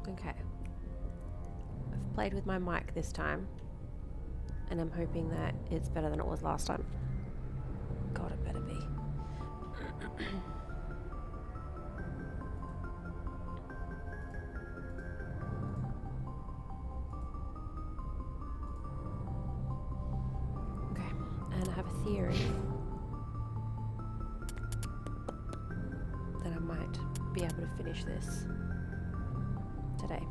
Okay. I've played with my mic this time, and I'm hoping that it's better than it was last time. God, it better be. Okay, and I have a theory that I might be able to finish this today.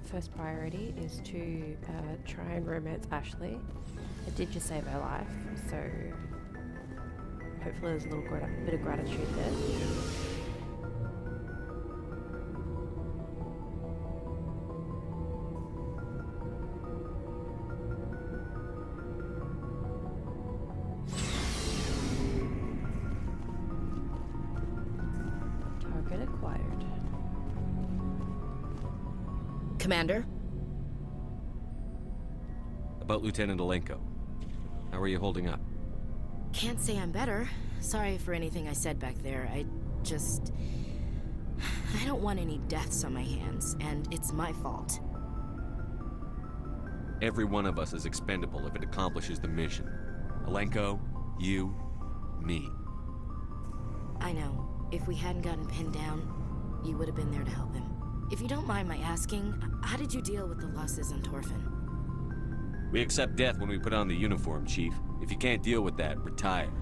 First priority is to try and romance Ashley. It did just save her life, so hopefully there's a little bit of gratitude there. Target acquired. Commander? About Lieutenant Alenko. How are you holding up? Can't say I'm better. Sorry for anything I said back there. I don't want any deaths on my hands, and it's my fault. Every one of us is expendable if it accomplishes the mission. Alenko, you, me. I know. If we hadn't gotten pinned down, you would have been there to help him. If you don't mind my asking, how did you deal with the losses on Torfin? We accept death when we put on the uniform, Chief. If you can't deal with that, retire.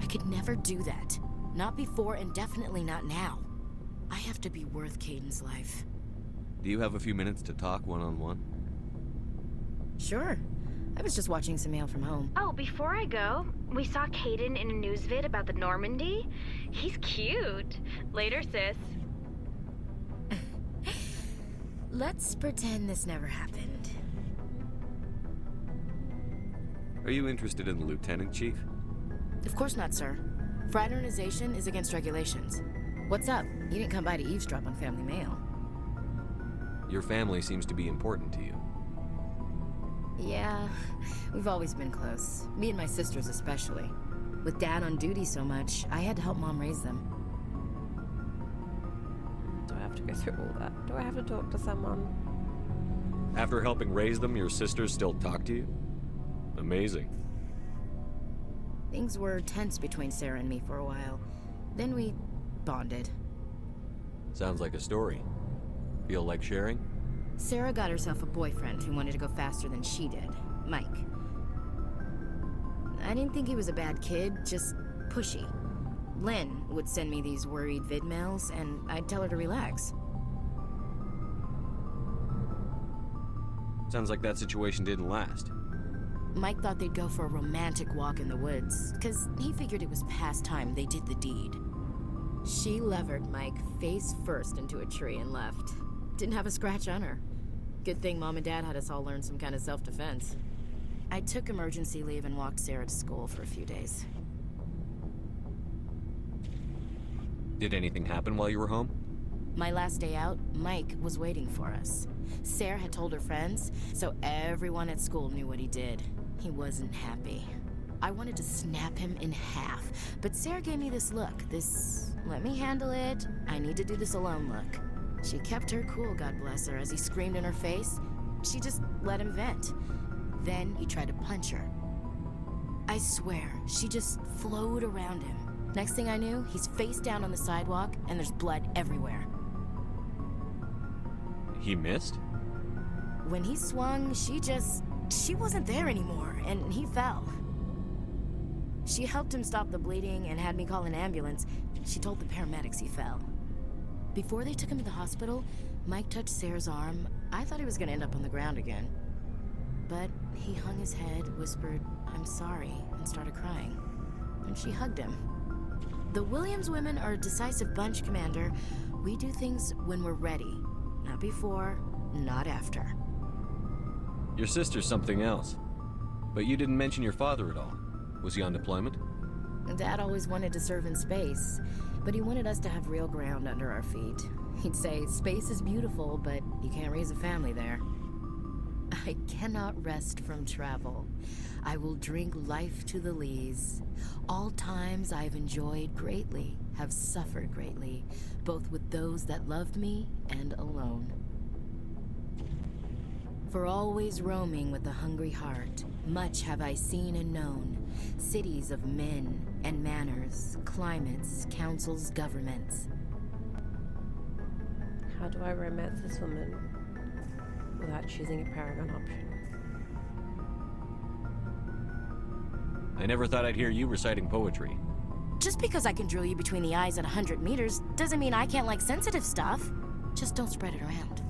I could never do that. Not before and definitely not now. I have to be worth Kaiden's life. Do you have a few minutes to talk one-on-one? Sure. I was just watching some mail from home. Oh, before I go, we saw Kaiden in a news vid about the Normandy. He's cute. Later, sis. Let's pretend this never happened. Are you interested in the Lieutenant, Chief? Of course not, sir. Fraternization is against regulations. What's up? You didn't come by to eavesdrop on family mail. Your family seems to be important to you. Yeah, we've always been close. Me and my sisters especially. With Dad on duty so much, I had to help Mom raise them. Do I have to go through all that? Do I have to talk to someone? After helping raise them, your sisters still talk to you? Amazing. Things were tense between Sarah and me for a while. Then we bonded. Sounds like a story. Feel like sharing? Sarah got herself a boyfriend who wanted to go faster than she did, Mike. I didn't think he was a bad kid, just pushy. Lynn would send me these worried vid mails, and I'd tell her to relax. Sounds like that situation didn't last. Mike thought they'd go for a romantic walk in the woods, because he figured it was past time they did the deed. She levered Mike face first into a tree and left. Didn't have a scratch on her. Good thing Mom and Dad had us all learn some kind of self-defense. I took emergency leave and walked Sarah to school for a few days. Did anything happen while you were home? My last day out, Mike was waiting for us. Sarah had told her friends, so everyone at school knew what he did. He wasn't happy. I wanted to snap him in half, but Sarah gave me this look, this let me handle it, I need to do this alone look. She kept her cool, God bless her, as he screamed in her face. She just let him vent. Then he tried to punch her. I swear, she just flowed around him. Next thing I knew, he's face down on the sidewalk, and there's blood everywhere. He missed? When he swung, she wasn't there anymore, and he fell. She helped him stop the bleeding and had me call an ambulance. She told the paramedics he fell. Before they took him to the hospital, Mike touched Sarah's arm. I thought he was gonna end up on the ground again. But he hung his head, whispered, "I'm sorry," and started crying. And she hugged him. The Williams women are a decisive bunch, Commander. We do things when we're ready. Not before, not after. Your sister's something else. But you didn't mention your father at all. Was he on deployment? Dad always wanted to serve in space, but he wanted us to have real ground under our feet. He'd say, space is beautiful, but you can't raise a family there. I cannot rest from travel. I will drink life to the lees. All times I've enjoyed greatly, have suffered greatly, both with those that loved me and alone. For always roaming with a hungry heart, much have I seen and known, cities of men and manners, climates, councils, governments. How do I romance this woman without choosing a paragon option? I never thought I'd hear you reciting poetry. Just because I can drill you between the eyes at 100 meters doesn't mean I can't like sensitive stuff. Just don't spread it around.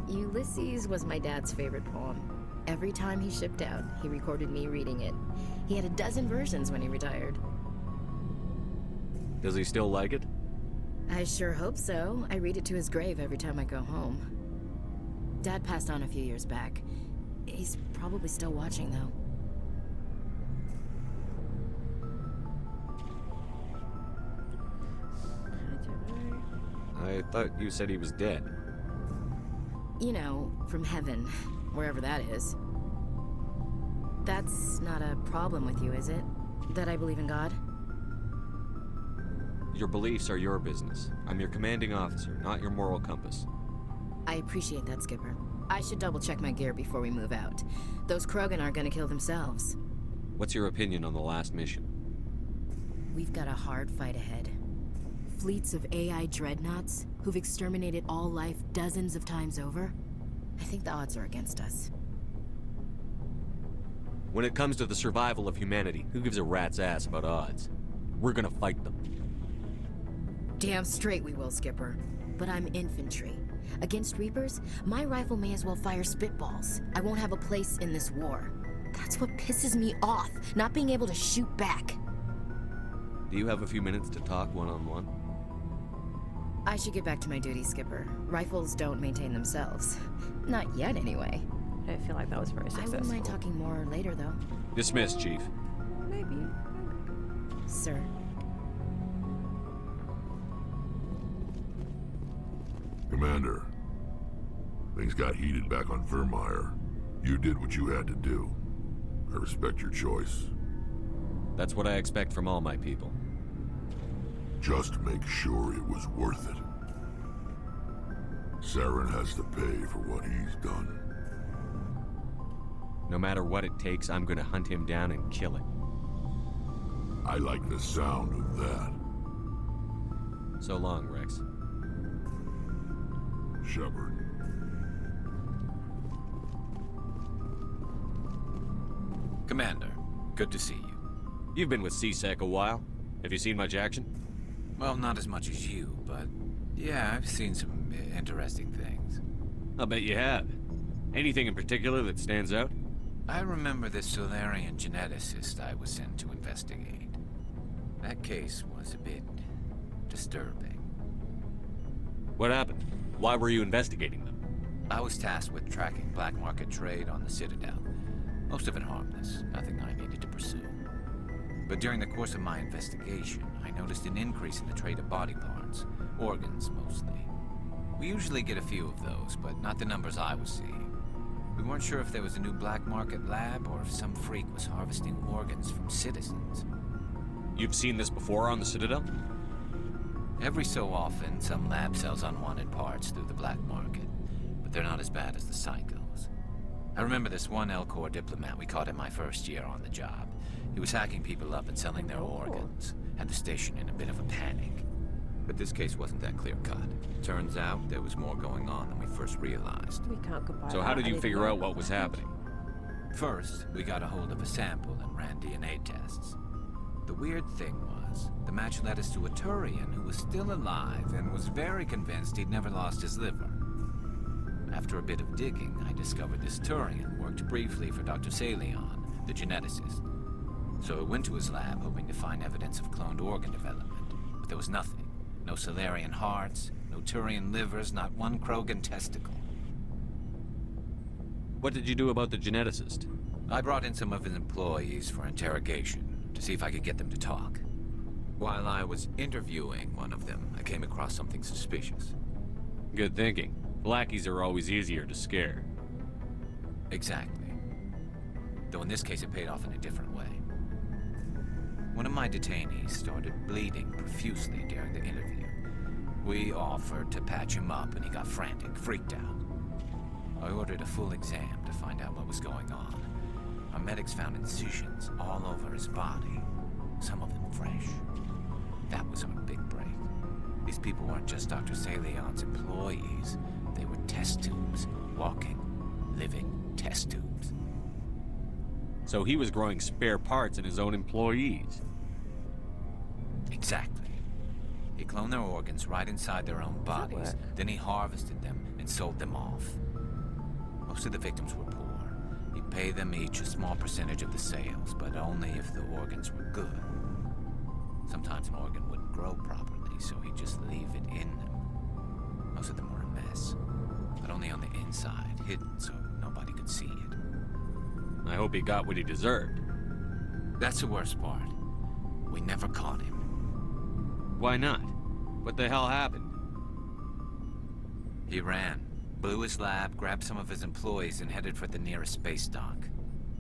Ulysses was my dad's favorite poem. Every time he shipped out, he recorded me reading it. He had a dozen versions when he retired. Does he still like it? I sure hope so. I read it to his grave every time I go home. Dad passed on a few years back. He's probably still watching, though. I don't know. I thought you said he was dead. You know, from heaven, wherever that is. That's not a problem with you, is it? That I believe in God? Your beliefs are your business. I'm your commanding officer, not your moral compass. I appreciate that, Skipper. I should double-check my gear before we move out. Those Krogan aren't gonna kill themselves. What's your opinion on the last mission? We've got a hard fight ahead. Fleets of AI dreadnoughts who've exterminated all life dozens of times over. I think the odds are against us. When it comes to the survival of humanity, who gives a rat's ass about odds? We're gonna fight them. Damn straight we will, Skipper. But I'm infantry. Against Reapers, my rifle may as well fire spitballs. I won't have a place in this war. That's what pisses me off, not being able to shoot back. Do you have a few minutes to talk one-on-one? I should get back to my duty, Skipper. Rifles don't maintain themselves. Not yet, anyway. I don't feel like that was very I successful. wouldn't mind talking more later, though. Dismissed, Chief. Maybe. Sir. Commander, things got heated back on Vermeer. You did what you had to do. I respect your choice. That's what I expect from all my people. Just make sure it was worth it. Saren has to pay for what he's done. No matter what it takes, I'm gonna hunt him down and kill him. I like the sound of that. So long, Rex. Shepard. Commander, good to see you. You've been with CSEC a while. Have you seen much action? Well, not as much as you, but yeah, I've seen some interesting things. I'll bet you have. Anything in particular that stands out? I remember this Solarian geneticist I was sent to investigate. That case was a bit disturbing. What happened? Why were you investigating them? I was tasked with tracking black market trade on the Citadel. Most of it harmless, nothing I needed to pursue. But during the course of my investigation, I noticed an increase in the trade of body parts, organs mostly. We usually get a few of those, but not the numbers I was seeing. We weren't sure if there was a new black market lab or if some freak was harvesting organs from citizens. You've seen this before on the Citadel? Every so often, some lab sells unwanted parts through the black market, but they're not as bad as the psychos. I remember this one L-Corps diplomat we caught in my first year on the job. He was hacking people up and selling their organs, had the station in a bit of a panic. But this case wasn't that clear-cut. Turns out there was more going on than we first realized. We can't goodbye. So how did you figure out what was happening? First, we got a hold of a sample and ran DNA tests. The weird thing was, the match led us to a Turian who was still alive and was very convinced he'd never lost his liver. After a bit of digging, I discovered this Turian worked briefly for Dr. Salion, the geneticist. So I went to his lab hoping to find evidence of cloned organ development, but there was nothing. No Solarian hearts, no Turian livers, not one Krogan testicle. What did you do about the geneticist? I brought in some of his employees for interrogation, to see if I could get them to talk. While I was interviewing one of them, I came across something suspicious. Good thinking. Lackeys are always easier to scare. Exactly. Though in this case it paid off in a different way. One of my detainees started bleeding profusely during the interview. We offered to patch him up and he got frantic, freaked out. I ordered a full exam to find out what was going on. Our medics found incisions all over his body, some of them fresh. That was our big break. These people weren't just Dr. Salion's employees. They were test tubes, walking, living test tubes. So he was growing spare parts in his own employees. Exactly. He cloned their organs right inside their own bodies. Then he harvested them and sold them off. Most of the victims were poor. He'd pay them each a small percentage of the sales, but only if the organs were good. Sometimes an organ wouldn't grow properly, so he'd just leave it in them. Most of them were a mess, but only on the inside, hidden so nobody could see it. I hope he got what he deserved. That's the worst part. We never caught him. Why not? What the hell happened? He ran, blew his lab, grabbed some of his employees, and headed for the nearest space dock.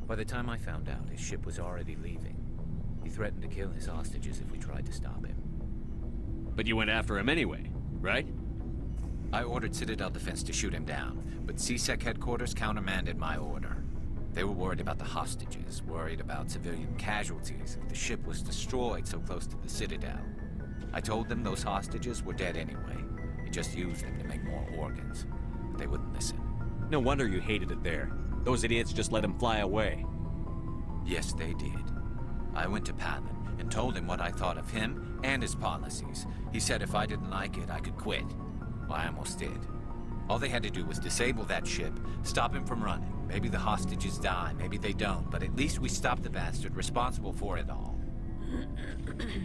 By the time I found out, his ship was already leaving. He threatened to kill his hostages if we tried to stop him. But you went after him anyway, right? I ordered Citadel Defense to shoot him down, but CSEC headquarters countermanded my order. They were worried about the hostages, worried about civilian casualties if the ship was destroyed so close to the Citadel. I told them those hostages were dead anyway. He just used them to make more organs. But they wouldn't listen. No wonder you hated it there. Those idiots just let him fly away. Yes, they did. I went to Palin and told him what I thought of him and his policies. He said if I didn't like it, I could quit. Well, I almost did. All they had to do was disable that ship, stop him from running. Maybe the hostages die, maybe they don't, but at least we stopped the bastard responsible for it all.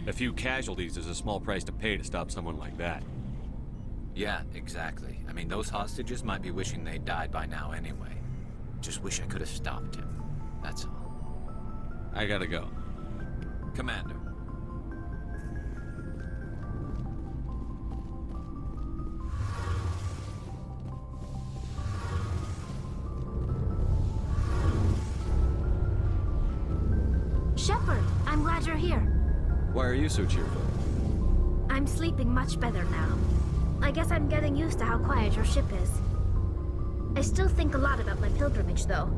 A few casualties is a small price to pay to stop someone like that. Yeah, exactly. I mean, those hostages might be wishing they'd died by now anyway. Just wish I could have stopped him. That's all. I gotta go. Commander. Shepard, I'm glad you're here. Why are you so cheerful? I'm sleeping much better now. I guess I'm getting used to how quiet your ship is. I still think a lot about my pilgrimage, though.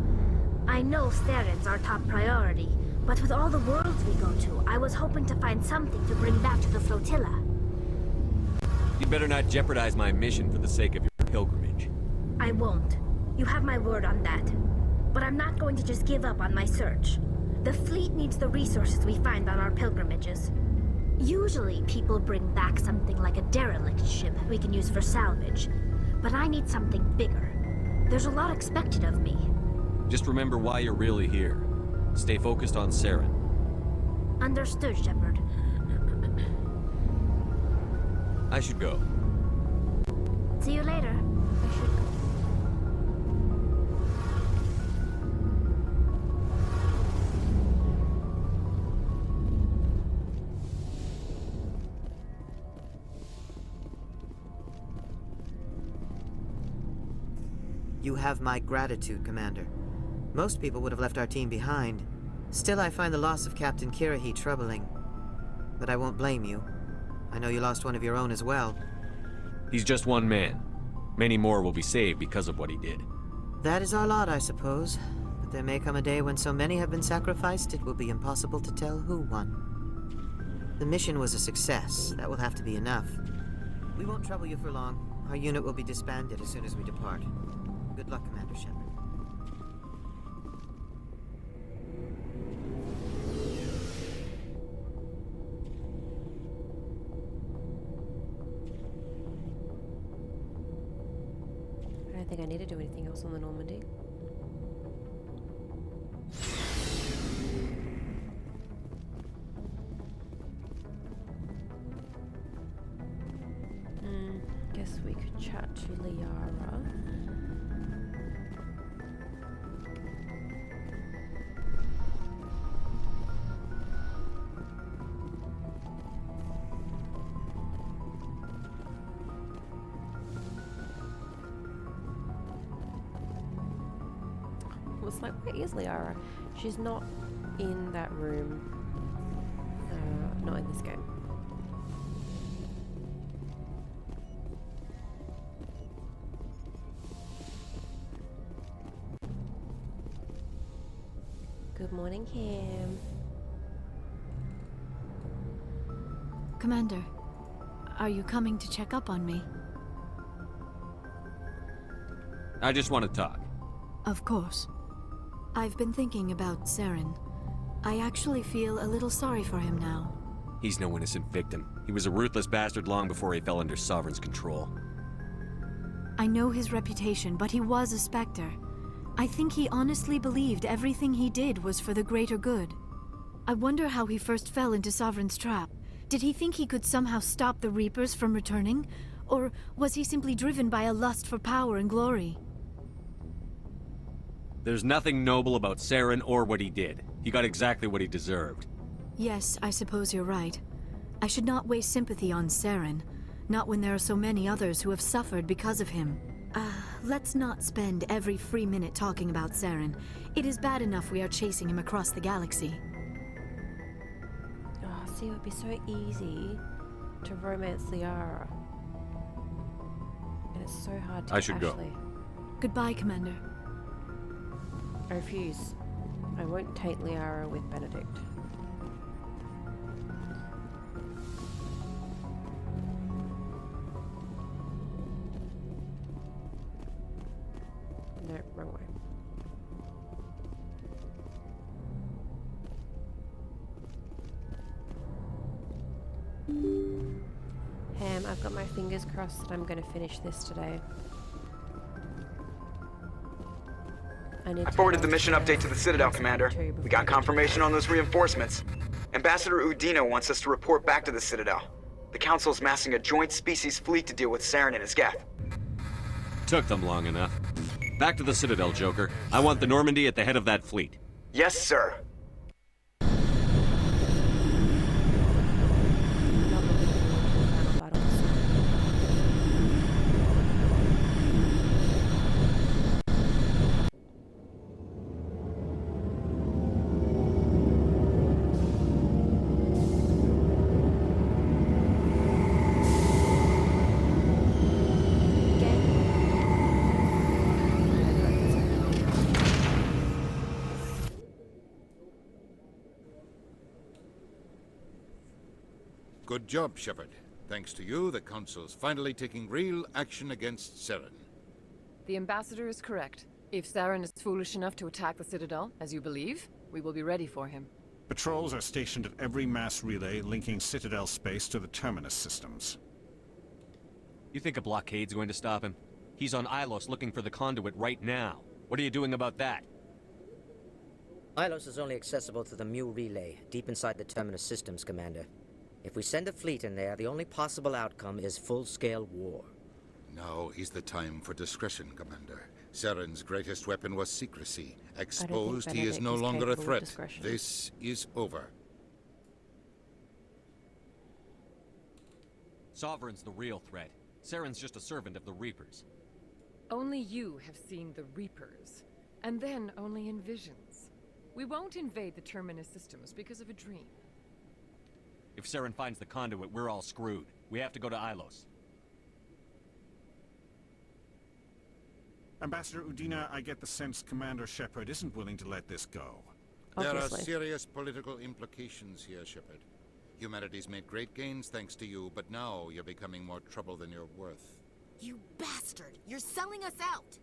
I know Theron's our top priority, but with all the worlds we go to, I was hoping to find something to bring back to the flotilla. You better not jeopardize my mission for the sake of your pilgrimage. I won't. You have my word on that. But I'm not going to just give up on my search. The fleet needs the resources we find on our pilgrimages. Usually, people bring back something like a derelict ship we can use for salvage. But I need something bigger. There's a lot expected of me. Just remember why you're really here. Stay focused on Saren. Understood, Shepard. I should go. See you later. I should go. You have my gratitude, Commander. Most people would have left our team behind. Still, I find the loss of Captain Kirahi troubling. But I won't blame you. I know you lost one of your own as well. He's just one man. Many more will be saved because of what he did. That is our lot, I suppose. But there may come a day when so many have been sacrificed, it will be impossible to tell who won. The mission was a success. That will have to be enough. We won't trouble you for long. Our unit will be disbanded as soon as we depart. Good luck, Commander Shepard. I don't think I need to do anything else on the Normandy. Guess we could chat to Liara. was like, where is Liara? She's not in that room. Not in this game. Good morning, Cam. Commander, are you coming to check up on me? I just want to talk. Of course. I've been thinking about Saren. I actually feel a little sorry for him now. He's no innocent victim. He was a ruthless bastard long before he fell under Sovereign's control. I know his reputation, but he was a Spectre. I think he honestly believed everything he did was for the greater good. I wonder how he first fell into Sovereign's trap. Did he think he could somehow stop the Reapers from returning? Or was he simply driven by a lust for power and glory? There's nothing noble about Saren or what he did. He got exactly what he deserved. Yes, I suppose you're right. I should not waste sympathy on Saren, not when there are so many others who have suffered because of him. Let's not spend every free minute talking about Saren. It is bad enough we are chasing him across the galaxy. Oh, see, it would be so easy to romance Liara. And it's so hard to I get should Ashley. go. Goodbye, Commander. I refuse. I won't take Liara with Benedict. No, wrong way. Ham, I've got my fingers crossed that I'm going to finish this today. I forwarded the mission update to the Citadel, Commander. We got confirmation on those reinforcements. Ambassador Udina wants us to report back to the Citadel. The Council's massing a joint species fleet to deal with Saren and his Geth. Took them long enough. Back to the Citadel, Joker. I want the Normandy at the head of that fleet. Yes, sir. Good job, Shepard. Thanks to you, the Council's finally taking real action against Saren. The Ambassador is correct. If Saren is foolish enough to attack the Citadel, as you believe, we will be ready for him. Patrols are stationed at every mass relay linking Citadel space to the Terminus systems. You think a blockade's going to stop him? He's on Ilos looking for the conduit right now. What are you doing about that? Ilos is only accessible to the Mu relay, deep inside the Terminus systems, Commander. If we send a fleet in there, the only possible outcome is full-scale war. Now is the time for discretion, Commander. Saren's greatest weapon was secrecy. Exposed, he is no longer a threat. This is over. Sovereign's the real threat. Saren's just a servant of the Reapers. Only you have seen the Reapers, and then only in visions. We won't invade the Terminus systems because of a dream. If Saren finds the conduit, we're all screwed. We have to go to Ilos. Ambassador Udina, I get the sense Commander Shepard isn't willing to let this go. There are serious political implications here, Shepard. Humanity's made great gains thanks to you, but now you're becoming more trouble than you're worth. You bastard! You're selling us out!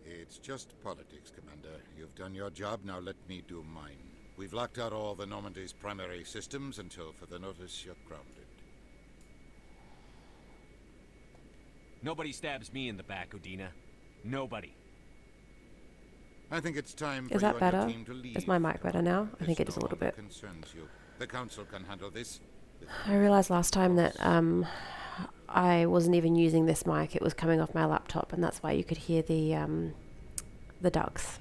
It's just politics, Commander. You've done your job, now let me do mine. We've locked out all the Normandy's primary systems until further notice you're grounded. Nobody stabs me in the back, Udina. Nobody. I think it's time for is you that better? and your team to leave. Is my mic better now? I think it is a little bit. Concerns you. The Council can handle this. I realized last time that I wasn't even using this mic. It was coming off my laptop, and that's why you could hear the ducks.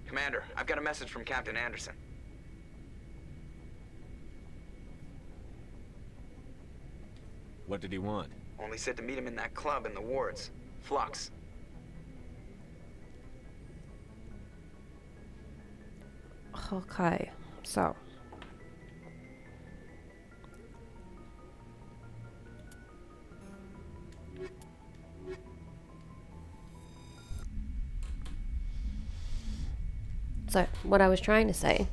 Commander, I've got a message from Captain Anderson. What did he want? Only said to meet him in that club in the wards. Flux. Okay, so. So, what I was trying to say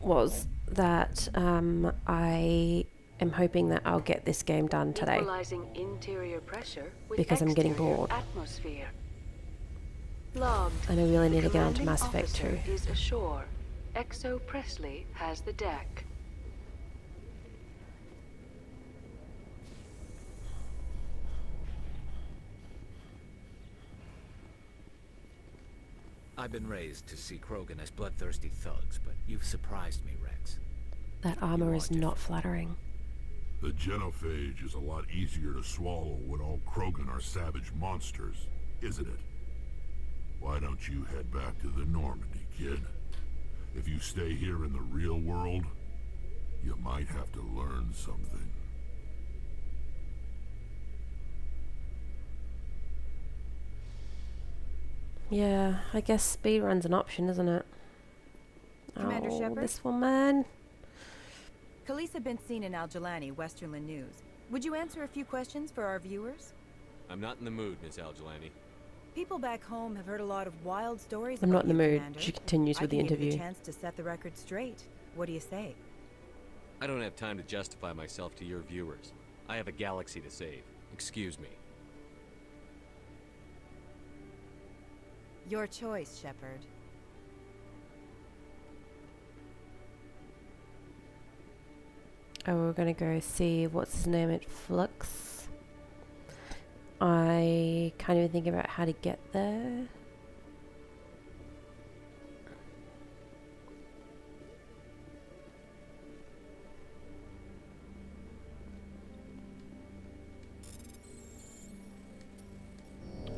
was that I am hoping that I'll get this game done today. Equalizing interior pressure with because I'm getting exterior bored. Atmosphere. Logged. And I really need The to get onto commanding Mass Effect officer 2. is ashore. Exo Presley has the deck. I've been raised to see Krogan as bloodthirsty thugs, but you've surprised me, Rex. That armor is not flattering. The genophage is a lot easier to swallow when all Krogan are savage monsters, isn't it? Why don't you head back to the Normandy, kid? If you stay here in the real world, you might have to learn something. Yeah, I guess speedrun's an option, isn't it? Commander Shepard? This woman. Khalees had been seen in Al-Jalani, Westerland News. Would you answer a few questions for our viewers? I'm not in the mood, Miss Al-Jalani. People back home have heard a lot of wild stories I'm not about in the you, mood. Commander. She continues with the I can give you interview. the chance to set the record straight. What do you say? I don't have time to justify myself to your viewers. I have a galaxy to save. Excuse me. Your choice, Shepard. Oh, we're gonna go see what's his name at Flux. I can't even think about how to get there.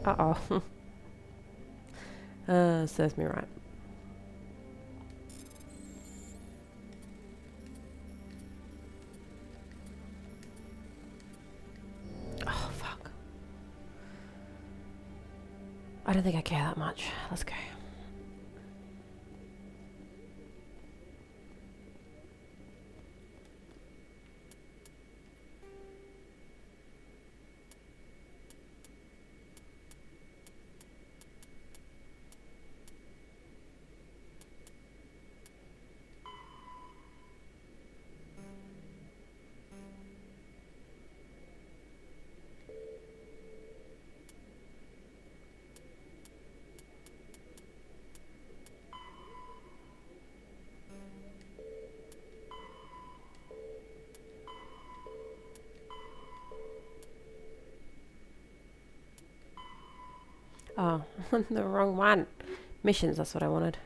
Uh-oh. Serves me right. Oh, fuck. I don't think I care that much. Let's go. Oh, the wrong one. Missions, that's what I wanted.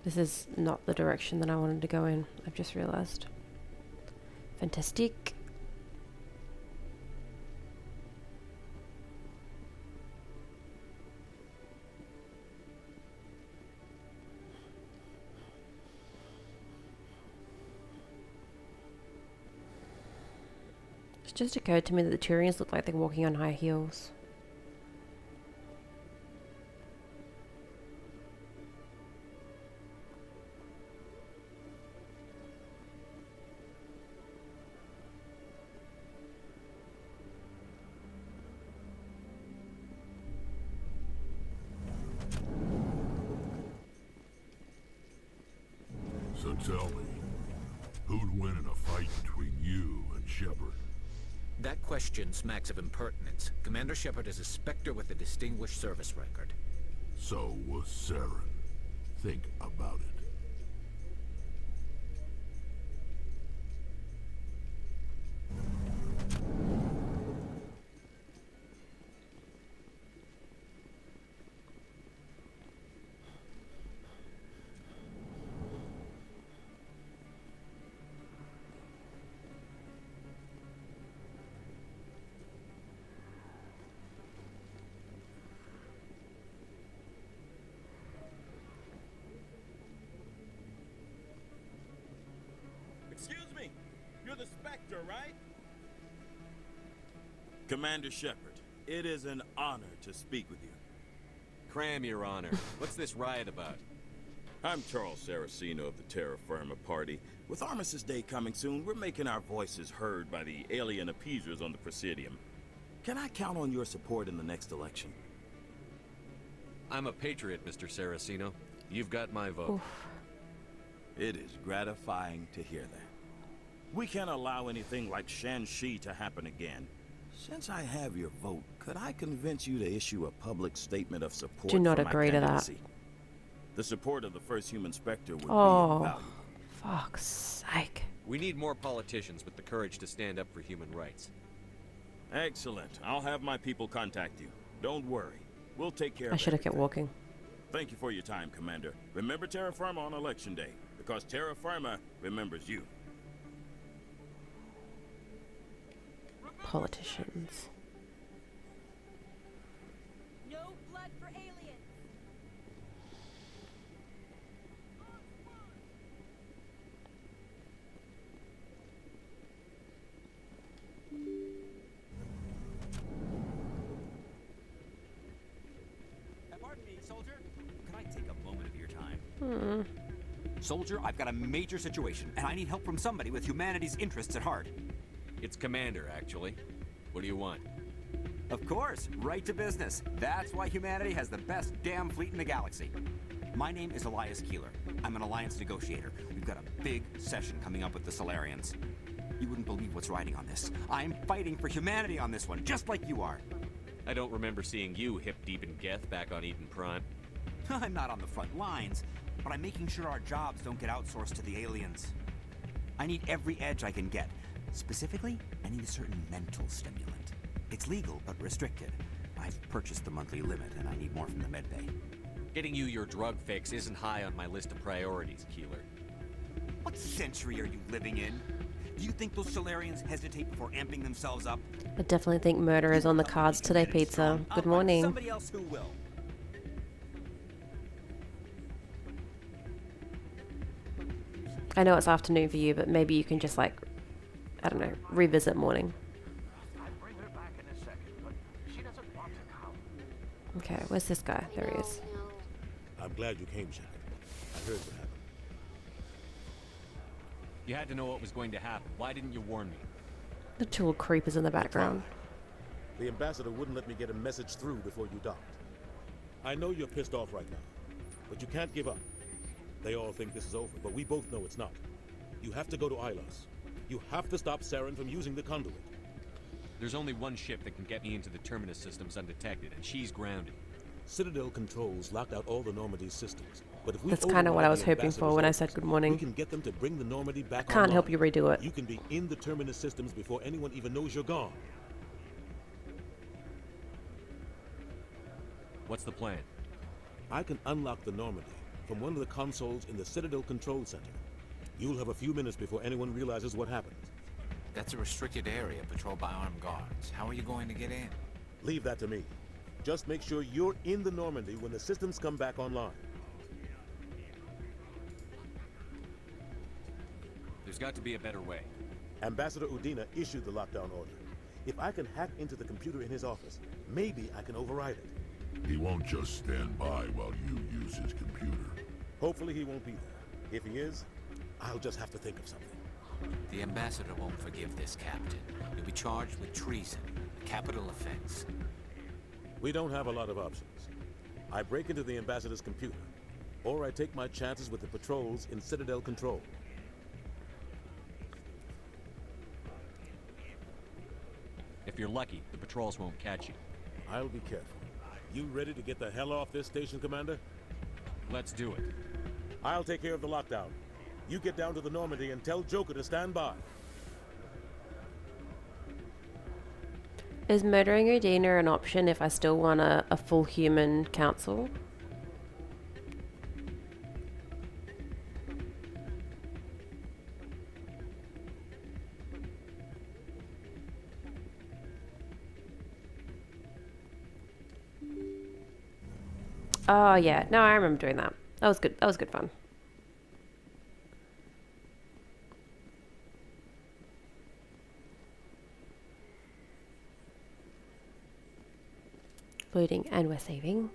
This is not the direction that I wanted to go in, I've just realized. Fantastic. It just occurred to me that the Turians look like they're walking on high heels. So tell me, who'd win in a fight between you and Shepard? That question smacks of impertinence. Commander Shepard is a Spectre with a distinguished service record. So was Saren. Think about it. right? Commander Shepard, it is an honor to speak with you. Cram, Your Honor. What's this riot about? I'm Charles Saraceno of the Terra Firma Party. With Armistice Day coming soon, we're making our voices heard by the alien appeasers on the Presidium. Can I count on your support in the next election? I'm a patriot, Mr. Saraceno. You've got my vote. Oof. It is gratifying to hear that. We can't allow anything like Shanxi to happen again. Since I have your vote, could I convince you to issue a public statement of support Do not for my agree to that. candidacy? The support of the first human Spectre would be Oh, invaluable. fuck's sake. We need more politicians with the courage to stand up for human rights. Excellent. I'll have my people contact you. Don't worry. We'll take care of I should have kept everything. walking. Thank you for your time, Commander. Remember Terra Firma on Election Day, because Terra Firma remembers you. Politicians. No blood for aliens. Pardon me, soldier. Could I take a moment of your time? Hmm. Soldier, I've got a major situation, and I need help from somebody with humanity's interests at heart. It's Commander, actually. What do you want? Of course, right to business. That's why humanity has the best damn fleet in the galaxy. My name is Elias Keeler. I'm an alliance negotiator. We've got a big session coming up with the Solarians. You wouldn't believe what's riding on this. I'm fighting for humanity on this one, just like you are. I don't remember seeing you hip deep in Geth back on Eden Prime. I'm not on the front lines, but I'm making sure our jobs don't get outsourced to the aliens. I need every edge I can get. Specifically, I need a certain mental stimulant. It's legal, but restricted. I've purchased the monthly limit, and I need more from the medbay. Getting you your drug fix isn't high on my list of priorities, Keeler. What century are you living in? Do you think those Solarians hesitate before amping themselves up? I definitely think murder is on the cards today, Pizza. Good morning. Somebody else who will. I know it's afternoon for you, but maybe you can just, like, I don't know, revisit morning. Okay, where's this guy? There he is. I'm glad you came, Shepard. I heard what happened. You had to know what was going to happen. Why didn't you warn me? The two creepers in the background. The ambassador wouldn't let me get a message through before you docked. I know you're pissed off right now, but you can't give up. They all think this is over, but we both know it's not. You have to go to Ilos. You have to stop Saren from using the conduit. There's only one ship that can get me into the Terminus systems undetected, and she's grounded. Citadel controls locked out all the Normandy's systems. But if we That's kind of what I was override the hoping for when I said good morning. we can get them to bring the Normandy back I can't help online. you redo it. You can be in the Terminus systems before anyone even knows you're gone. What's the plan? I can unlock the Normandy from one of the consoles in the Citadel Control Center. You'll have a few minutes before anyone realizes what happened. That's a restricted area patrolled by armed guards. How are you going to get in? Leave that to me. Just make sure you're in the Normandy when the systems come back online. There's got to be a better way. Ambassador Udina issued the lockdown order. If I can hack into the computer in his office, maybe I can override it. He won't just stand by while you use his computer. Hopefully he won't be there. If he is, I'll just have to think of something. The ambassador won't forgive this, Captain. You'll be charged with treason, a capital offense. We don't have a lot of options. I break into the ambassador's computer, or I take my chances with the patrols in Citadel Control. If you're lucky, the patrols won't catch you. I'll be careful. You ready to get the hell off this station, Commander? Let's do it. I'll take care of the lockdown. You get down to the Normandy and tell Joker to stand by. Is murdering Udina an option if I still want a full human council? Oh yeah, no, I remember doing that. That was good. That was good fun. Loading, and we're saving.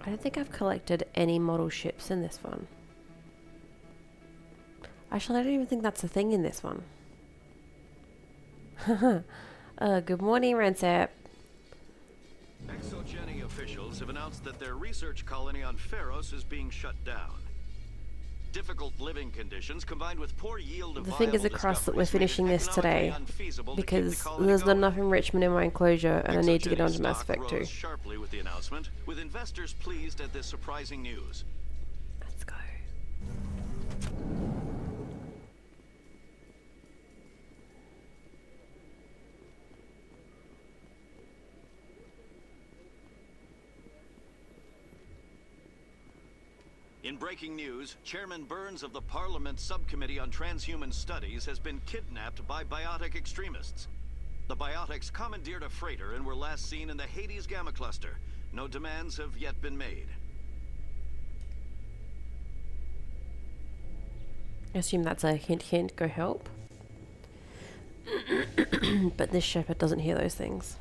I don't think I've collected any model ships in this one. Actually, I don't even think that's a thing in this one. Good morning, Ransap. Exogeny officials have announced that their research colony on Pharos is being shut down. Difficult living conditions combined with poor yield of The fingers are crossed that we're finishing this today because there's not enough enrichment in my enclosure and I need to get onto Mass Effect 2. Sharply with the announcement, with investors pleased at this surprising news. Let's go. In breaking news, Chairman Burns of the Parliament Subcommittee on Transhuman Studies has been kidnapped by biotic extremists. The biotics commandeered a freighter and were last seen in the Hades Gamma Cluster. No demands have yet been made. I assume that's a hint, hint, go help. But this shepherd doesn't hear those things.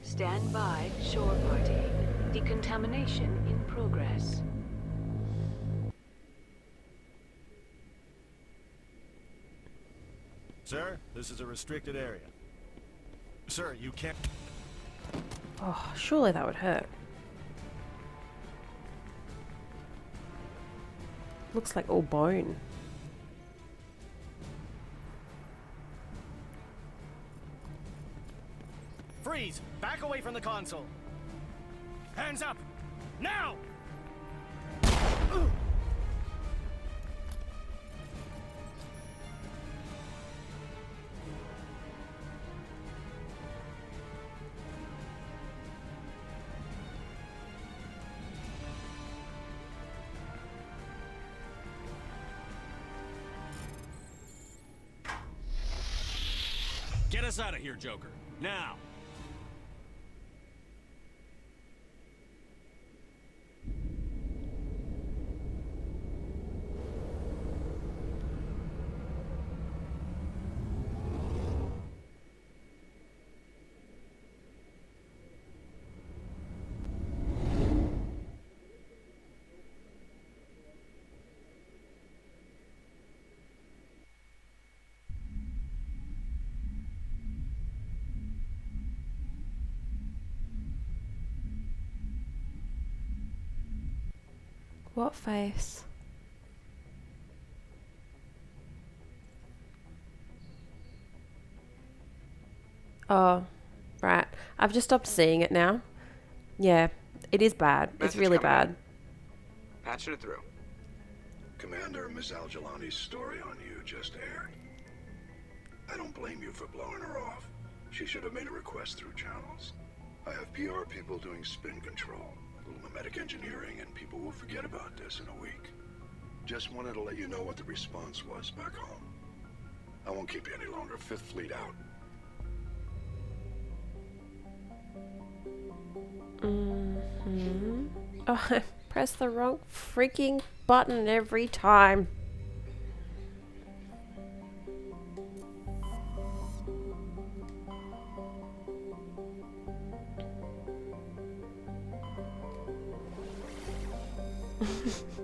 Stand by, shore party. Decontamination in progress. Sir, this is a restricted area. Sir, you can't... Oh, surely that would hurt. Looks like all bone. Freeze! Back away from the console! Hands up! Now! Get us out of here, Joker. Now! What face? Oh, right. I've just stopped seeing it now. Yeah, it is bad. It's really bad. Patching it through. Commander, Miss Al-Jalani's story on you just aired. I don't blame you for blowing her off. She should have made a request through channels. I have PR people doing spin control, a little mimetic engineering, and people will forget about this in a week. Just wanted to let you know what the response was back home. I won't keep you any longer. Fifth Fleet out. Oh, I press the wrong freaking button every time.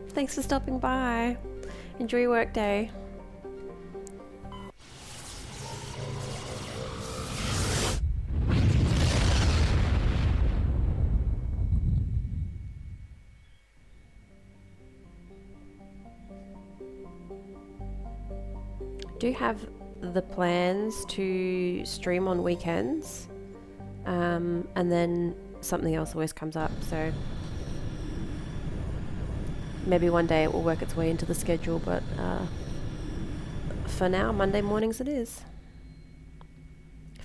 Thanks for stopping by. Enjoy your work day. Do have the plans to stream on weekends, and then something else always comes up, so maybe one day it will work its way into the schedule, but for now, Monday mornings it is.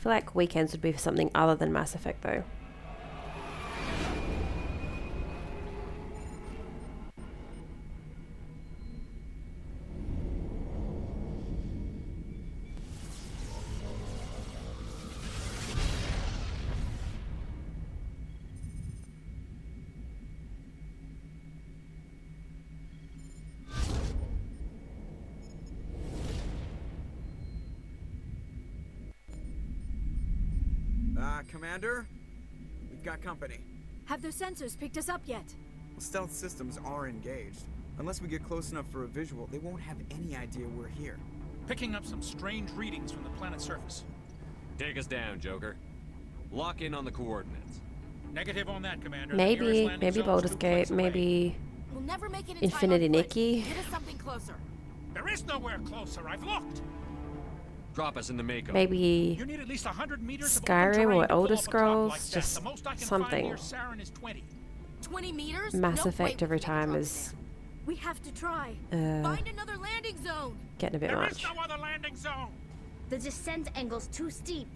feel like weekends would be for something other than Mass Effect though. Commander? We've got company. Have their sensors picked us up yet? Well, stealth systems are engaged. Unless we get close enough for a visual, they won't have any idea we're here. Picking up some strange readings from the planet's surface. Take us down, Joker. Lock in on the coordinates. Negative on that, Commander. Maybe Baldur's Gate, maybe We'll never make it in Infinity time on foot. Nikki. Get us something closer. There is nowhere closer. I've looked. Drop us in the Mako. Maybe You need at least 100 meters of Skyrim open terrain or to pull Elder off a drop Scrolls, like that. just The most I can something. Find near Saren is 20. 20 meters? Mass No Effect way every we can make a time drop is We have to try. Find another landing zone. getting a bit There much. is no other landing zone. The descent angle's too steep.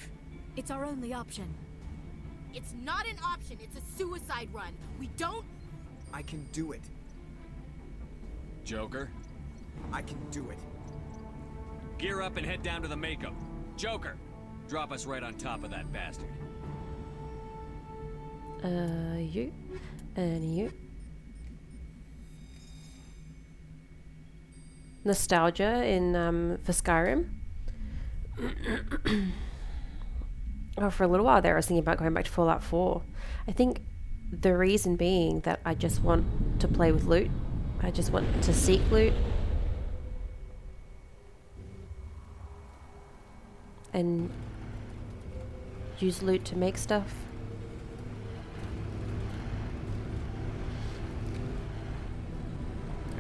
It's our only option. It's not an option. It's a suicide run. We don't... I can do it. Joker, I can do it. gear up and head down to the Mako. Joker, drop us right on top of that bastard. You and you. Nostalgia in for Skyrim. Oh, for a little while there I was thinking about going back to Fallout 4. I think the reason being that I just want to play with loot. I just want to seek loot. And use loot to make stuff.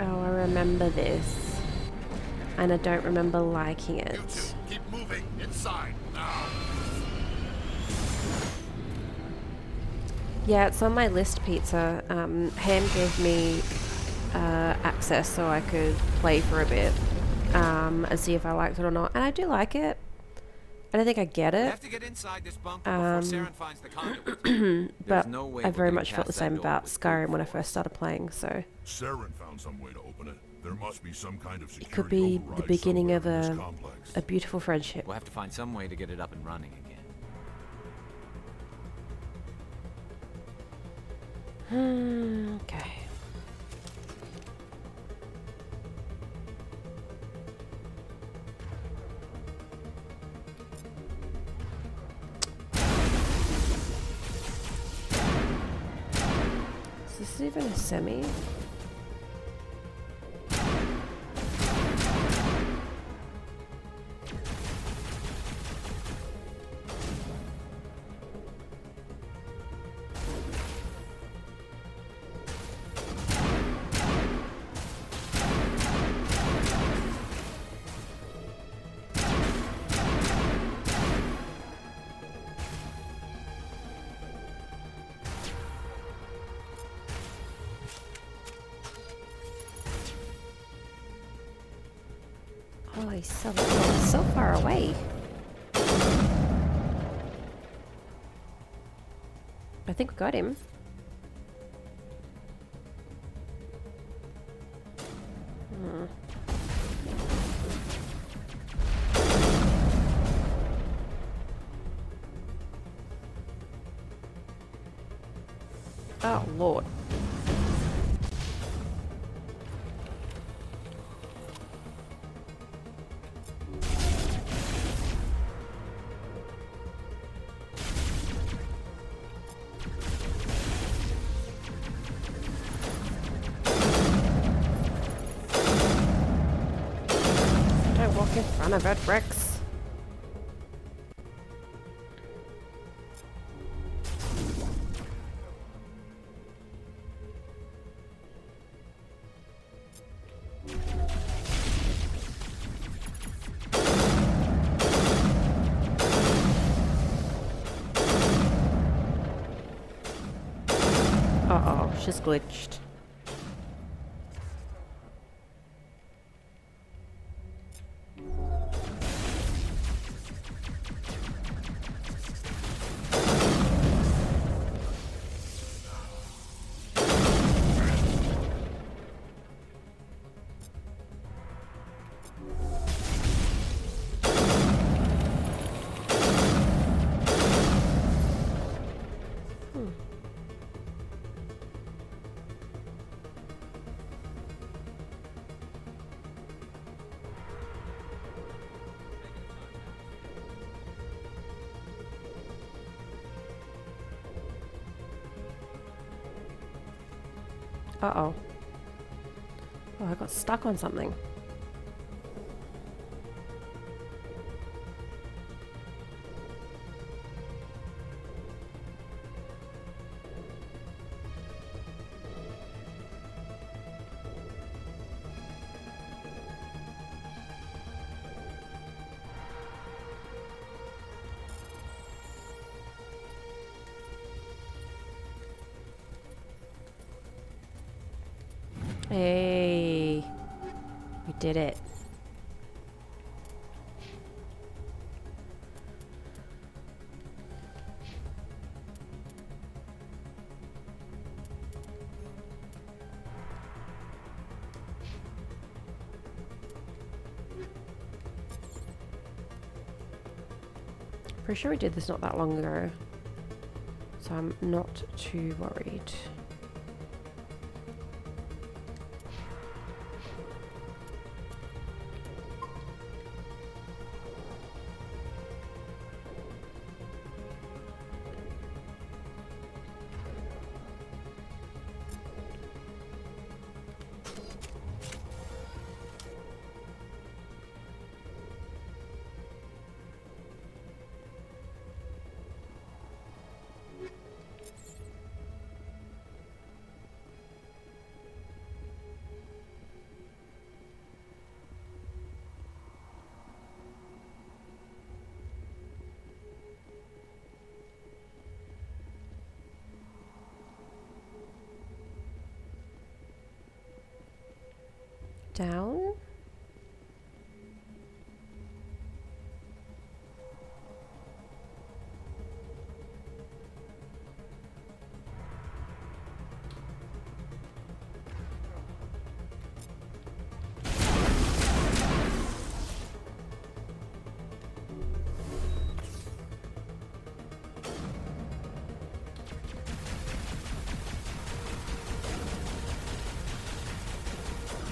Oh, I remember this. And I don't remember liking it. You two, keep moving inside now. Yeah, it's on my list, Pizza. Ham gave me access so I could play for a bit and see if I liked it or not. And I do like it. I don't think I get it. Have to get inside this bunker before Saren finds the conduit. But no way I we're very getting much felt the past that same door about with Skyrim when I first started playing, so Saren found some way to open it. There must be some kind of security it could be the override beginning of somewhere in this complex. a beautiful friendship. We'll have to find some way to get it up and running again. Okay. Is this even a semi? Oh, he's so far away. I think we got him. Oh, Lord. Don't walk in front of it, Rex. Uh-oh, she's glitched. Uh-oh. Oh, I got stuck on something. Hey, we did it. Pretty sure we did this not that long ago, so I'm not too worried. Down?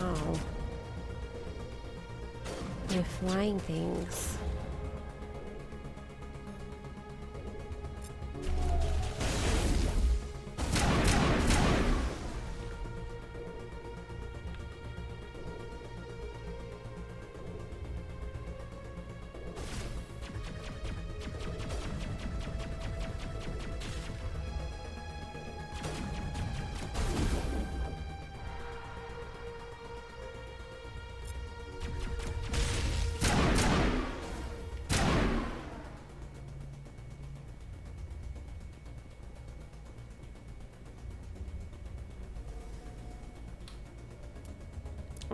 Oh. They're flying things.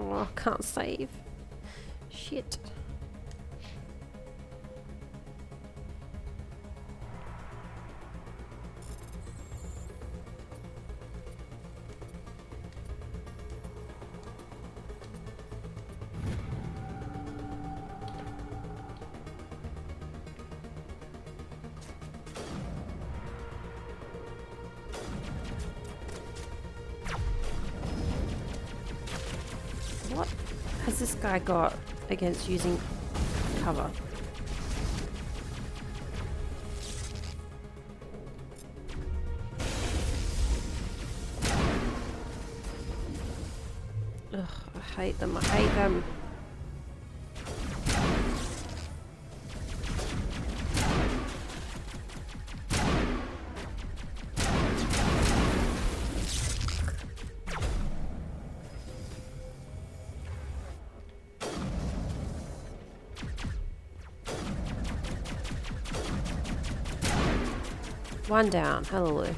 Oh, can't save. Shit. What has this guy got against using cover? Ugh, I hate them, I hate them. One down, hallelujah.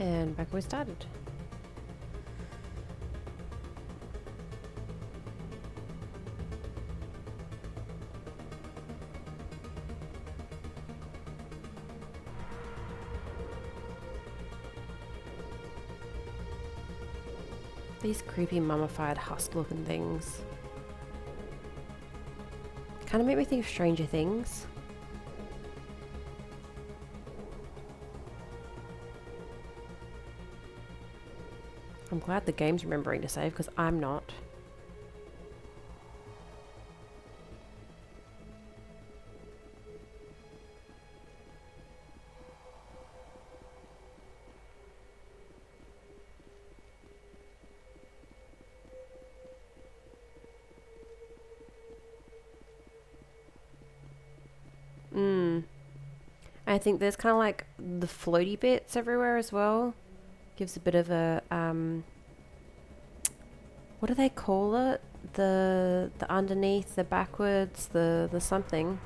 And back where we started. These creepy mummified husk looking things kind of make me think of Stranger Things. I'm glad the game's remembering to save because I'm not. I think there's kind of like the floaty bits everywhere as well. Gives a bit of a what do they call it? The underneath, the backwards, the something.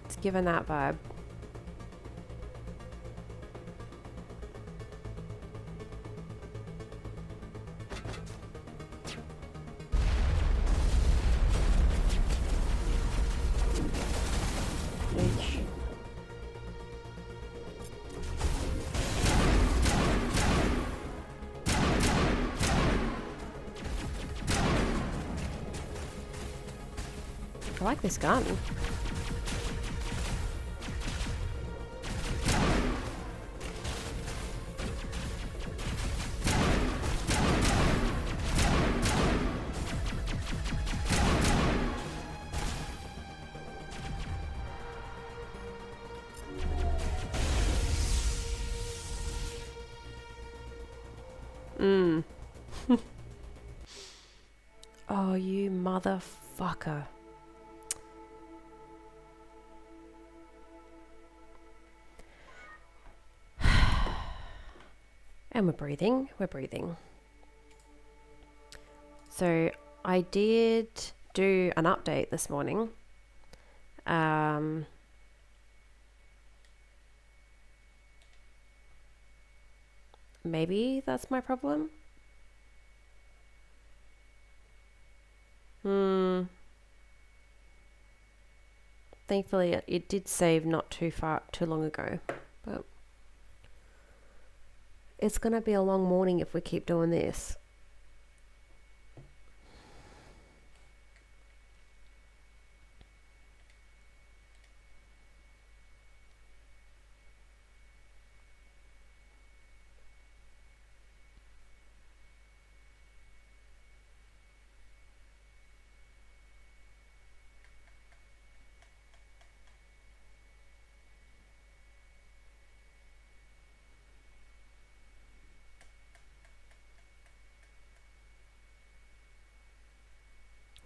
It's given that vibe. I like this gun. Oh, you motherfucker. And we're breathing. So I did do an update this morning. Maybe that's my problem. Thankfully it did save not too long ago, but it's gonna be a long morning if we keep doing this.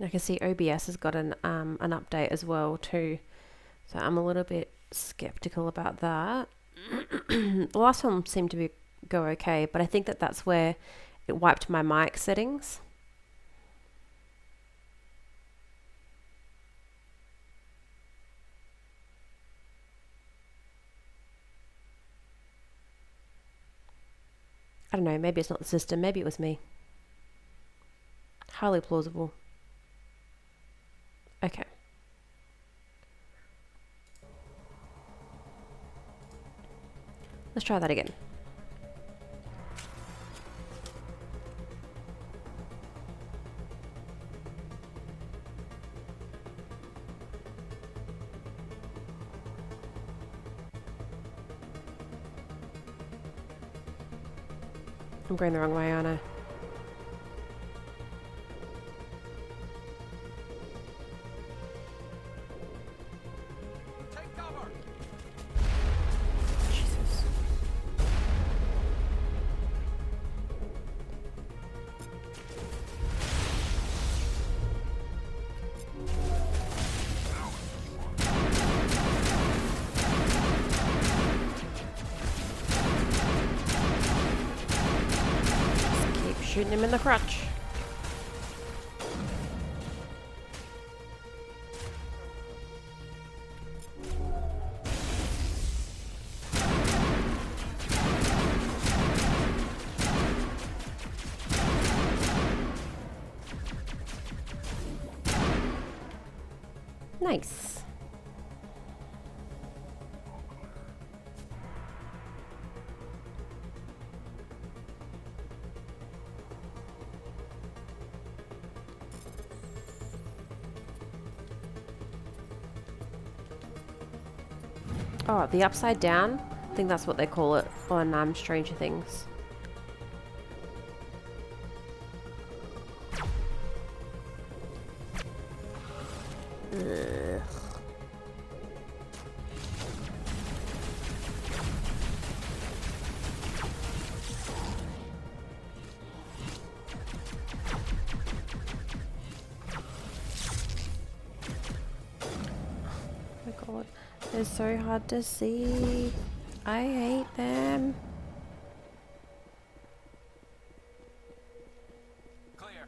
I can see OBS has got an update as well too, so I'm a little bit skeptical about that. The last one seemed to go okay, but I think that's where it wiped my mic settings. I don't know, maybe it's not the system, maybe it was me. Highly plausible. Okay. Let's try that again. I'm going the wrong way, aren't I? Shooting him in the crotch. Nice. Oh, the upside down? I think that's what they call it on Stranger Things. Ugh. Oh my god, they're so hard to see. I hate them. Clear.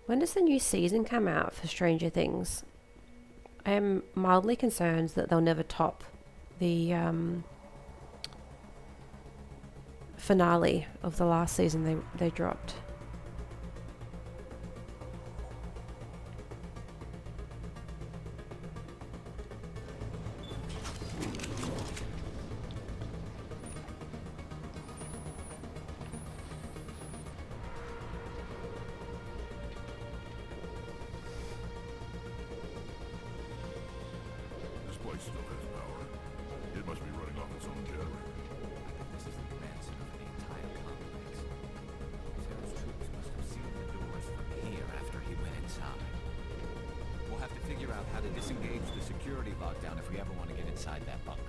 When does the new season come out for Stranger Things? I am mildly concerned that they'll never top the finale of the last season they dropped. This place still has power. It must be running off its own generator. This is the command center for the entire complex. Sarah's troops must have sealed the doors from here after he went inside. We'll have to figure out how to disengage the security lockdown if we ever want to get inside that bunker.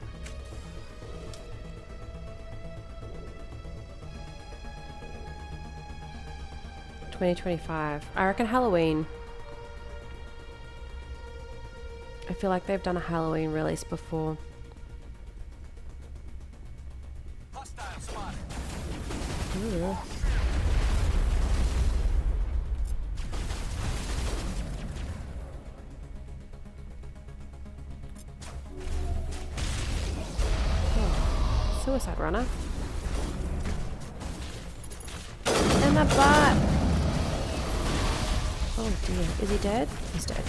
$2025. I reckon Halloween. I feel like they've done a Halloween release before. Hostile spotted. Ooh. Oh, suicide runner. In the butt. Oh dear. Is he dead? He's dead.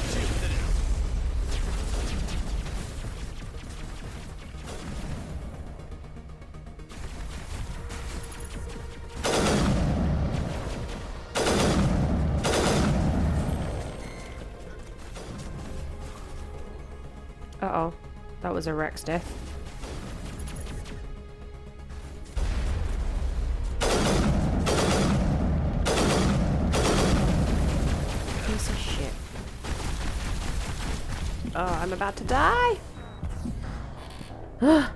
Uh-oh. That was a Rex death. Piece of shit. Oh, I'm about to die! Do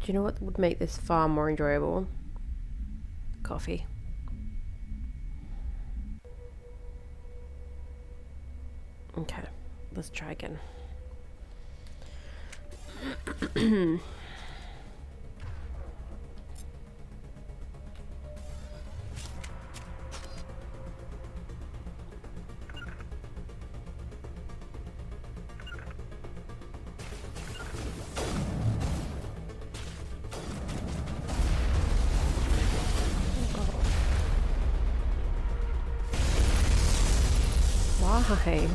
you know what would make this far more enjoyable? Coffee. Okay, let's try again. Why?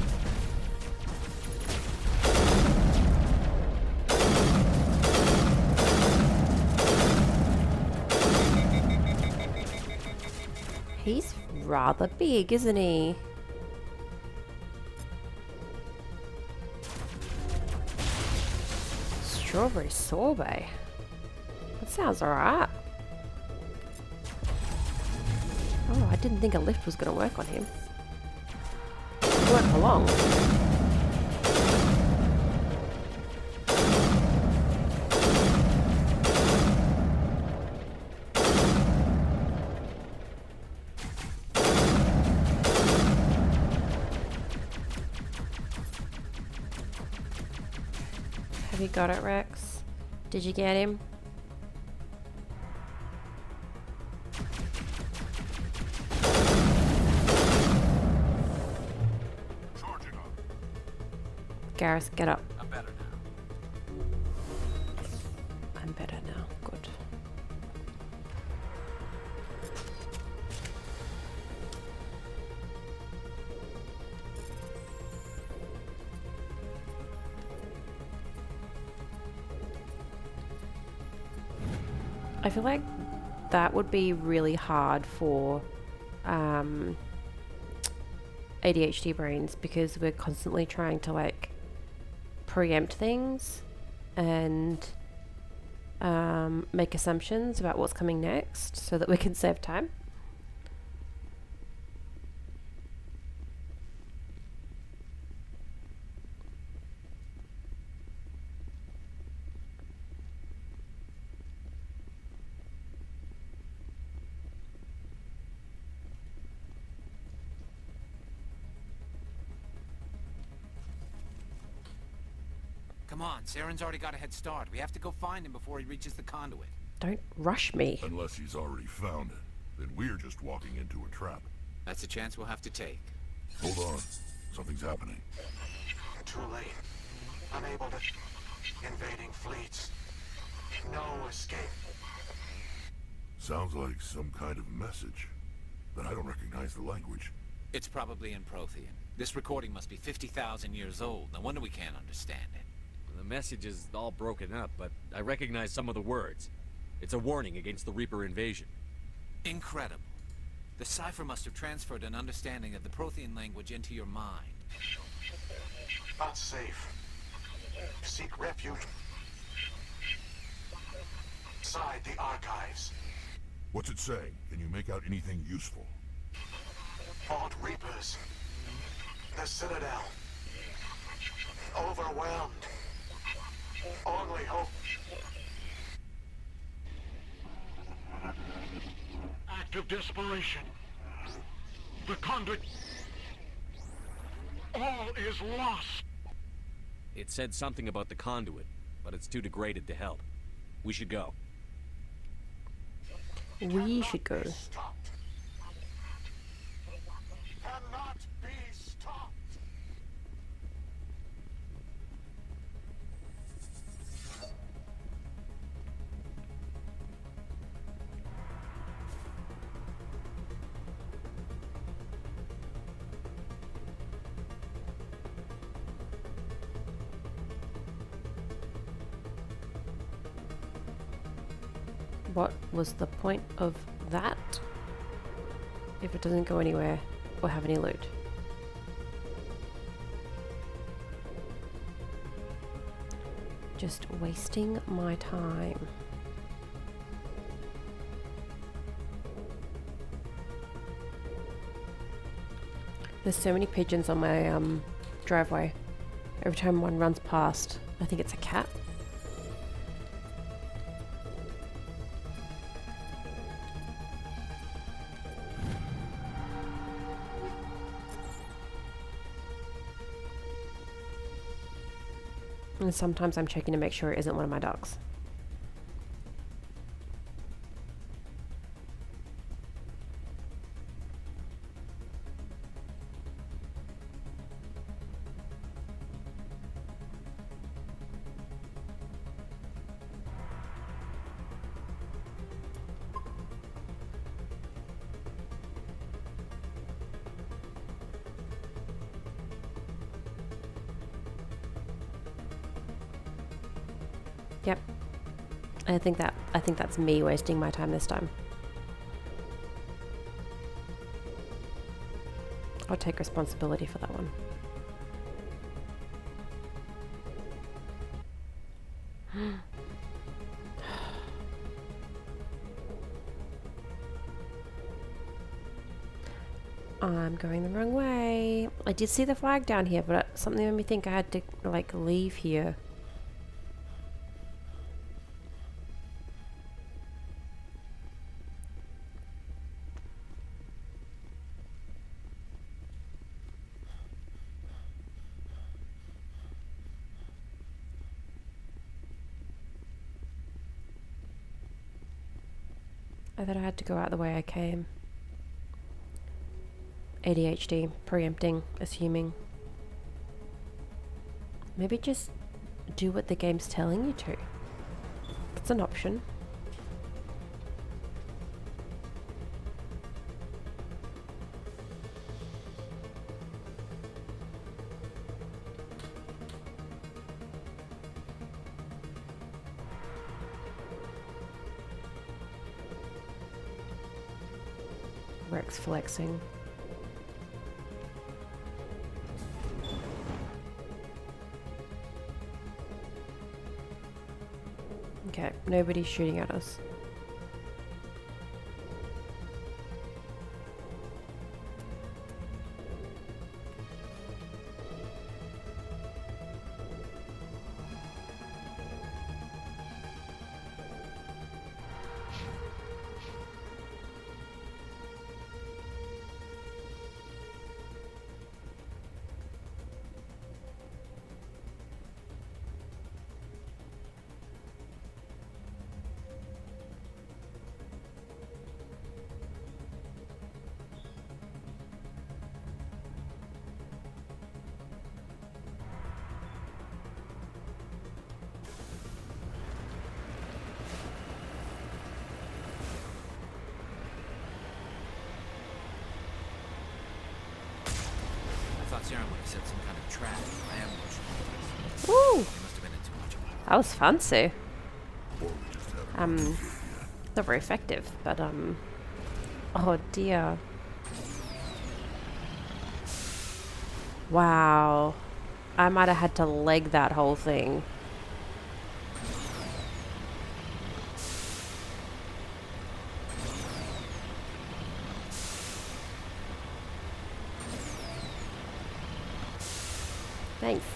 He's rather big, isn't he? Strawberry sorbet. That sounds alright. Oh, I didn't think a lift was going to work on him. It won't for long. Have you got it, Rex? Did you get him? Charging up. Garrus, get up. I'm better now. I'm better now. Good. I feel like that would be really hard for ADHD brains, because we're constantly trying to like preempt things and make assumptions about what's coming next so that we can save time. Come on, Saren's already got a head start. We have to go find him before he reaches the conduit. Don't rush me. Unless he's already found it, then we're just walking into a trap. That's a chance we'll have to take. Hold on. Something's happening. Too late. Unable to... Invading fleets. No escape. Sounds like some kind of message. But I don't recognize the language. It's probably in Prothean. This recording must be 50,000 years old. No wonder we can't understand it. The message is all broken up, but I recognize some of the words. It's a warning against the Reaper invasion. Incredible. The cipher must have transferred an understanding of the Prothean language into your mind. Unsafe. Seek refuge. Inside the archives. What's it saying? Can you make out anything useful? Vault Reapers. The Citadel. Overwhelmed. Only hope. Act of desperation. The conduit. All is lost. It said something about the conduit, but it's too degraded to help. We should go. We should go. Cannot be stopped. What was the point of that? If it doesn't go anywhere or have any loot. Just wasting my time. There's so many pigeons on my driveway. Every time one runs past, I think it's a cat. And sometimes I'm checking to make sure it isn't one of my dogs. Yep. I think that's me wasting my time this time. I'll take responsibility for that one. I'm going the wrong way. I did see the flag down here, but something made me think I had to like leave here. I thought I had to go out the way I came. ADHD, preempting, assuming. Maybe just do what the game's telling you to. That's an option. Rex flexing. Okay, nobody's shooting at us. Sarah would have set some kind of trap. I am emotional. Woo! He must have been in too much of it. That was fancy. Not very effective, but oh dear. Wow. I might have had to leg that whole thing. Thanks.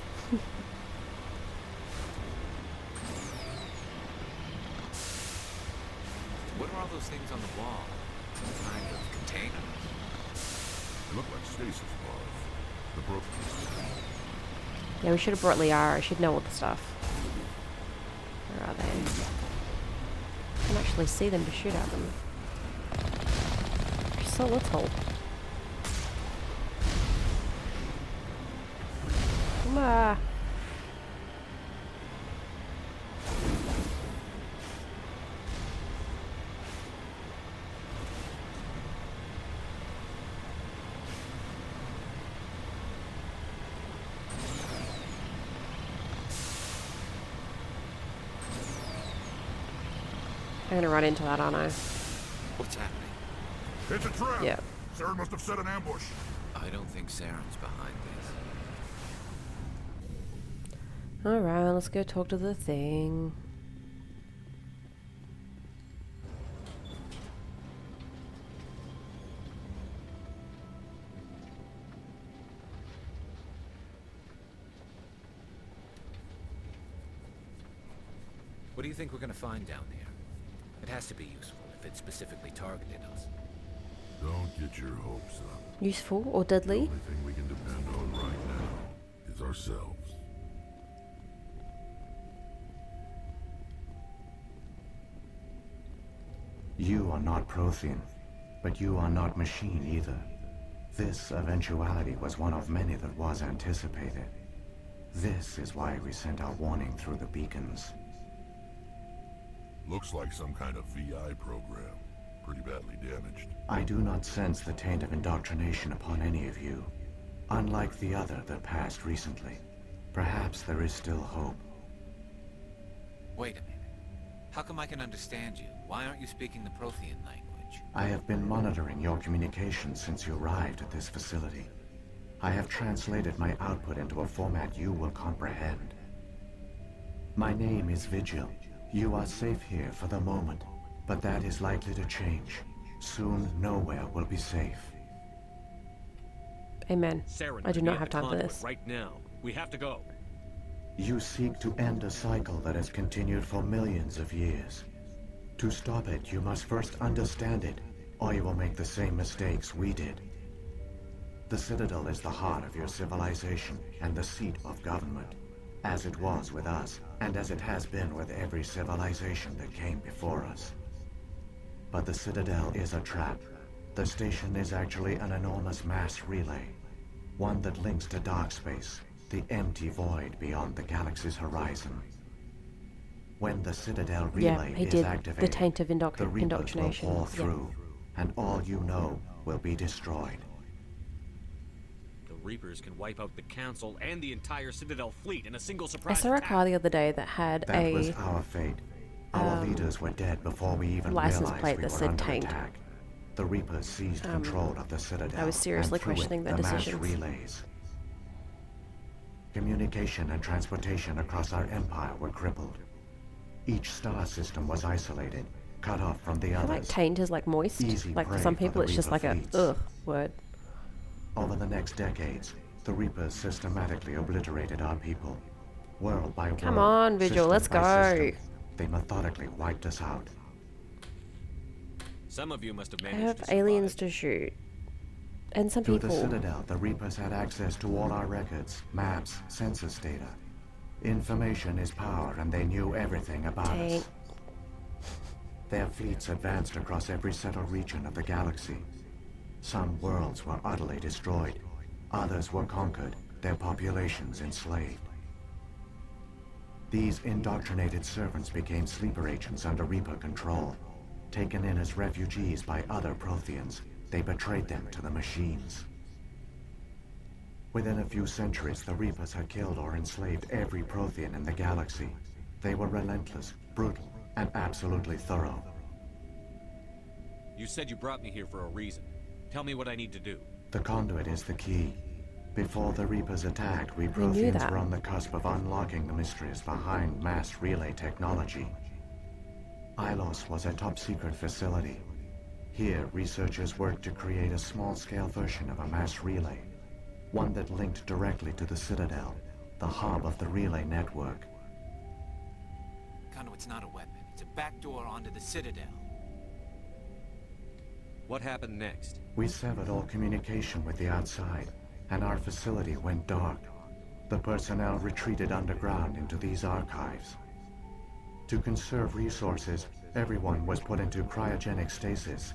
What are all those things on the wall? Some kind of container? They look like stasis bars. The broken. Yeah, we should have brought Liara. I should know all the stuff. Where are they? I can actually see them to shoot at them. There's so little. Ah. I'm gonna run into that, aren't I? What's happening? It's a trap! Yeah. Sarah must have set an ambush. I don't think Saren's behind this. Alright, let's go talk to the thing. What do you think we're gonna find down there? It has to be useful if it specifically targeted us. Don't get your hopes up. Useful or deadly? The only thing we can depend on right now is ourselves. You are not Prothean, but you are not machine either. This eventuality was one of many that was anticipated. This is why we sent our warning through the beacons. Looks like some kind of VI program. Pretty badly damaged. I do not sense the taint of indoctrination upon any of you. Unlike the other that passed recently. Perhaps there is still hope. Wait a minute. How come I can understand you? Why aren't you speaking the Prothean language? I have been monitoring your communications since you arrived at this facility. I have translated my output into a format you will comprehend. My name is Vigil. You are safe here for the moment, but that is likely to change. Soon, nowhere will be safe. Amen. Saren, I do be not at have the time for conduit this. right now. We have to go. You seek to end a cycle that has continued for millions of years. To stop it, you must first understand it, or you will make the same mistakes we did. The Citadel is the heart of your civilization and the seat of government, as it was with us, and as it has been with every civilization that came before us. But the Citadel is a trap. The station is actually an enormous mass relay, one that links to dark space, the empty void beyond the galaxy's horizon. When the Citadel relay he is did activated, the taint of the Reapers will indoctrination. pour through, and all you know will be destroyed. The Reapers can wipe out the Council and the entire Citadel fleet in a single I surprise saw a attack. car the other day that had That was our fate. Our leaders were dead before we even license realized plate we that were said under taint. attack. The Reapers seized control of the Citadel I was seriously and through questioning it, their the mass decisions. relays. Communication and transportation across our empire were crippled. Each star system was isolated, cut off from the I feel others. like taint is like moist. Easy Like for prey some for people the it's just Reaper like fleets. a ugh word. Over the next decades, the Reapers systematically obliterated our people. World by world, Come on, Vigil, system let's by go. system, they methodically wiped us out. Some of you must have I managed have to aliens to shoot. And some Through people. the Citadel, the Reapers had access to all our records, maps, census data. Information is power, and they knew everything about us. Their fleets advanced across every settled region of the galaxy. Some worlds were utterly destroyed. Others were conquered, their populations enslaved. These indoctrinated servants became sleeper agents under Reaper control. Taken in as refugees by other Protheans, they betrayed them to the machines. Within a few centuries, the Reapers had killed or enslaved every Prothean in the galaxy. They were relentless, brutal, and absolutely thorough. You said you brought me here for a reason. Tell me what I need to do. The conduit is the key. Before the Reapers attacked, we knew Protheans that. were on the cusp of unlocking the mysteries behind mass relay technology. Ilos was a top-secret facility. Here, researchers worked to create a small-scale version of a mass relay, one that linked directly to the Citadel, the hub of the relay network. Conduit's not a weapon. It's a backdoor onto the Citadel. What happened next? We severed all communication with the outside, and our facility went dark. The personnel retreated underground into these archives. To conserve resources, everyone was put into cryogenic stasis.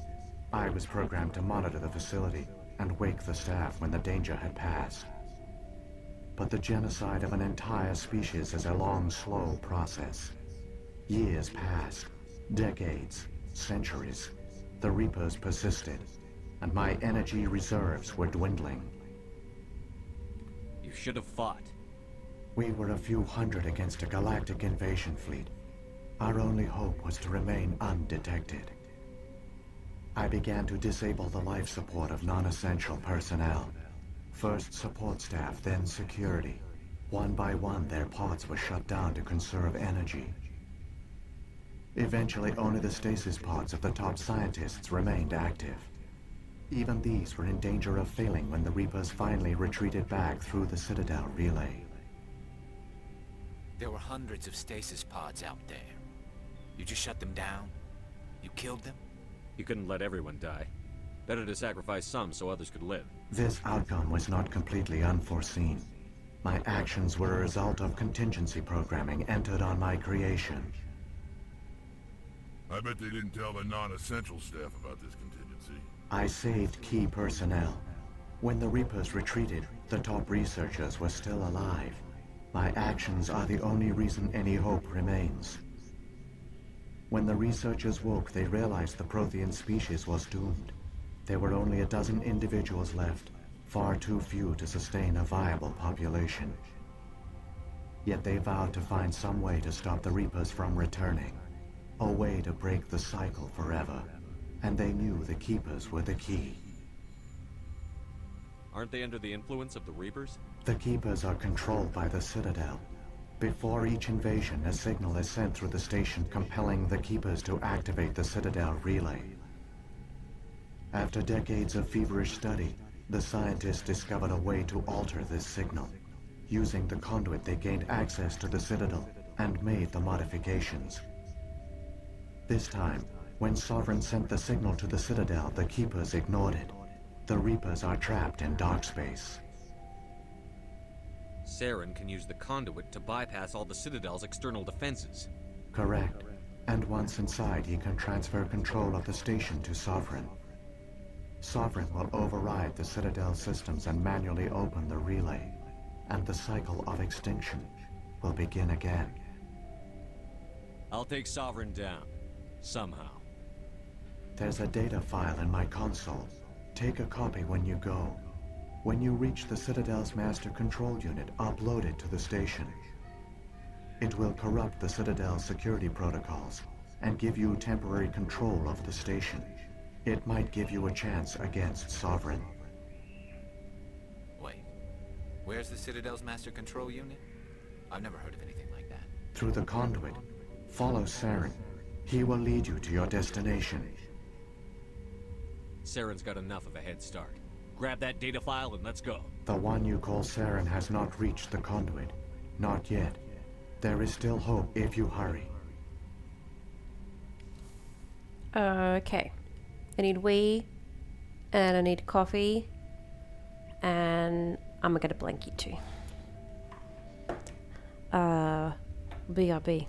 I was programmed to monitor the facility and wake the staff when the danger had passed. But the genocide of an entire species is a long, slow process. Years passed, decades, centuries. The Reapers persisted, and my energy reserves were dwindling. You should have fought. We were a few hundred against a galactic invasion fleet. Our only hope was to remain undetected. I began to disable the life support of non-essential personnel. First support staff, then security. One by one, their pods were shut down to conserve energy. Eventually, only the stasis pods of the top scientists remained active. Even these were in danger of failing when the Reapers finally retreated back through the Citadel relay. There were hundreds of stasis pods out there. You just shut them down? You killed them? You couldn't let everyone die. Better to sacrifice some so others could live. This outcome was not completely unforeseen. My actions were a result of contingency programming entered on my creation. I bet they didn't tell the non-essential staff about this contingency. I saved key personnel. When the Reapers retreated, the top researchers were still alive. My actions are the only reason any hope remains. When the researchers woke, they realized the Prothean species was doomed. There were only a dozen individuals left, far too few to sustain a viable population. Yet they vowed to find some way to stop the Reapers from returning. A way to break the cycle forever. And they knew the Keepers were the key. Aren't they under the influence of the Reapers? The Keepers are controlled by the Citadel. Before each invasion, a signal is sent through the station compelling the Keepers to activate the Citadel relay. After decades of feverish study, the scientists discovered a way to alter this signal. Using the conduit, they gained access to the Citadel and made the modifications. This time, when Sovereign sent the signal to the Citadel, the Keepers ignored it. The Reapers are trapped in dark space. Saren can use the conduit to bypass all the Citadel's external defenses. Correct. And once inside, he can transfer control of the station to Sovereign. Sovereign will override the Citadel systems and manually open the relay. and the cycle of extinction will begin again. I'll take Sovereign down. Somehow. There's a data file in my console. Take a copy when you go. When you reach the Citadel's master control unit, upload it to the station. It will corrupt the Citadel's security protocols and give you temporary control of the station. It might give you a chance against Sovereign. Wait, where's the Citadel's master control unit? I've never heard of anything like that. Through the conduit, follow Saren. He will lead you to your destination. Saren's got enough of a head start. Grab that data file and let's go. The one you call Saren has not reached the conduit. Not yet. There is still hope if you hurry. Okay. I need wee, and I need coffee, and I'm gonna get a blankie too. BRB.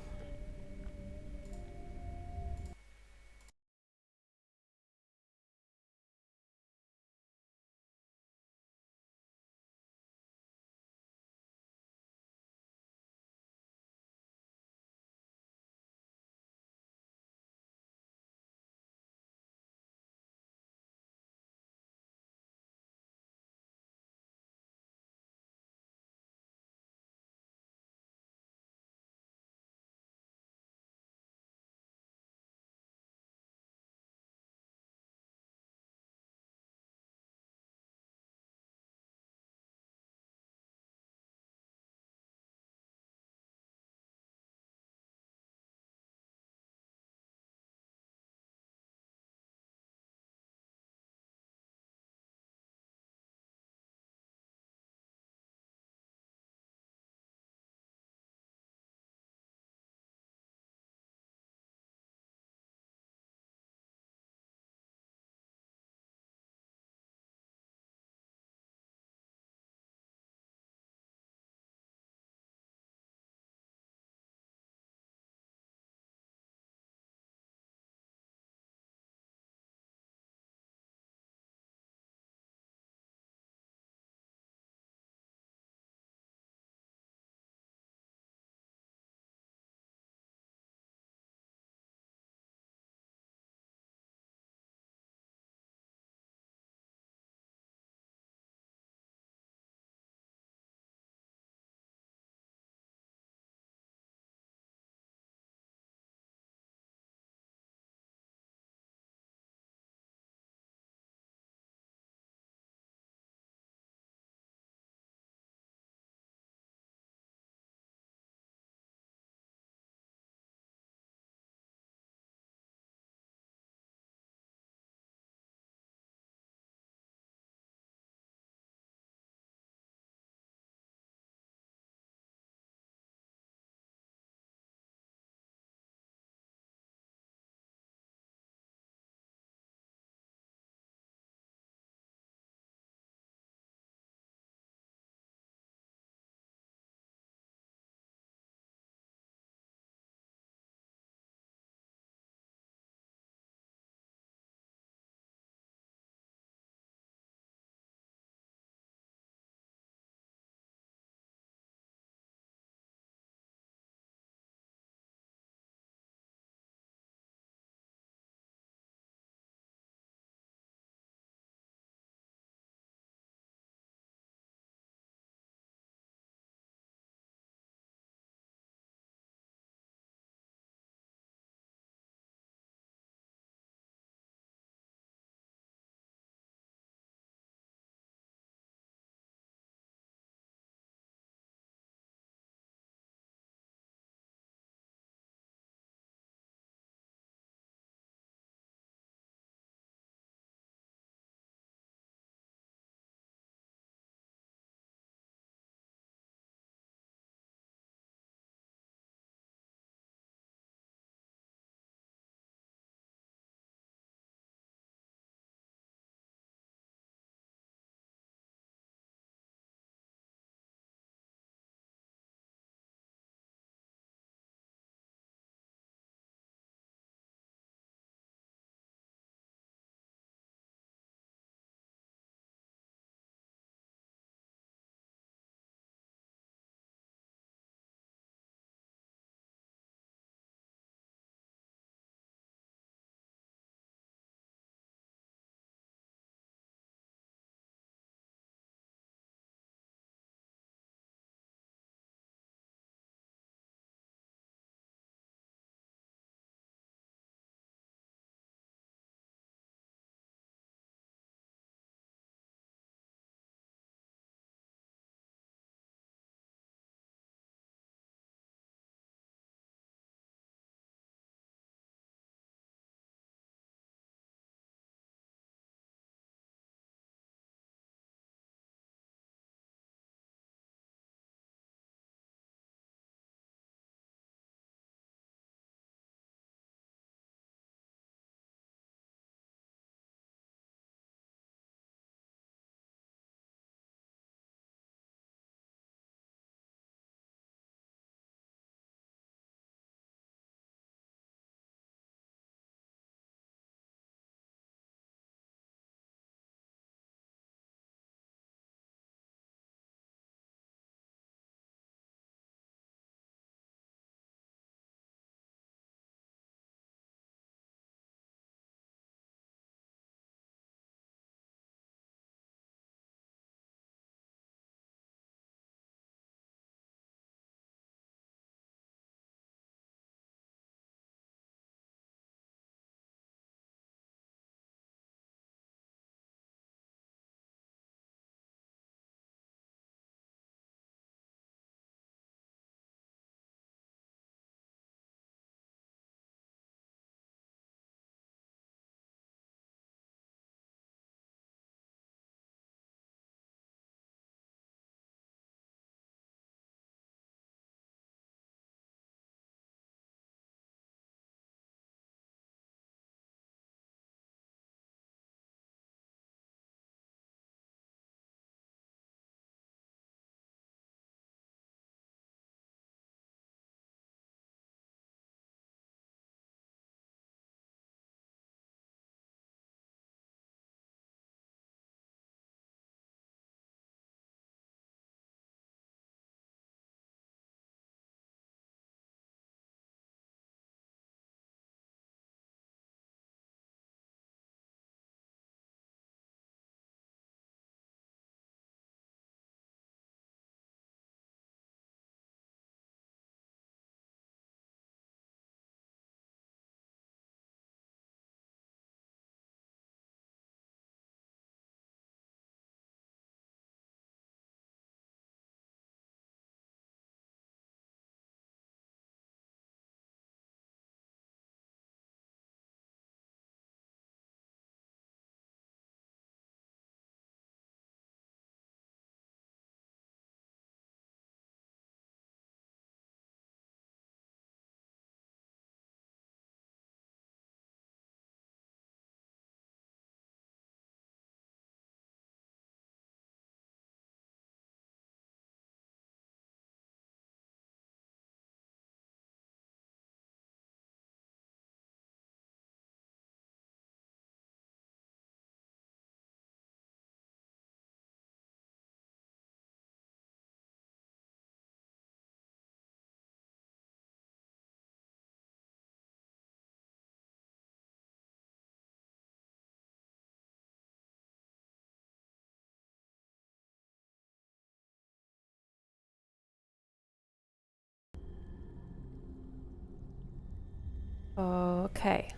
Okay.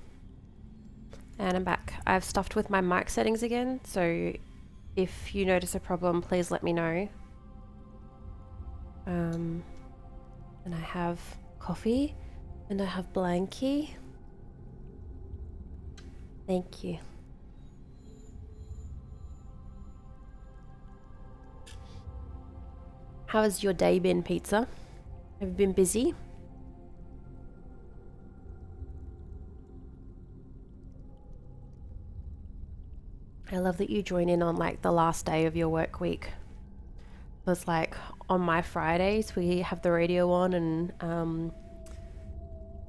And I'm back. I've stuffed with my mic settings again, so if you notice a problem, please let me know. And I have coffee, and I have blankie. Thank you. How has your day been, Pizza? Have you been busy? I love that you join in on like the last day of your work week. So it's like on my Fridays we have the radio on, and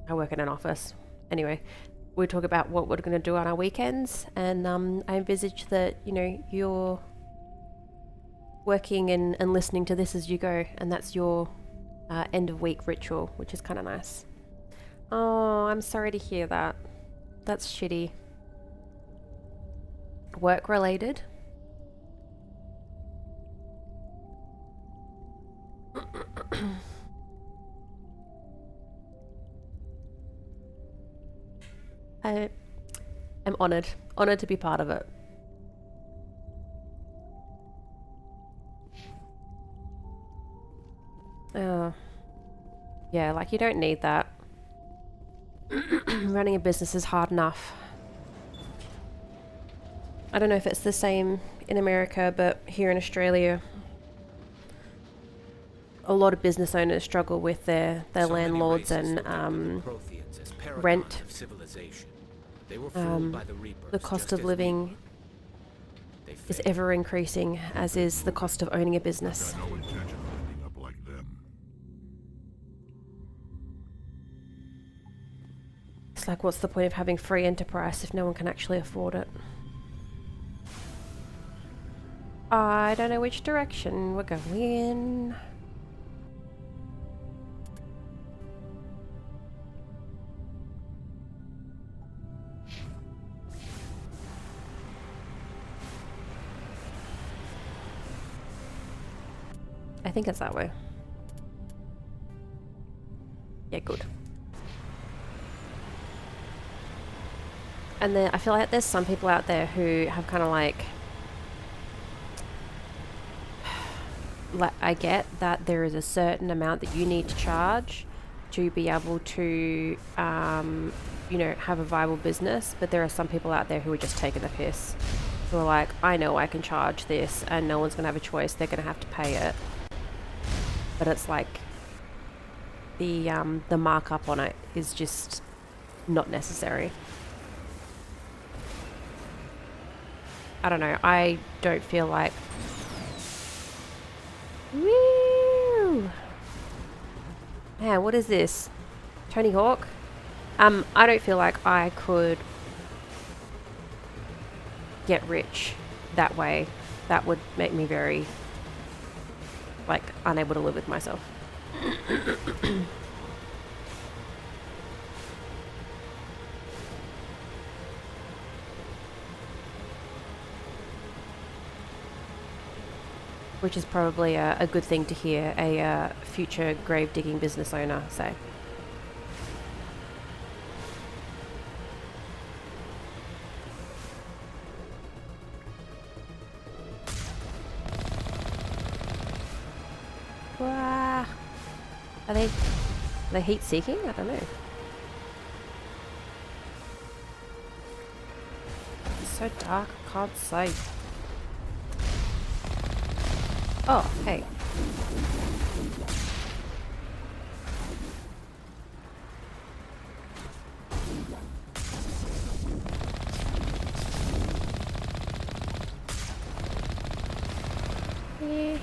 I work in an office. Anyway, we talk about what we're going to do on our weekends, and I envisage that, you know, you're working and listening to this as you go, and that's your end of week ritual, which is kind of nice. Oh, I'm sorry to hear that. That's shitty. Work related? I am honoured to be part of it. Yeah, like you don't need that. Running a business is hard enough. I don't know if it's the same in America, but here in Australia, a lot of business owners struggle with their landlords and rent. The cost of living is ever increasing, as is the cost of owning a business. No intention of ending up like them. It's like, what's the point of having free enterprise if no one can actually afford it? I don't know which direction we're going in. I think it's that way. Yeah, good. And then I feel like there's some people out there who have kind of like I get that there is a certain amount that you need to charge to be able to, you know, have a viable business. But there are some people out there who are just taking the piss. Who are like, I know I can charge this and no one's going to have a choice. They're going to have to pay it. But it's like the markup on it is just not necessary. I don't know. I don't feel like... Woo! Man, what is this? Tony Hawk? I don't feel like I could get rich that way. That would make me very, like, unable to live with myself. Which is probably a good thing to hear a future grave digging business owner say. Wow. Are they heat seeking? I don't know. It's so dark, I can't see. Oh, hey. Yeah.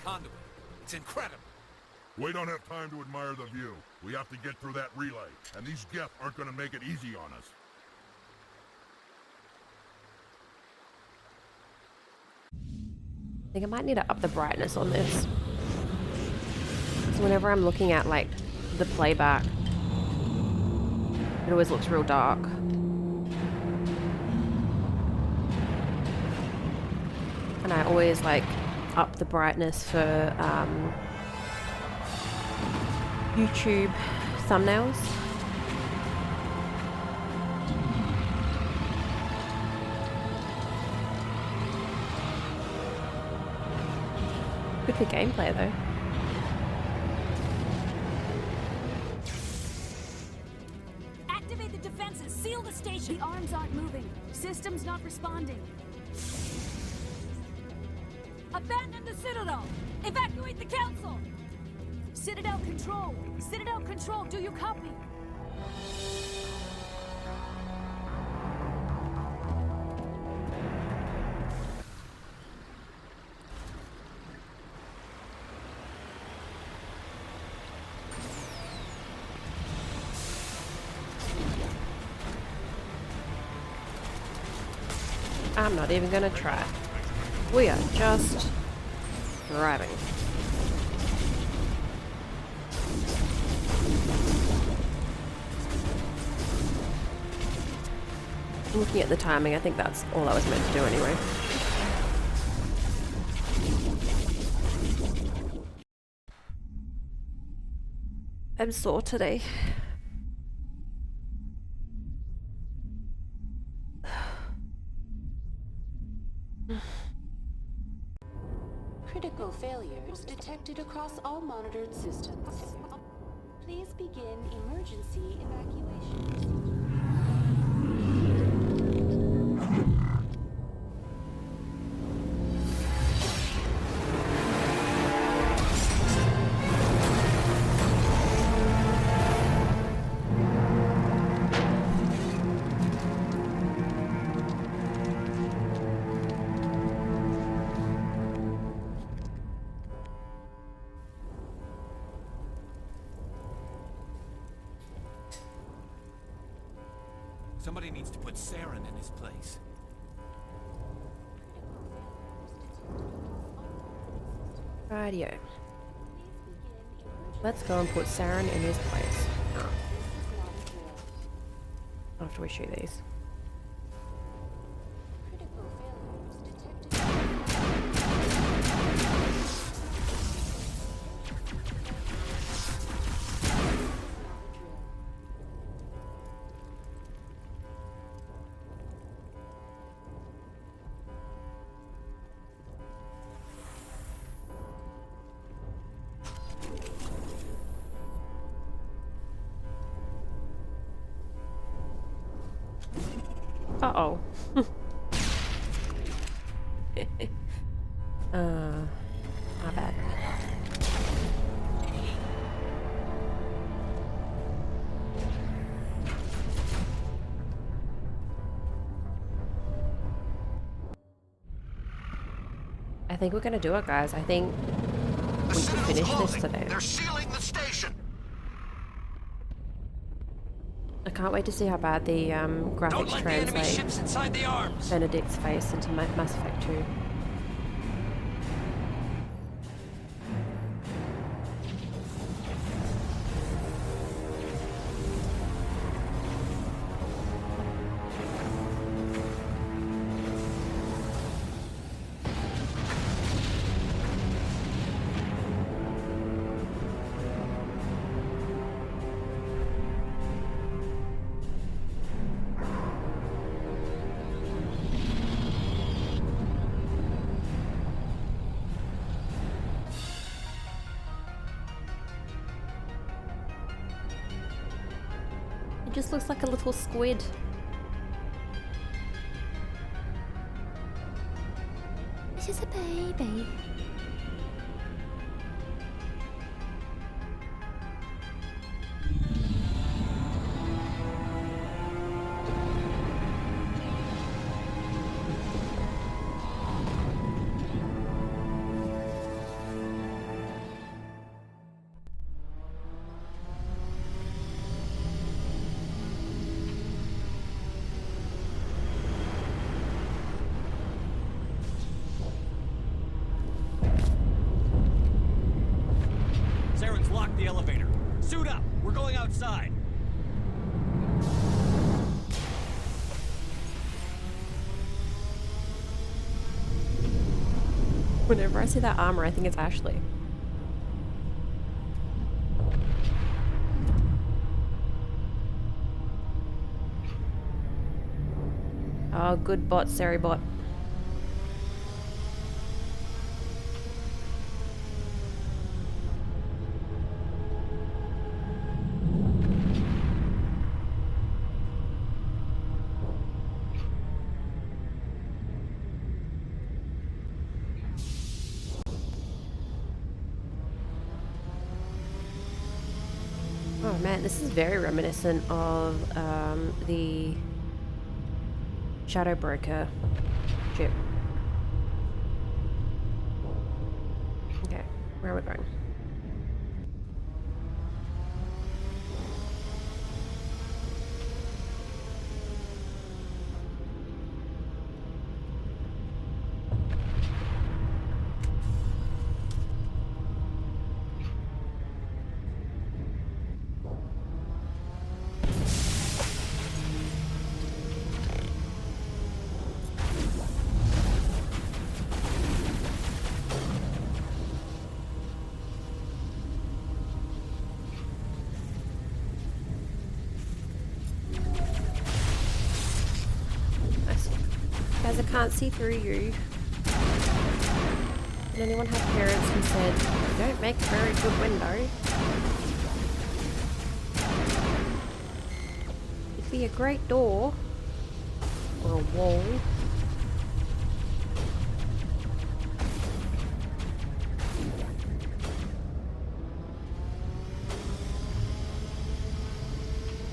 conduit. It's incredible. We don't have time to admire the view. We have to get through that relay, and these Geth aren't gonna make it easy on us. I think I might need to up the brightness on this. So whenever I'm looking at like the playback, it always looks real dark. And I always like up the brightness for YouTube thumbnails. Good for gameplay though. Activate the defenses. Seal the station. The arms aren't moving. Systems not responding. Abandon the Citadel. Evacuate the Council. Citadel Control. Citadel Control, do you copy? I'm not even gonna try. We are just driving. Looking at the timing, I think that's all I was meant to do anyway. I'm sore today. Critical failures detected across all monitored systems. Please begin emergency evacuation. Somebody needs to put Saren in his place. Radio. Let's go and put Saren in his place. After we shoot these. Uh-oh. My bad. I think we're gonna do it, guys. I think we can finish this today. They're sealing the station. I can't wait to see how bad the graphics translate inside the arms. Benedict's face into Mass Effect 2. It just looks like a little squid. It's just a baby. Whenever I see that armor, I think it's Ashley. Oh, good bot, Sari bot. Oh man, this is very reminiscent of the Shadow Broker ship. Okay, where are we going? Guys, I can't see through you. Did anyone have parents who said, don't make a very good window? It'd be a great door. Or a wall.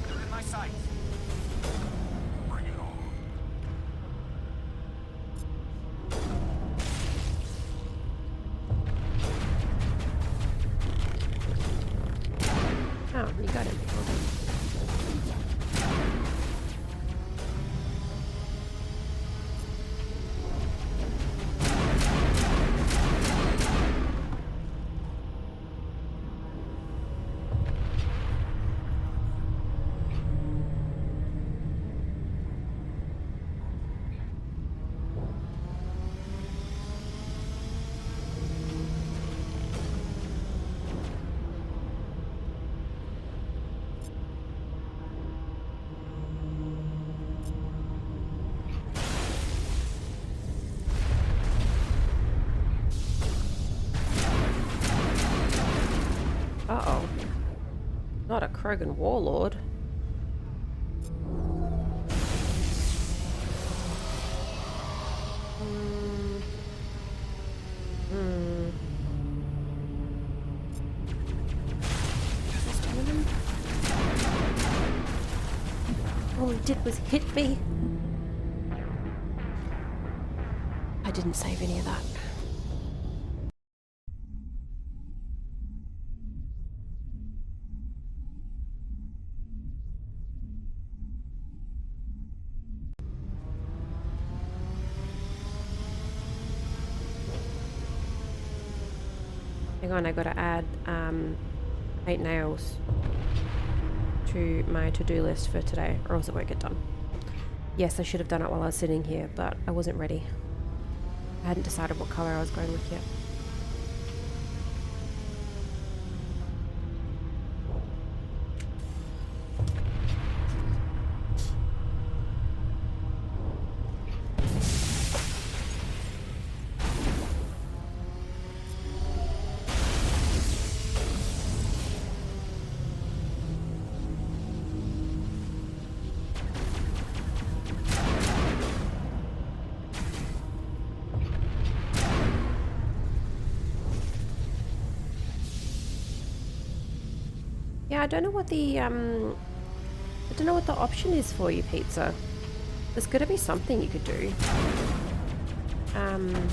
They're in my sight. Bring it on. Oh, you got it. Well done. Uh-oh. Not a Krogan warlord. All he did was hit me. I didn't save any of that. Hang on, I gotta add 8 nails to my to-do list for today, or else it won't get done. Yes, I should have done it while I was sitting here, but I wasn't ready. I hadn't decided what color I was going with yet. Yeah, I don't know what the option is for you, pizza. There's gotta be something you could do. Ouch.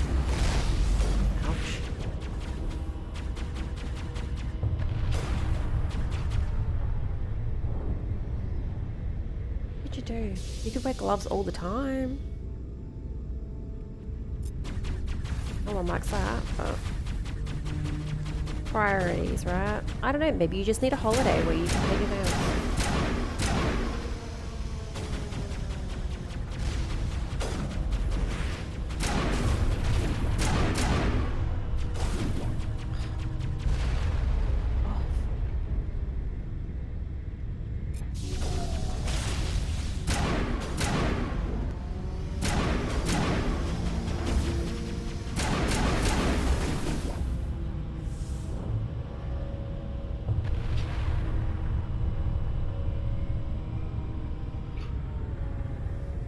What'd you do? You could wear gloves all the time. No one likes that, but priorities, right? I don't know, maybe you just need a holiday where you can paint your nails.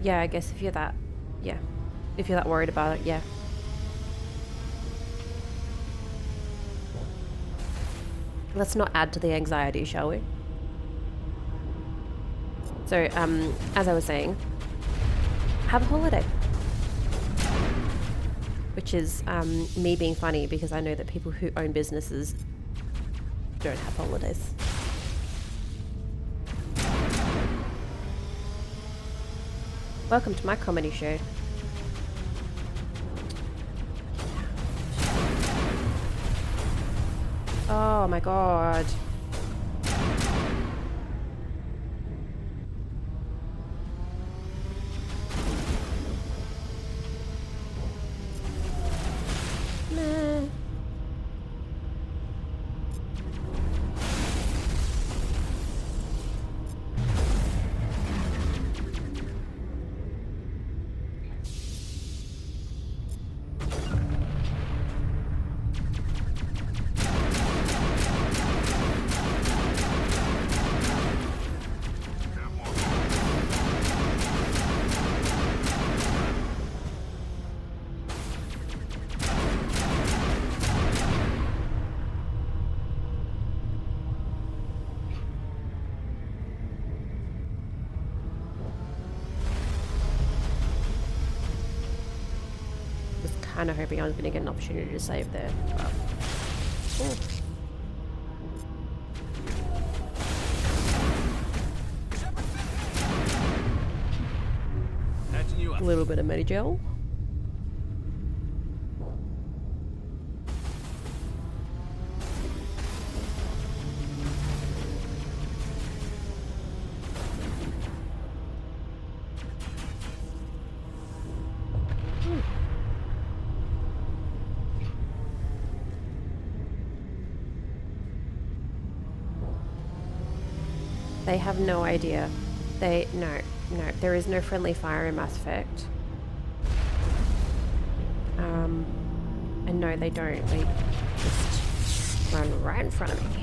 Yeah, I guess if you're that, yeah, if you're that worried about it, yeah. Let's not add to the anxiety, shall we? So, as I was saying, have a holiday. Which is me being funny because I know that people who own businesses don't have holidays. Welcome to my comedy show. Oh my god. Meh. Kind of hoping I was going to get an opportunity to save there. But... a little bit of Medigel. They have no idea. No, there is no friendly fire in Mass Effect. And no, they don't. They just run right in front of me.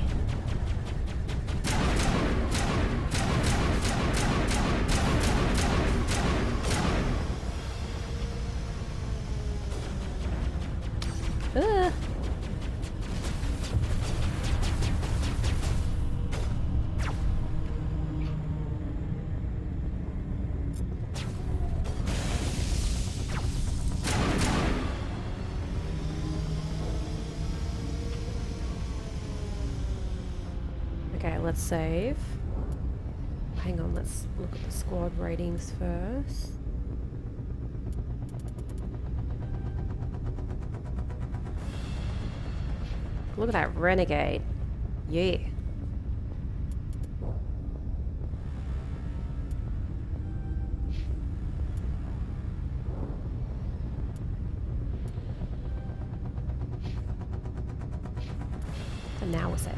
Okay, let's save. Hang on, let's look at the squad ratings first. Look at that renegade. Yeah. And now we're safe.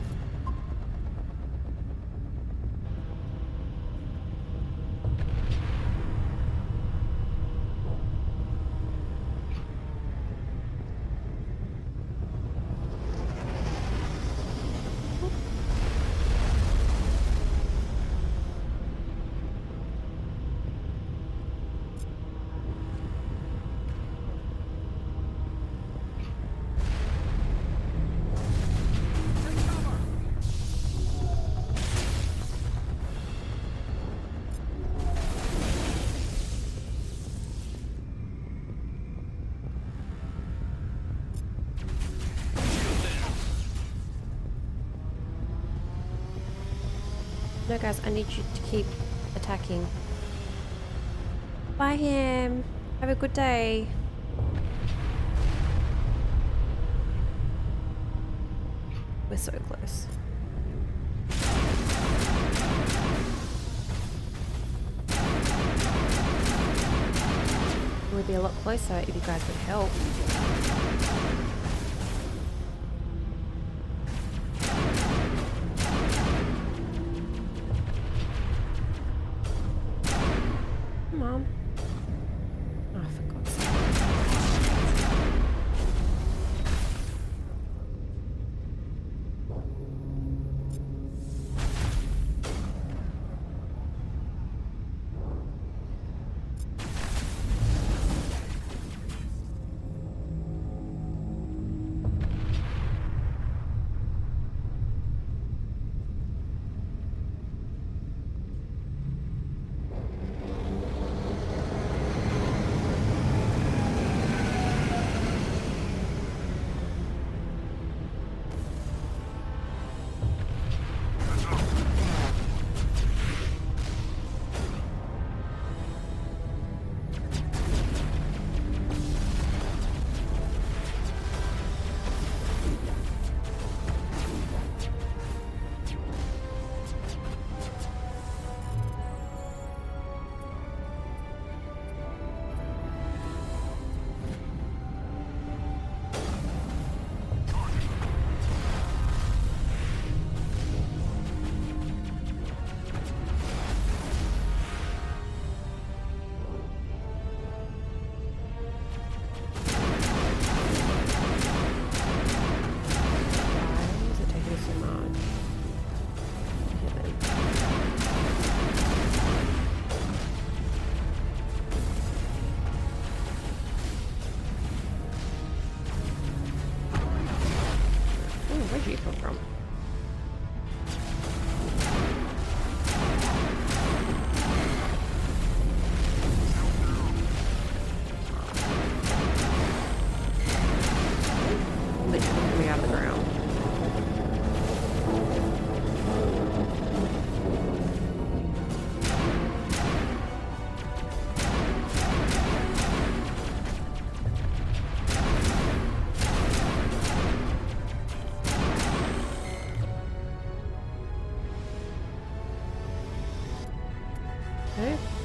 No, guys, I need you to keep attacking. Bye, him. Have a good day. We're so close. We'd be a lot closer if you guys would help. Mom. Oh, for God's sake.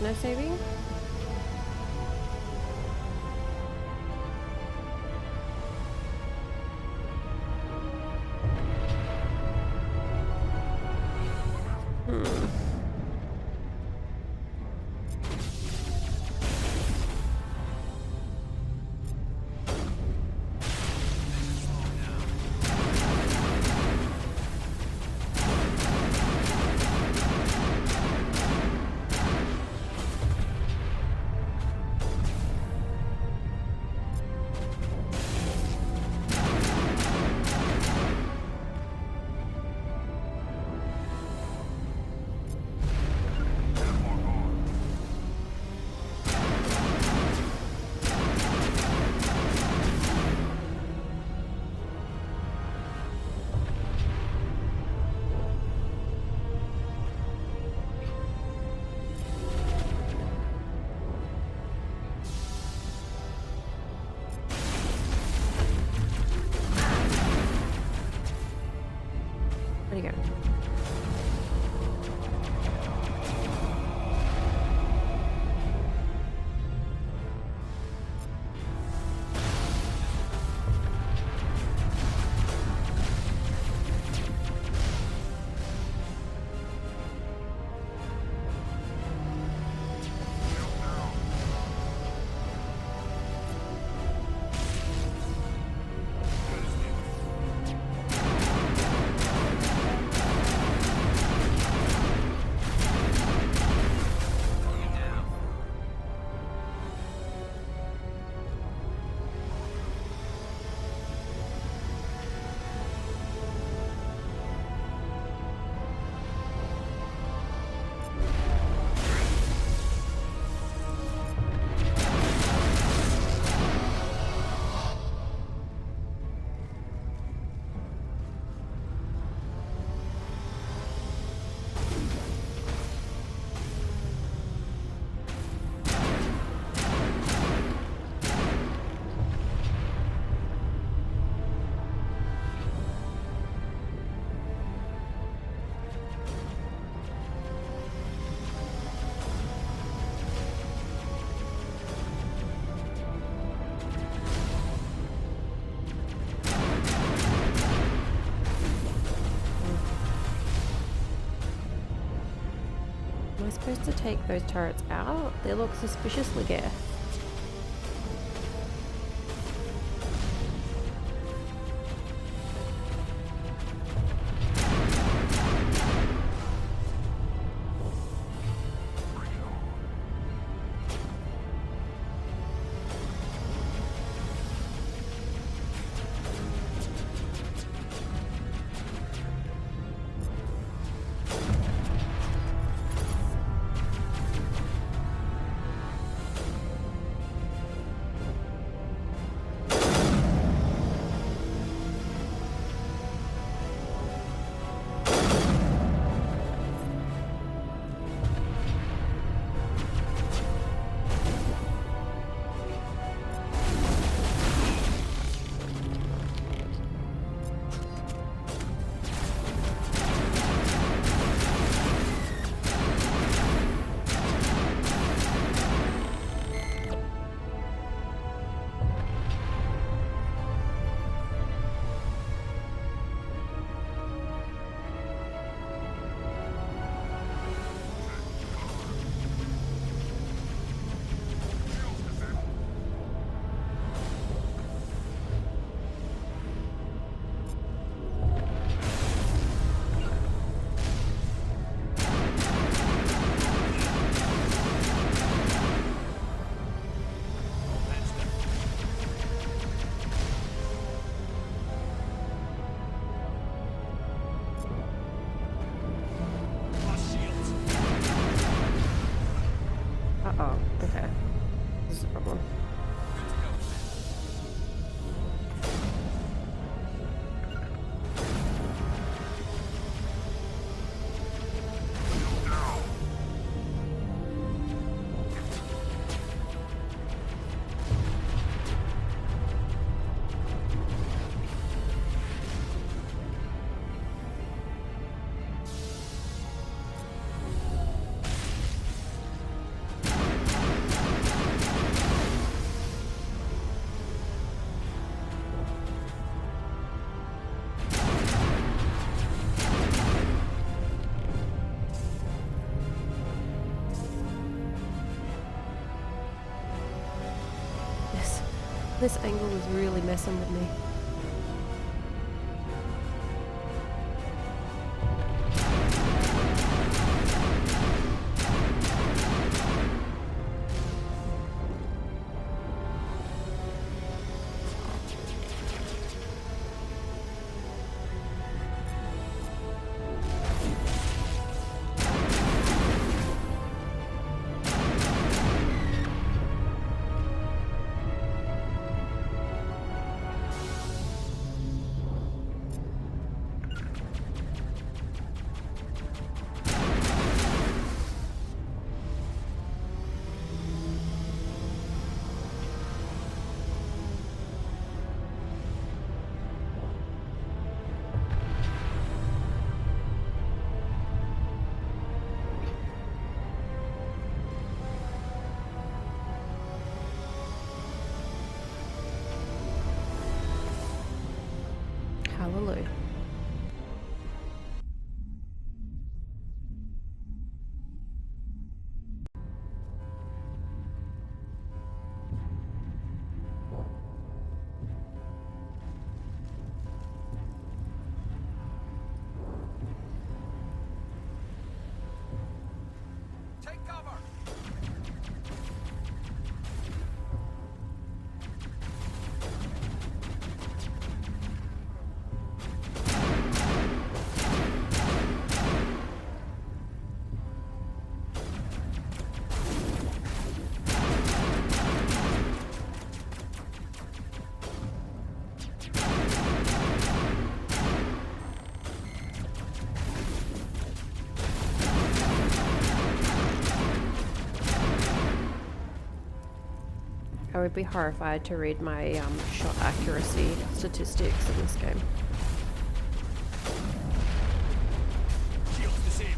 No saving? Where'd he go? Am I supposed to take those turrets out? They look suspiciously gay. Uh-oh, okay. This is a problem. This angle is really messing with me. Hallelujah. Take cover! I would be horrified to read my shot accuracy statistics in this game. Shields disabled.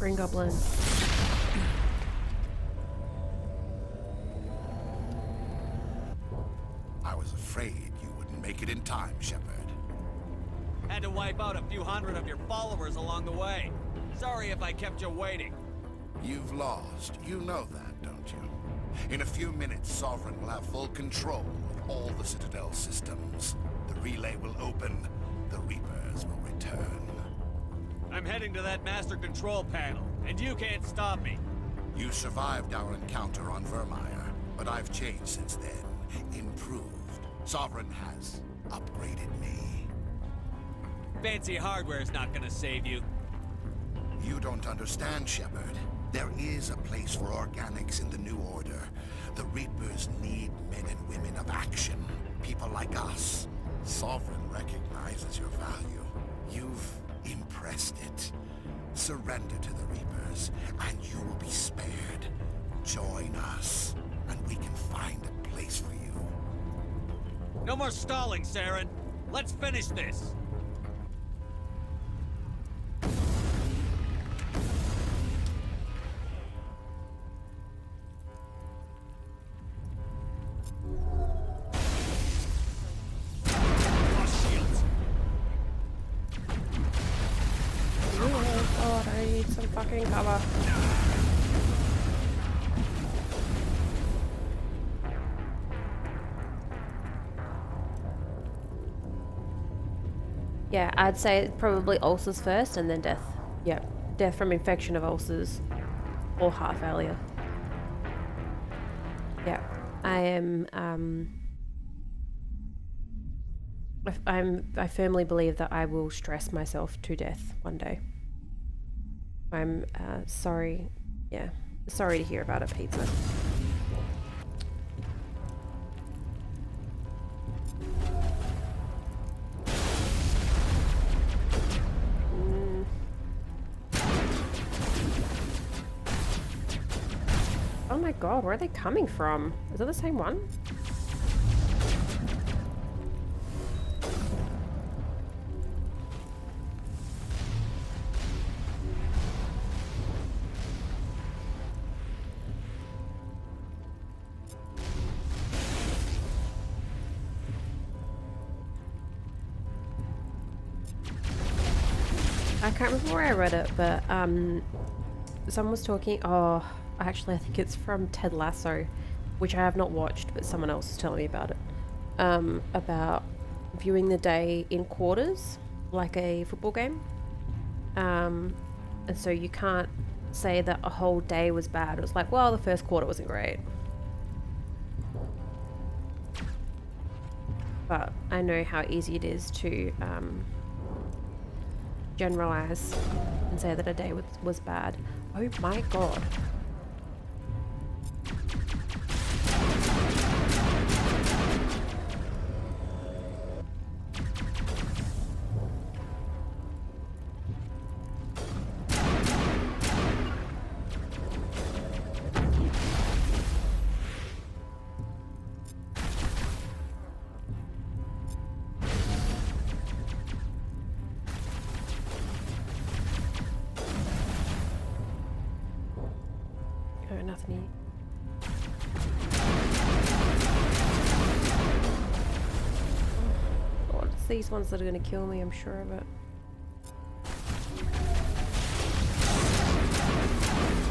Green Goblin. I was afraid you wouldn't make it in time, Shepard. Had to wipe out a few hundred of your followers along the way. Sorry if I kept you waiting. You've lost. You know that, don't you? In a few minutes, Sovereign will have full control of all the Citadel systems. The relay will open. The Reapers will return. I'm heading to that master control panel, and you can't stop me. You survived our encounter on Vermeer, but I've changed since then. Improved. Sovereign has upgraded me. Fancy hardware's not gonna save you. You don't understand, Shepard. There is a place for organics in the New Order. The Reapers need men and women of action. People like us. Sovereign recognizes your value. You've impressed it. Surrender to the Reapers, and you will be spared. Join us, and we can find a place for you. No more stalling, Saren. Let's finish this. God, I need some fucking cover. Yeah, I'd say probably ulcers first and then death. Yep, death from infection of ulcers or heart failure. Yeah, I am. I firmly believe that I will stress myself to death one day. I'm sorry. Yeah, sorry to hear about it, Pizza. Oh my god, where are they coming from? Is it the same one? I can't remember where I read it, but someone was talking. Oh, actually, I think it's from Ted Lasso, which I have not watched, but someone else is telling me about it. About viewing the day in quarters, like a football game. And so you can't say that a whole day was bad. It was like, well, the first quarter wasn't great. But I know how easy it is to generalize and say that a day was bad. Oh my god. Nothing here. Oh, it's these ones that are going to kill me, I'm sure of it.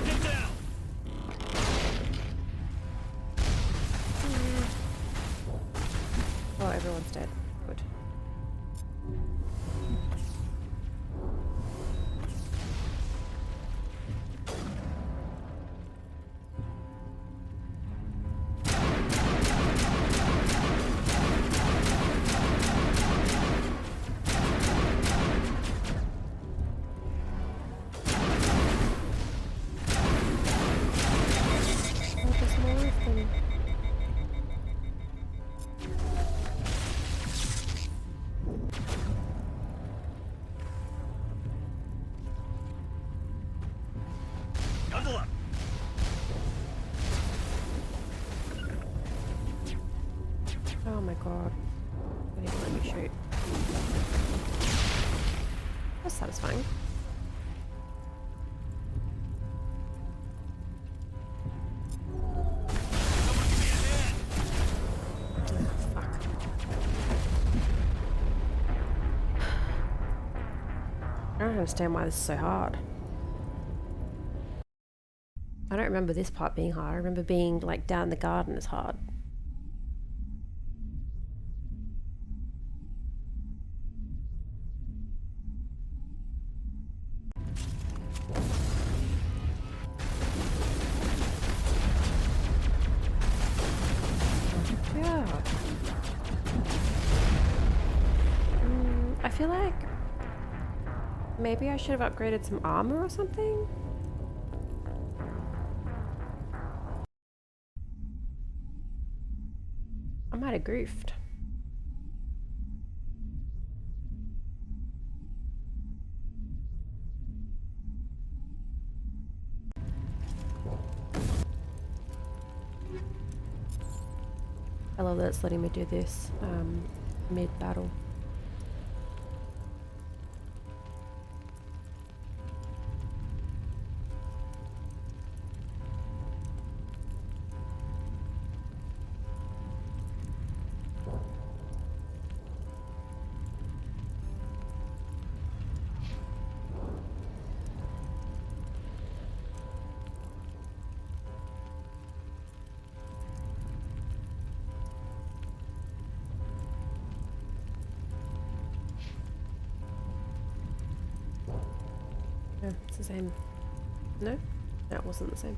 Get down. Oh, everyone's dead. Good. Bundle up. Oh my god. They didn't let me shoot. That's satisfying. I don't understand why this is so hard. I don't remember this part being hard. I remember being like down in the garden is hard. Yeah. I feel like maybe I should have upgraded some armor or something. I might have goofed. I love that it's letting me do this mid-battle. Yeah, it's the same. No? No, it wasn't the same.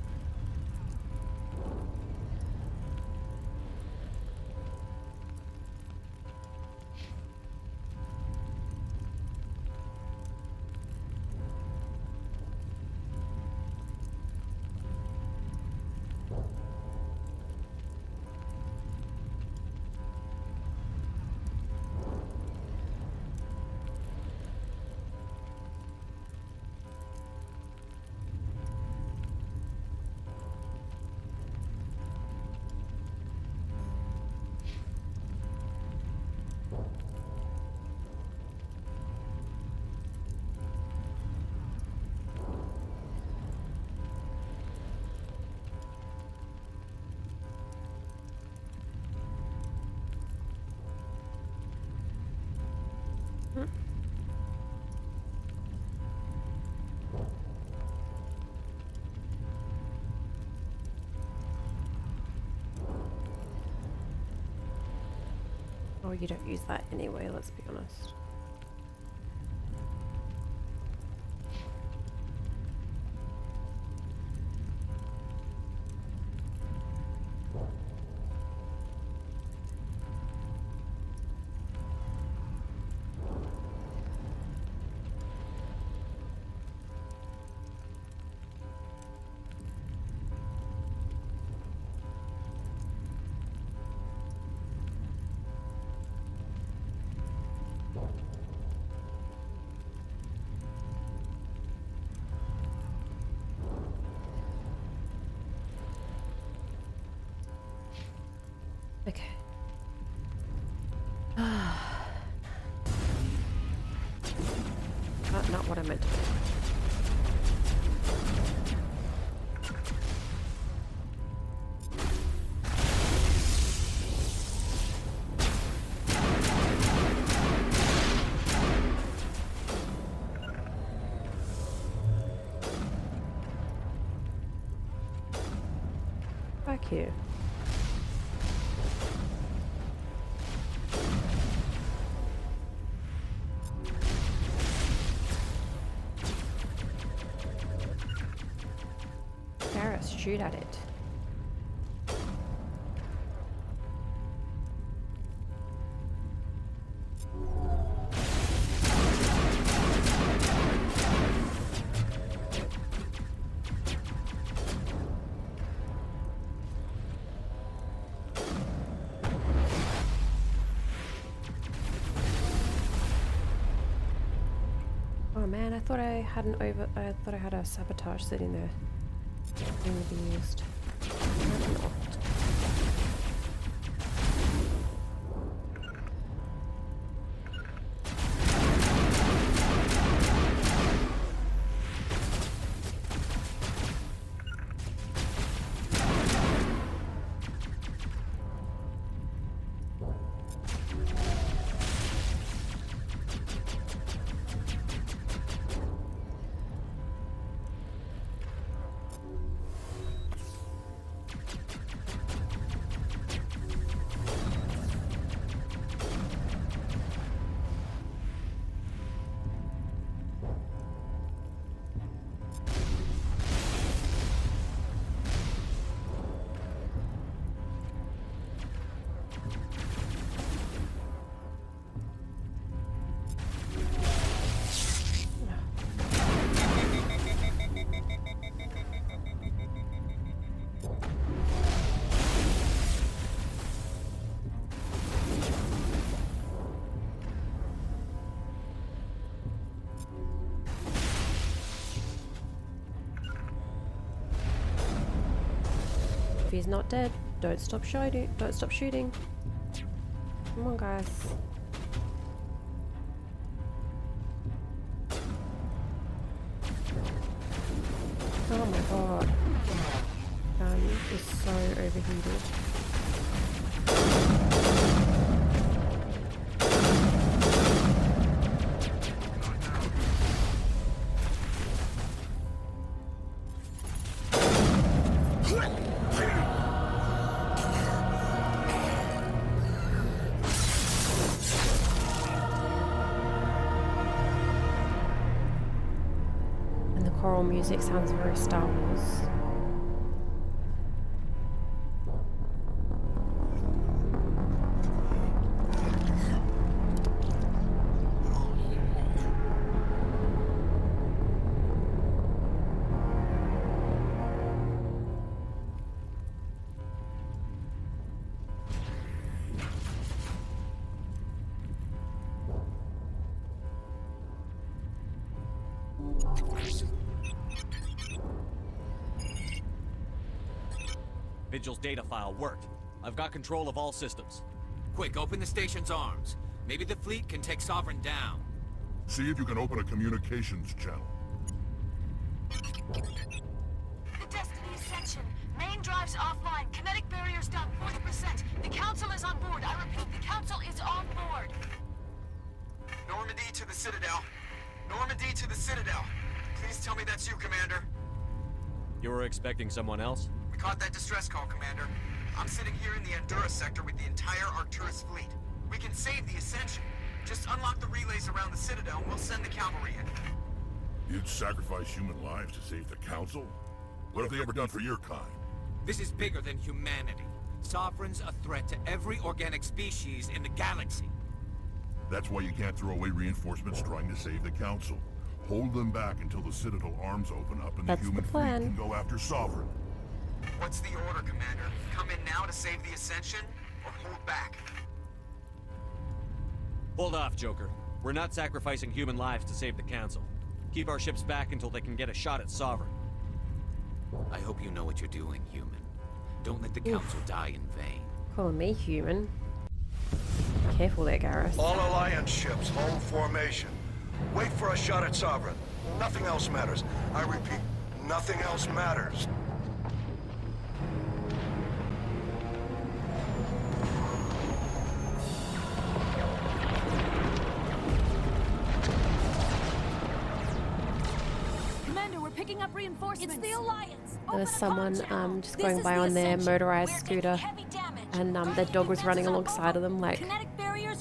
Well, you don't use that anyway, let's be honest. Okay. Not what I meant to do. Back here. Shoot at it. Oh man, I thought I had a sabotage sitting there. Being abused. If he's not dead, don't stop shooting. Don't stop shooting. Come on, guys. Oh my god. Gun is so overheated. Choral music sounds very Star Wars. Vigil's data file worked. I've got control of all systems. Quick, open the station's arms. Maybe the fleet can take Sovereign down. See if you can open a communications channel. The Destiny Ascension. Main drives offline. Kinetic barriers down 40%. The Council is on board. I repeat, the Council is on board. Normandy to the Citadel. Normandy to the Citadel. Please tell me that's you, Commander. You were expecting someone else? We caught that distress call, Commander. I'm sitting here in the Endura sector with the entire Arcturus fleet. We can save the Ascension. Just unlock the relays around the Citadel and we'll send the cavalry in. You'd sacrifice human lives to save the Council? What have they ever done for your kind? This is bigger than humanity. Sovereign's a threat to every organic species in the galaxy. That's why you can't throw away reinforcements trying to save the Council. Hold them back until the Citadel arms open up and the human fleet can go after Sovereign. What's the order, Commander? Come in now to save the Ascension, or hold back? Hold off, Joker. We're not sacrificing human lives to save the Council. Keep our ships back until they can get a shot at Sovereign. I hope you know what you're doing, human. Don't let the Council die in vain. Calling me human. Careful there, Garrus. All Alliance ships, hold formation. Wait for a shot at Sovereign. Nothing else matters. I repeat, nothing else matters. Commander, we're picking up reinforcements. It's the Alliance. There was someone just going by on their motorized scooter, and their dog was running alongside of them. Like,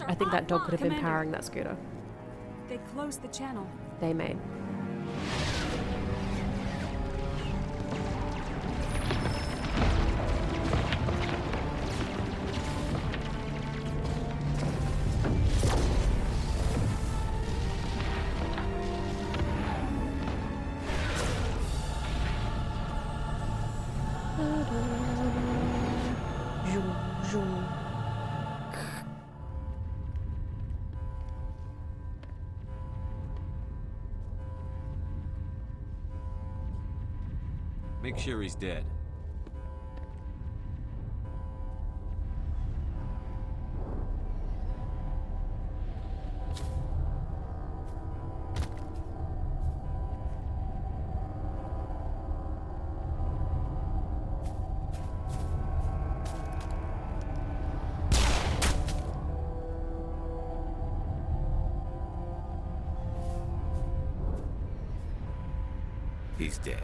I think that dog could have been powering that scooter. They closed the channel. They made. Make sure he's dead. He's dead.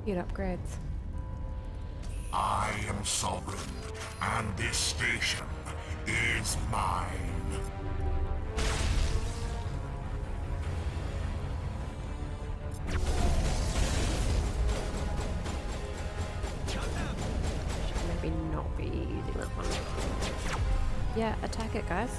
Get upgrades. I am Sovereign, and this station is mine. Maybe not be using that one. Yeah, attack it, guys.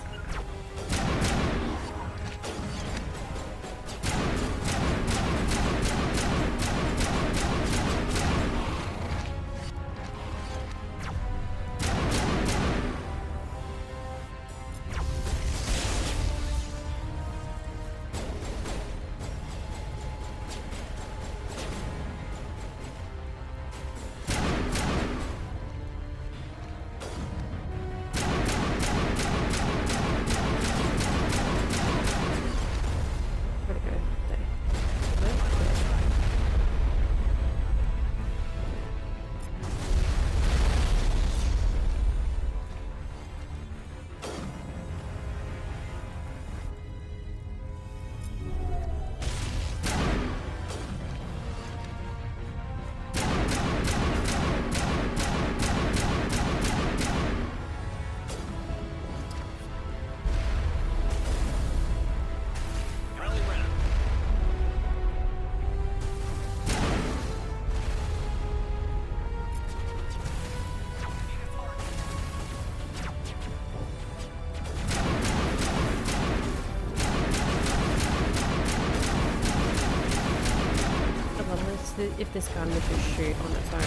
if this gun would just shoot on its own. My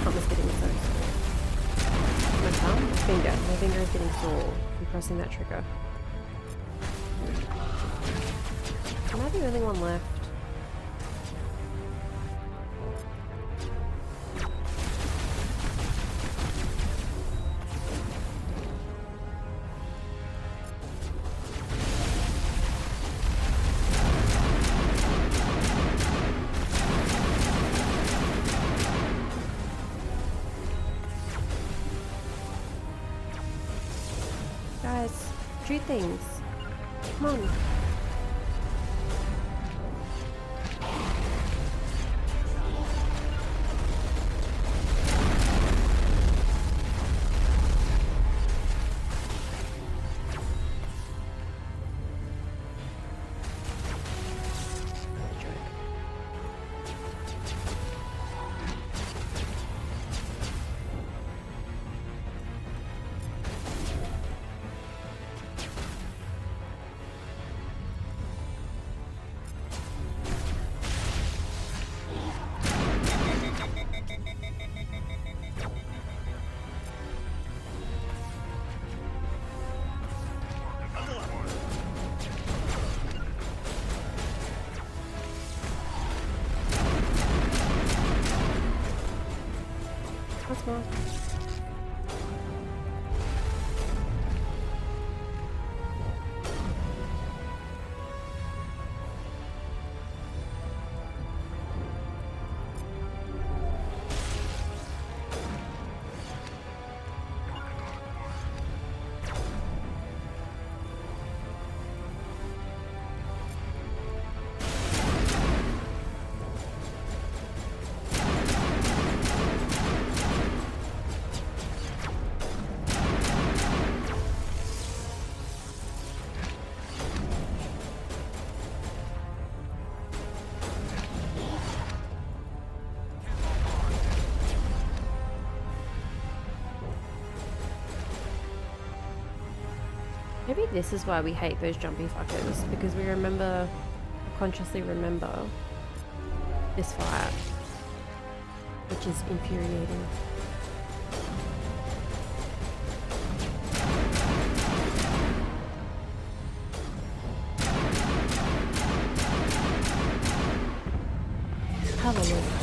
thumb is getting so sore. My thumb? My finger is getting sore from pressing that trigger. Am I the only one left? Guys, shoot things. Come on. Cosmo. Maybe this is why we hate those jumpy fuckers, because we consciously remember this fight, which is infuriating. Hallelujah.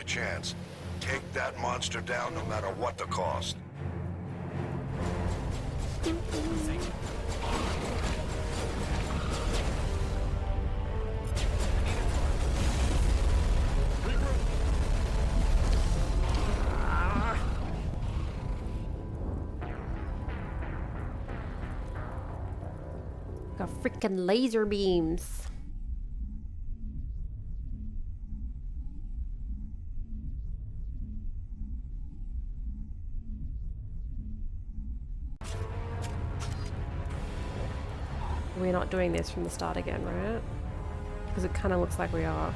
Chance. Take that monster down no matter what the cost. Got freaking laser beams. We're not doing this from the start again, right? Because it kind of looks like we are.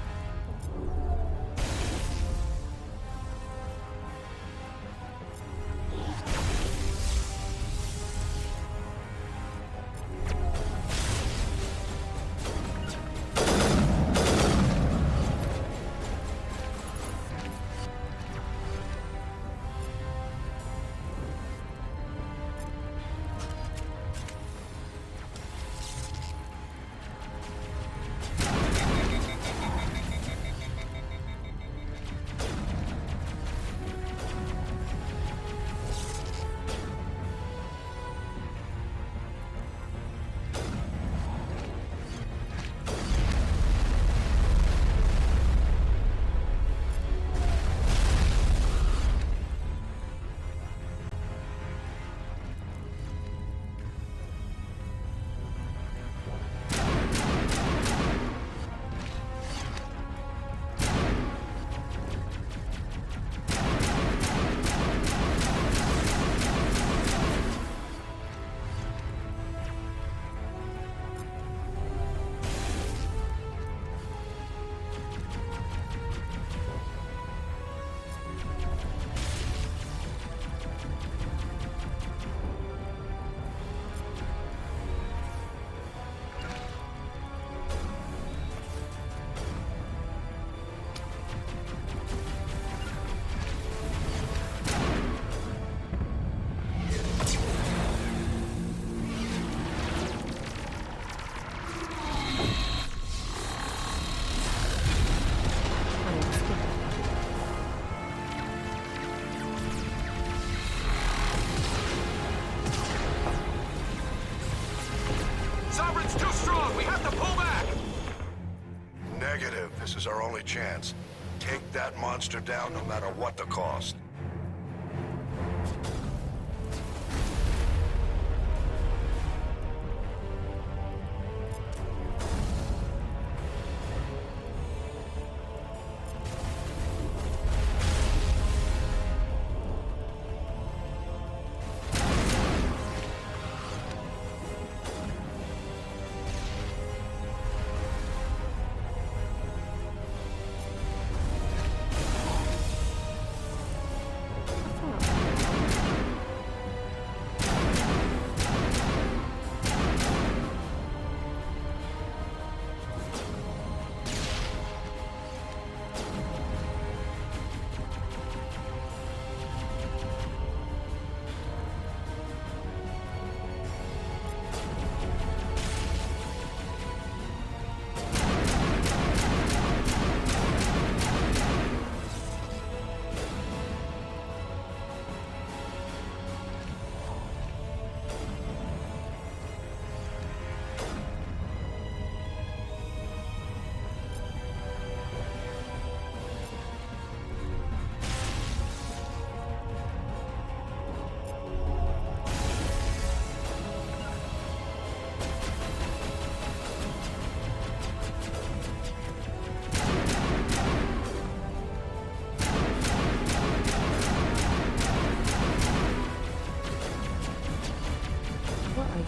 strong. We have to pull back. Negative. This is our only chance. Take that monster down no matter what the cost.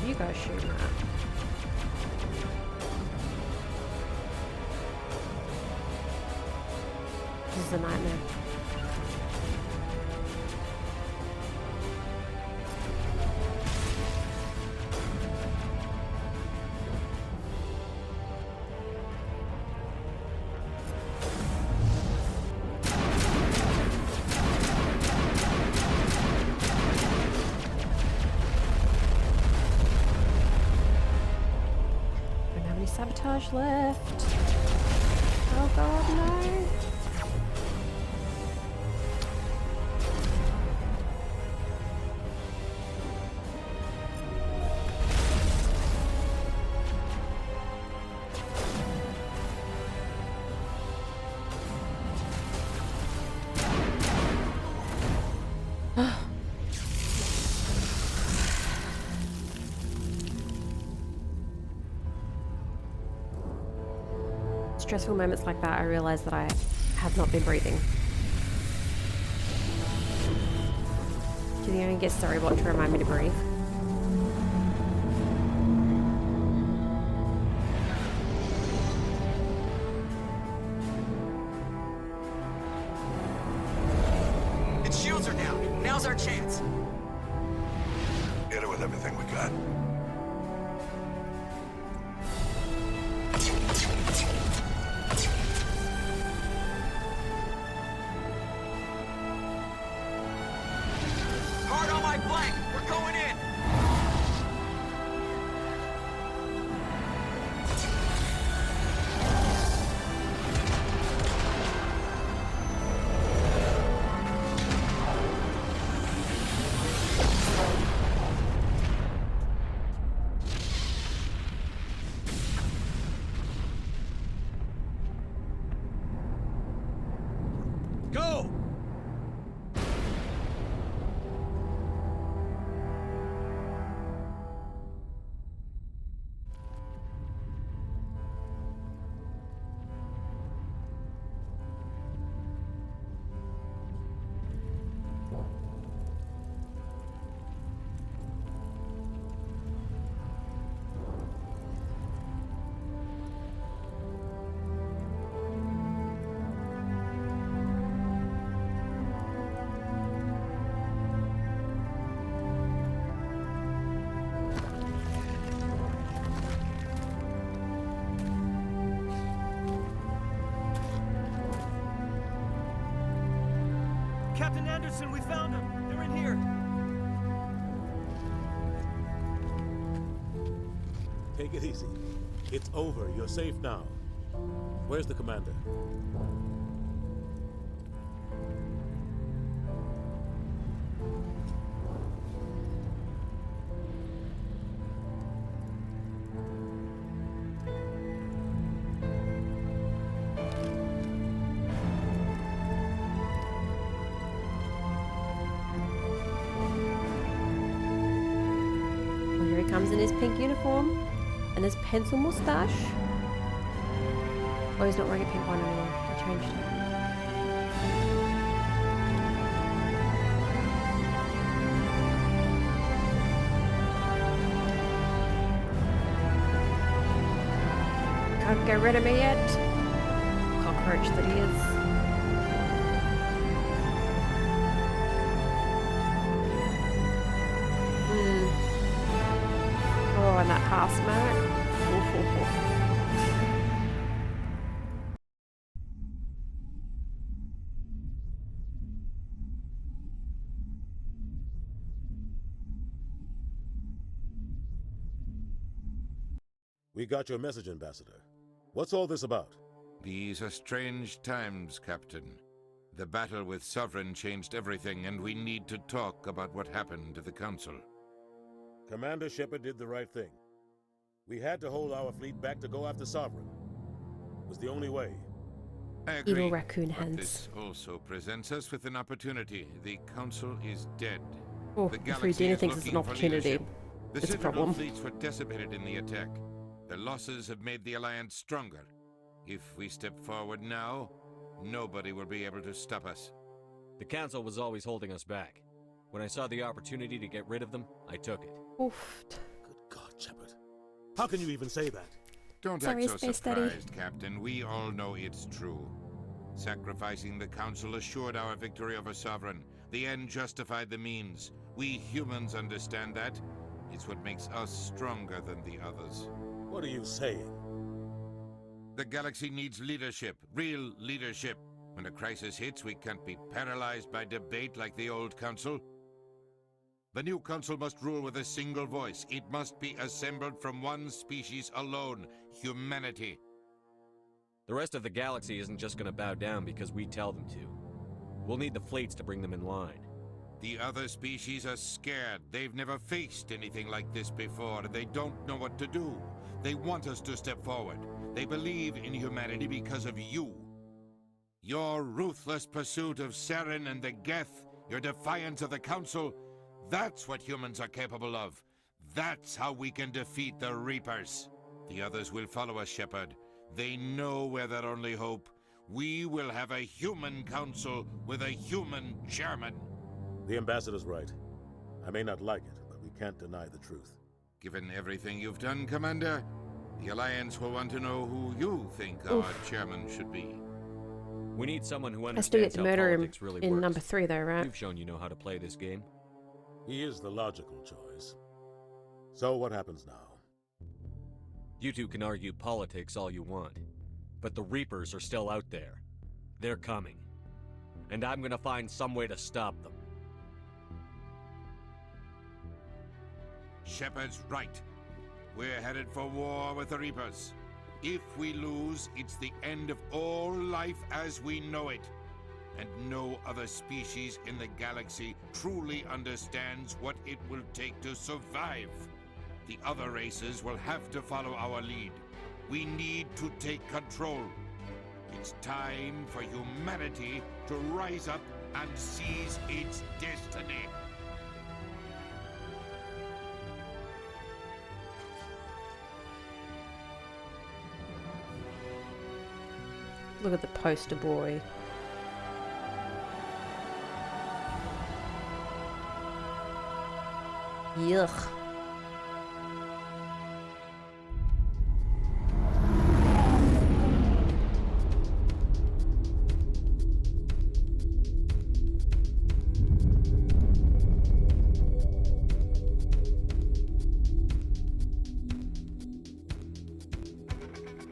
You guys shooting at? This is a nightmare. Sabotage left. Oh god, no. Stressful moments like that, I realize that I have not been breathing. Do you even get Storybot to remind me to breathe? Its shields are down. Now's our chance. Hit it with everything we got. Hard on my flank. We're going in. Go! Captain Anderson, we found them. They're in here. Take it easy. It's over. You're safe now. Where's the commander? was in his pink uniform and his pencil mustache. Oh, he's not wearing a pink one anymore. I changed it. Can't get rid of me yet. Cockroach that he is. Oh, and that hazmat. We got your message, Ambassador. What's all this about? These are strange times, Captain. The battle with Sovereign changed everything, and we need to talk about what happened to the Council. Commander Shepard did the right thing. We had to hold our fleet back to go after Sovereign. It was the only way. I agree. Evil raccoon But hands. this also presents us with an opportunity. The Council is dead. Oh, The if galaxy Udina is thinks it's an looking for opportunity, leadership. The it's a Citadel problem. fleets were decimated in the attack. Their losses have made the Alliance stronger. If we step forward now, nobody will be able to stop us. The Council was always holding us back. When I saw the opportunity to get rid of them, I took it. Oof. Good God, Shepard. How can you even say that? Don't Sorry, act so Space Daddy. surprised, Captain. We all know it's true. Sacrificing the Council assured our victory over Sovereign. The end justified the means. We humans understand that. It's what makes us stronger than the others. What are you saying? The galaxy needs leadership, real leadership. When a crisis hits, we can't be paralyzed by debate like the old Council. The new Council must rule with a single voice. It must be assembled from one species alone, humanity. The rest of the galaxy isn't just gonna bow down because we tell them to. We'll need the fleets to bring them in line. The other species are scared. They've never faced anything like this before, and they don't know what to do. They want us to step forward. They believe in humanity because of you. Your ruthless pursuit of Saren and the Geth, your defiance of the Council, that's what humans are capable of. That's how we can defeat the Reapers. The others will follow us, Shepard. They know we're their only hope. We will have a human council with a human chairman. The Ambassador's right. I may not like it, but we can't deny the truth. Given everything you've done, Commander, the Alliance will want to know who you think our chairman should be. We need someone who I still get understands to how murder him politics really in works. number 3 though, right? You've shown you know how to play this game. He is the logical choice. So what happens now? You two can argue politics all you want, but the Reapers are still out there. They're coming. And I'm gonna find some way to stop them. Shepard's right. We're headed for war with the Reapers. If we lose, it's the end of all life as we know it. And no other species in the galaxy truly understands what it will take to survive. The other races will have to follow our lead. We need to take control. It's time for humanity to rise up and seize its destiny. Look at the poster boy. Yuck.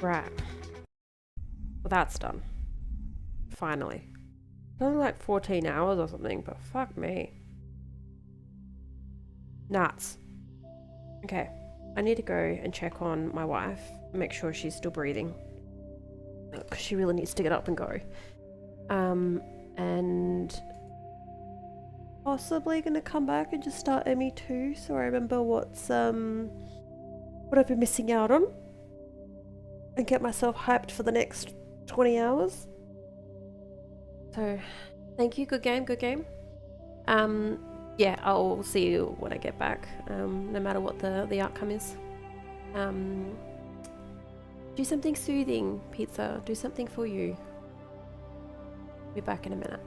Right. Well, that's done. Finally. It's only like 14 hours or something, but fuck me. Nuts. Okay. I need to go and check on my wife, make sure she's still breathing. Because she really needs to get up and go. And possibly gonna come back and just start ME2 so I remember what I've been missing out on. And get myself hyped for the next 20 hours. So, thank you. Good game, good game. yeah, I'll see you when I get back, no matter what the outcome is. Do something soothing, pizza. Do something for you. Be back in a minute.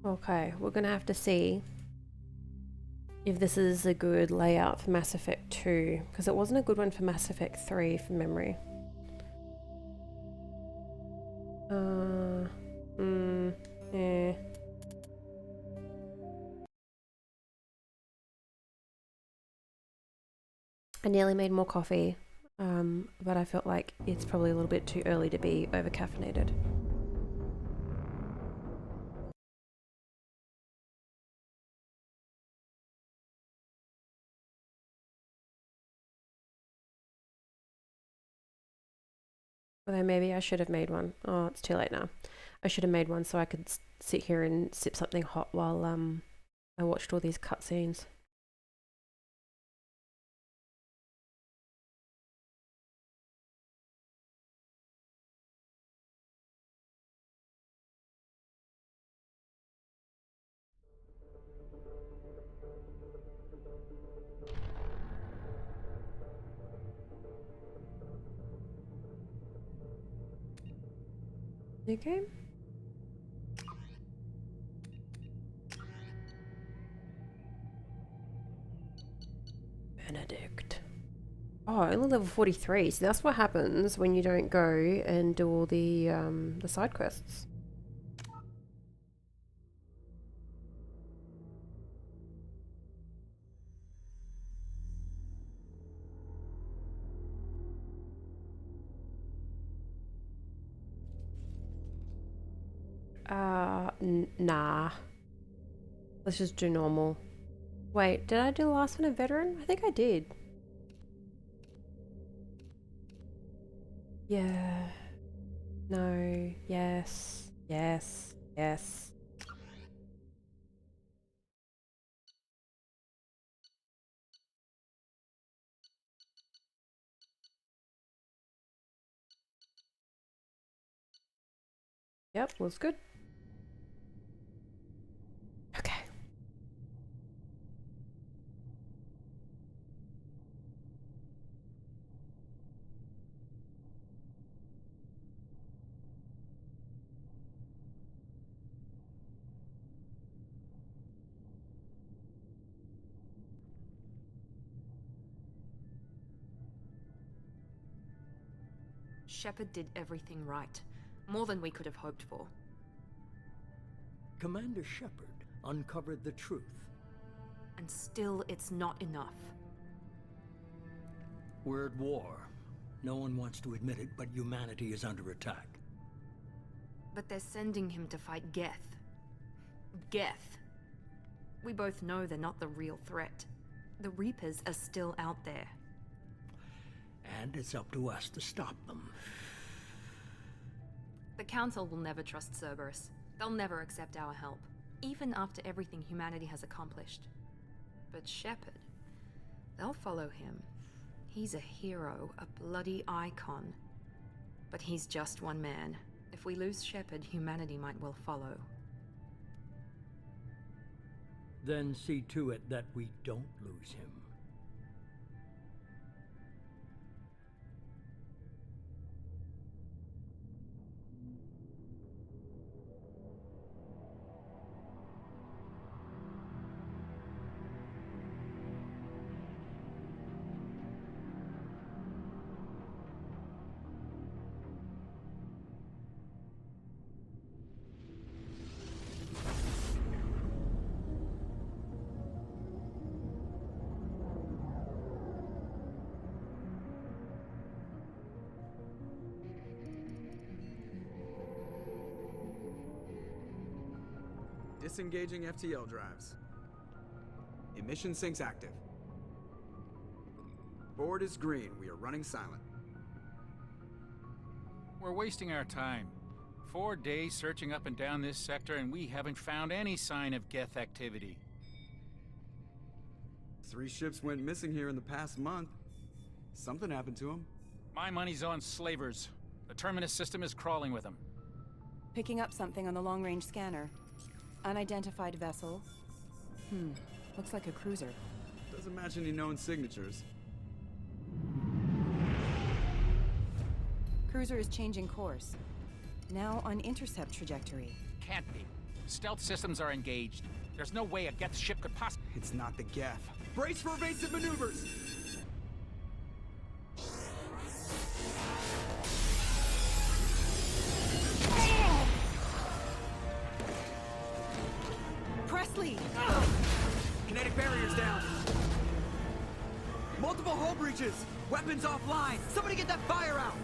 Okay, we're gonna have to see if this is a good layout for Mass Effect 2, because it wasn't a good one for Mass Effect 3 from memory. Yeah. I nearly made more coffee, but I felt like it's probably a little bit too early to be over caffeinated. Although maybe I should have made one. Oh, it's too late now. I should have made one so I could sit here and sip something hot while I watched all these cutscenes. Okay. Benedict. Oh, only level 43. So that's what happens when you don't go and do all the side quests. Nah. Let's just do normal. Wait, did I do the last one a veteran? I think I did. Yeah. No. Yes. Yes. Yes. Yep, was good. Okay. Shepard did everything right. More than we could have hoped for. Commander Shepard uncovered the truth. And still, it's not enough. We're at war. No one wants to admit it, but humanity is under attack. But they're sending him to fight Geth. Geth. We both know they're not the real threat. The Reapers are still out there. And it's up to us to stop them. The Council will never trust Cerberus. They'll never accept our help, even after everything humanity has accomplished. But Shepard, they'll follow him. He's a hero, a bloody icon. But he's just one man. If we lose Shepard, humanity might well follow. Then see to it that we don't lose him. Disengaging FTL drives. Emission sinks active. Board is green. We are running silent. We're wasting our time. 4 days searching up and down this sector, and we haven't found any sign of Geth activity. 3 ships went missing here in the past month. Something happened to them. My money's on slavers. The Terminus system is crawling with them. Picking up something on the long-range scanner. Unidentified vessel. Looks like a cruiser. Doesn't match any known signatures. Cruiser is changing course. Now on intercept trajectory. Can't be. Stealth systems are engaged. There's no way a Geth ship could possibly... It's not the Geth. Brace for evasive maneuvers! Presley! Kinetic barriers down. Multiple hull breaches. Weapons offline. Somebody get that fire out.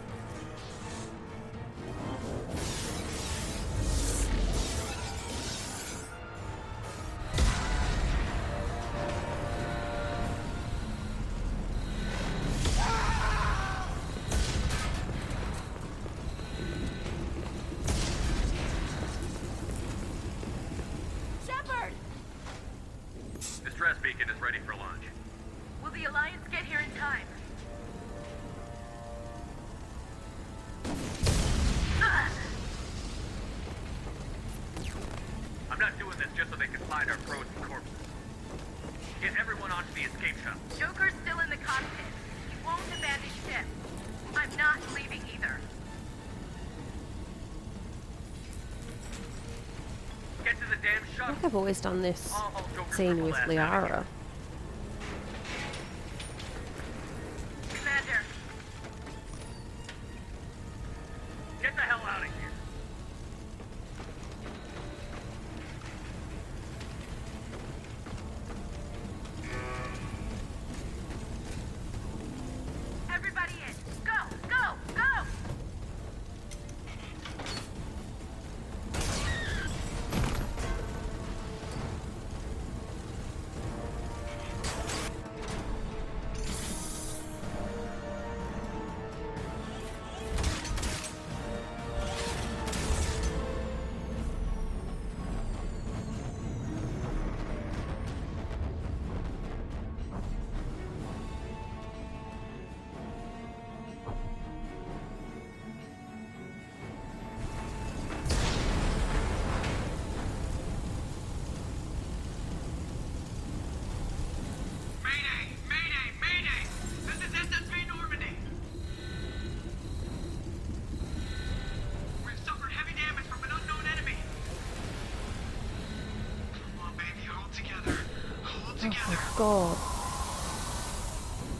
Shepard! Distress beacon is ready for launch. Will the Alliance get here in time? I'm not doing this just so they can find our frozen corpses. Get everyone onto the escape shuttle. Joker's still in the cockpit. He won't abandon ship. I'm not leaving either. Get to the damn I shuttle. think I've always done this I'll hold Joker scene for with last Liara. Commander, Get the hell out of here. everybody in. Go, go, go! Mayday! Mayday! Mayday! This is SSV Normandy! We've suffered heavy damage from an unknown enemy. Come on, baby, hold together. Hold Oh together. my god.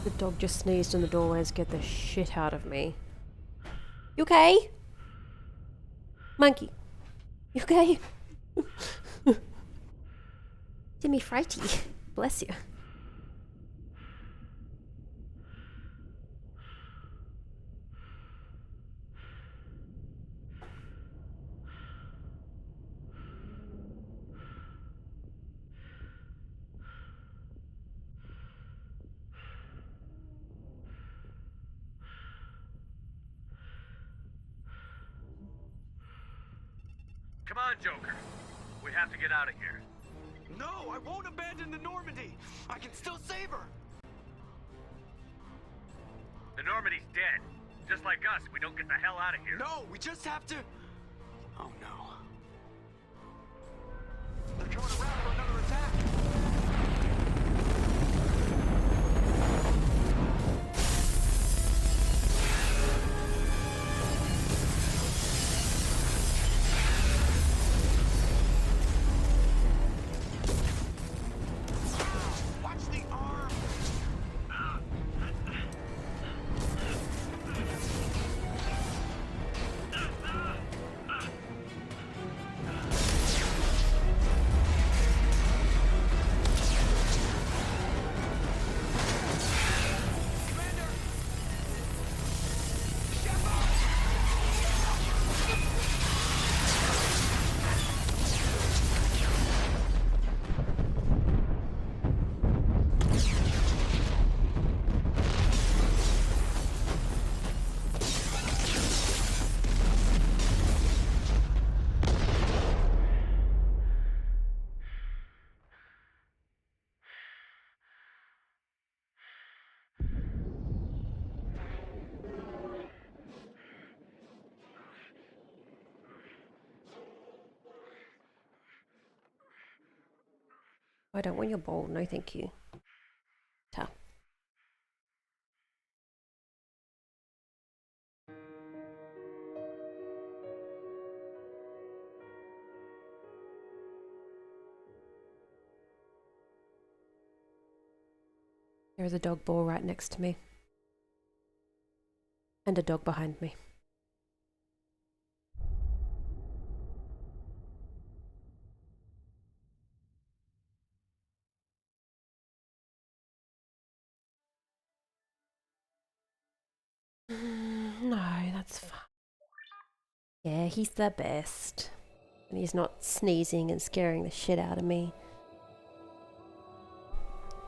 The dog just sneezed in the doorway and scared the shit out of me. You okay? Monkey. You okay? Did me frighty. Bless you. Come on, Joker. We have to get out of here. No, I won't abandon the Normandy. I can still save her. The Normandy's dead. Just like us, we don't get the hell out of here. No, we just have to... Oh no. They're coming around for another attack. Watch the arm. I don't want your bowl. No, thank you. Ta. There is a dog ball right next to me. And a dog behind me. No, that's fine. Yeah, he's the best. And he's not sneezing and scaring the shit out of me.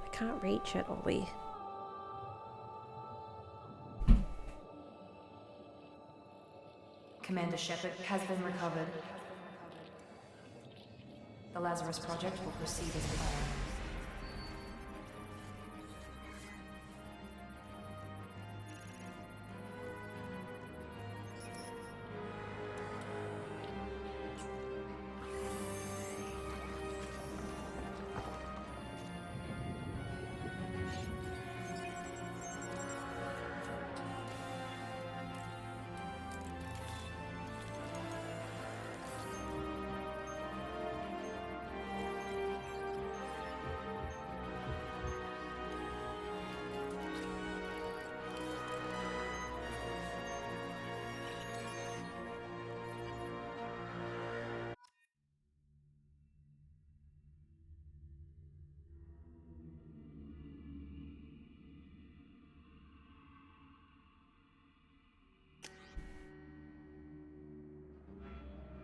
I can't reach it, Ollie. Commander Shepard has been recovered. The Lazarus Project will proceed as planned.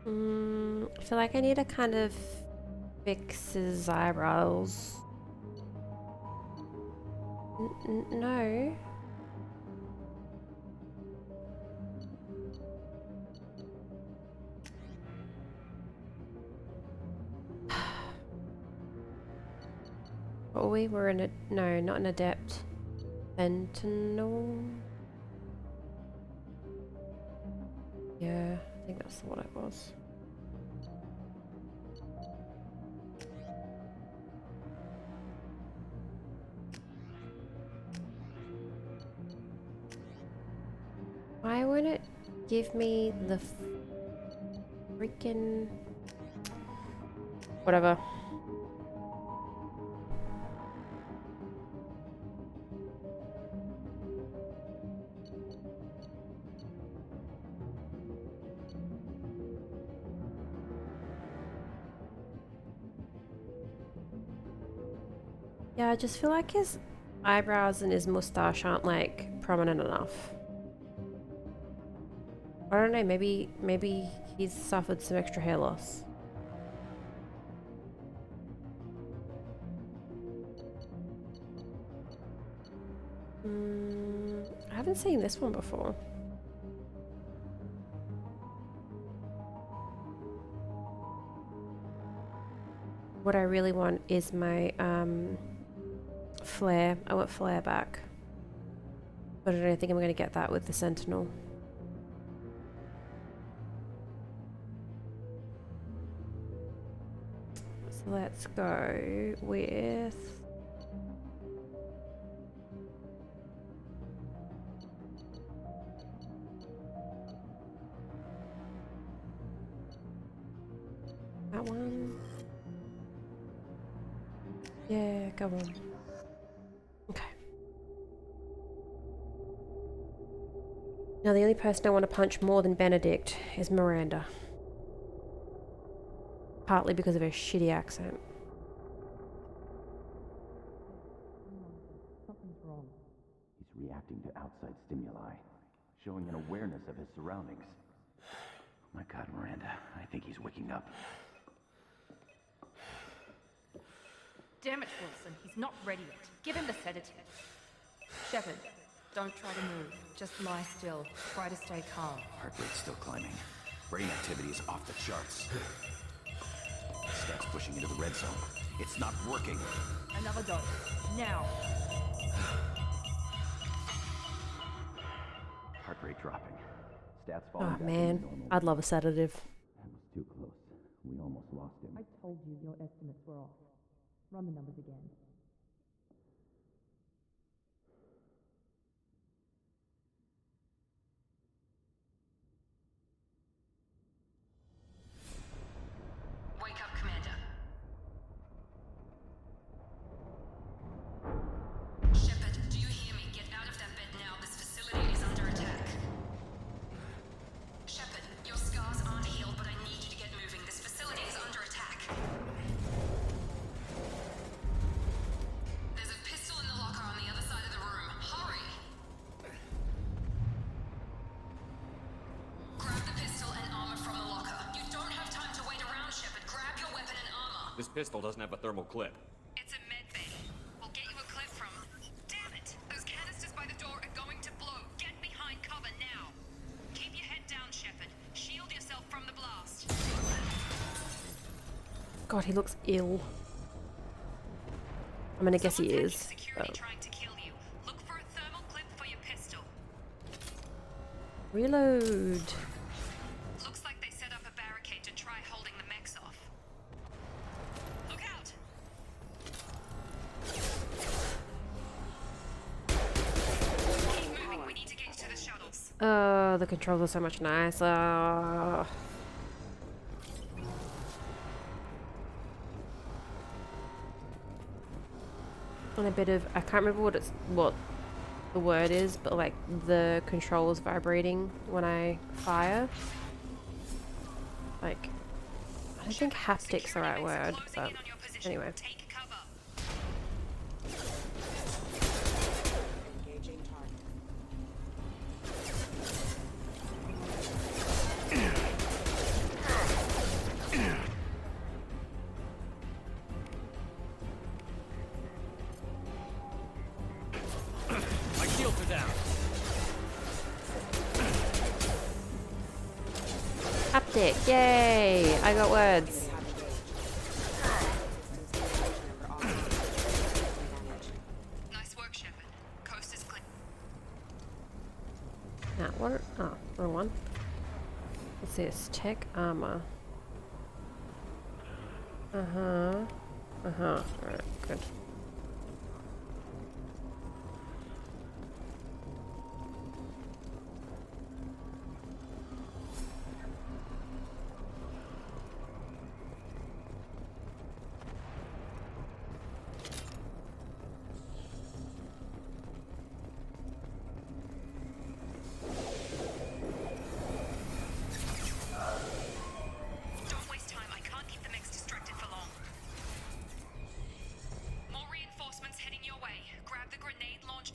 I feel like I need to kind of fix his eyebrows. No. Oh, we were in a... No, not an adept. Sentinel? Yeah, I think that's what it was. Why won't it give me the freaking... Whatever. Yeah, I just feel like his eyebrows and his mustache aren't like prominent enough. I don't know, maybe he's suffered some extra hair loss. I haven't seen this one before. What I really want is my flare. I want flare back. But I don't think I'm going to get that with the Sentinel. So let's go with... that one. Yeah, go on. Okay. Now the only person I want to punch more than Benedict is Miranda. Partly because of her shitty accent. Something's wrong. He's reacting to outside stimuli, showing an awareness of his surroundings. Oh my God, Miranda, I think he's waking up. Damn it, Wilson, he's not ready yet. Give him the sedative. Shepard, don't try to move. Just lie still. Try to stay calm. Heart rate's still climbing. Brain activity is off the charts. Stats pushing into the red zone. It's not working. Another dose. Now. Heart rate dropping. Stats falling. Oh man, I'd love a sedative. That was too close. We almost lost him. I told you your estimates were off. Run the numbers again. Wake up, Commander. Shepard This pistol doesn't have a thermal clip. It's a med bay. We'll get you a clip from... Damn it! Those canisters by the door are going to blow. Get behind cover now. Keep your head down, Shepard. Shield yourself from the blast. God, he looks ill. I'm gonna guess he is. Trying to kill you. Look for a thermal clip for your pistol. Reload. Looks like they set up a barricade to try holding the mechs off. Look out! Keep moving. We need to get to the shuttles. The controls are so much nicer. And a bit of, I can't remember what the word is, but like the controls vibrating when I fire. Like, I don't think haptic's the right word, but anyway. My shields are down. Haptic, yay! I got words. Nice work, Shepard. Coast is clear. Now, what? Oh, wrong one. What's this? Tech armor. Alright, good. Don't waste time. I can't keep the mechs distracted for long. More reinforcements heading your way. Grab the grenade launch.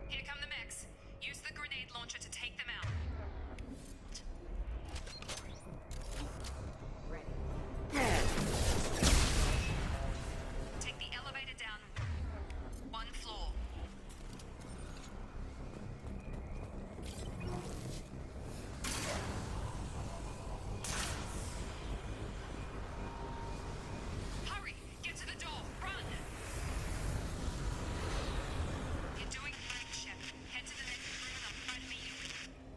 Here come the mechs. Use the grenade launcher to take them out. Take the elevator down one floor. Hurry! Get to the door! Run! You're doing fine, Shepard. Head to the next room and I'll try to meet you.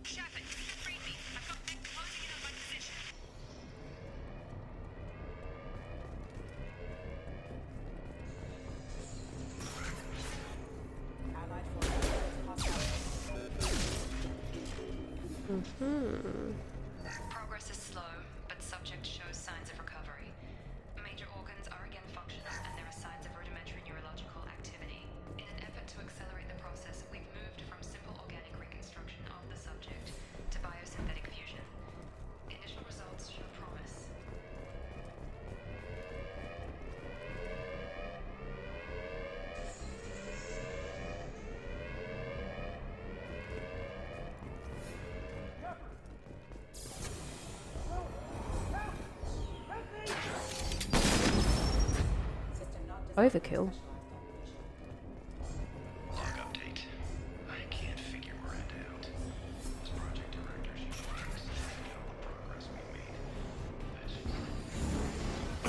Shepard, read me. I've got mech closing in on my position. Progress is slow, but subject shows signs of recovery. Major organs are again functional, and there are signs of rudimentary neurological activity. In an effort to accelerate the process, we've moved from simple organic reconstruction of the subject to biosynthetic fusion. Initial results show promise. Overkill. Log update. I can't figure Miranda out. As project director, she should see all the progress we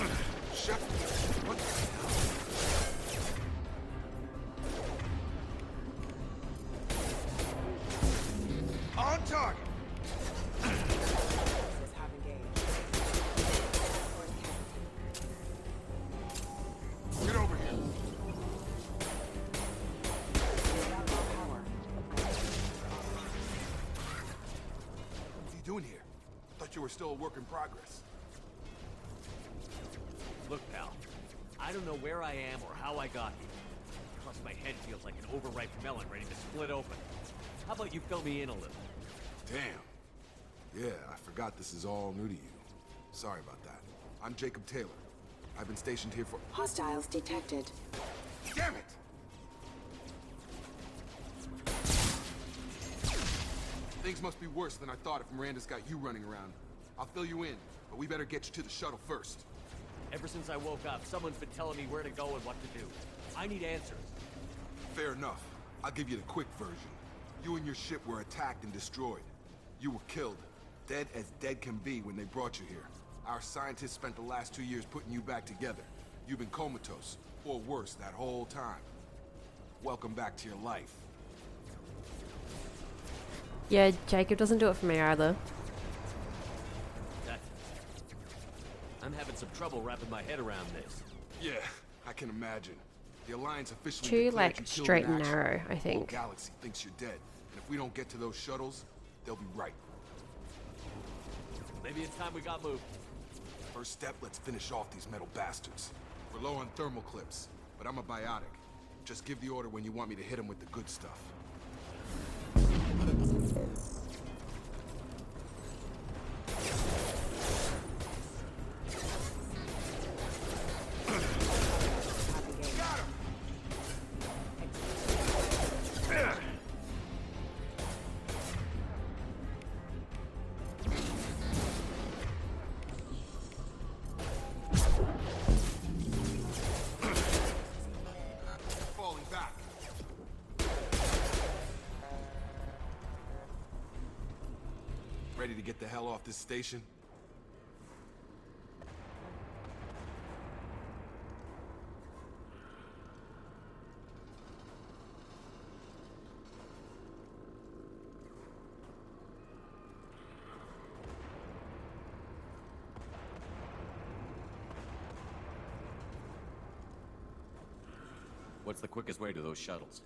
made. Shut what the hell? On target! Get over here. What are you doing here? Thought you were still a work in progress. Look, pal. I don't know where I am or how I got here. Plus, my head feels like an overripe melon ready to split open. How about you fill me in a little? Damn. Yeah, I forgot this is all new to you. Sorry about that. I'm Jacob Taylor. I've been stationed here for... Hostiles detected. Damn it! Things must be worse than I thought if Miranda's got you running around. I'll fill you in, but we better get you to the shuttle first. Ever since I woke up, someone's been telling me where to go and what to do. I need answers. Fair enough. I'll give you the quick version. You and your ship were attacked and destroyed. You were killed. Dead as dead can be when they brought you here. Our scientists spent the last 2 years putting you back together. You've been comatose, or worse, that whole time. Welcome back to your life. Yeah, Jacob doesn't do it for me either. I'm having some trouble wrapping my head around this. Yeah, I can imagine. The Alliance officially Too, declared like, you killed straight in and action. narrow, I The think. whole galaxy thinks you're dead, and if we don't get to those shuttles, they'll be right. Maybe it's time we got moved. First step, let's finish off these metal bastards. We're low on thermal clips, but I'm a biotic. Just give the order when you want me to hit them with the good stuff. Falling back. Ready to get the hell off this station? What's the quickest way to those shuttles?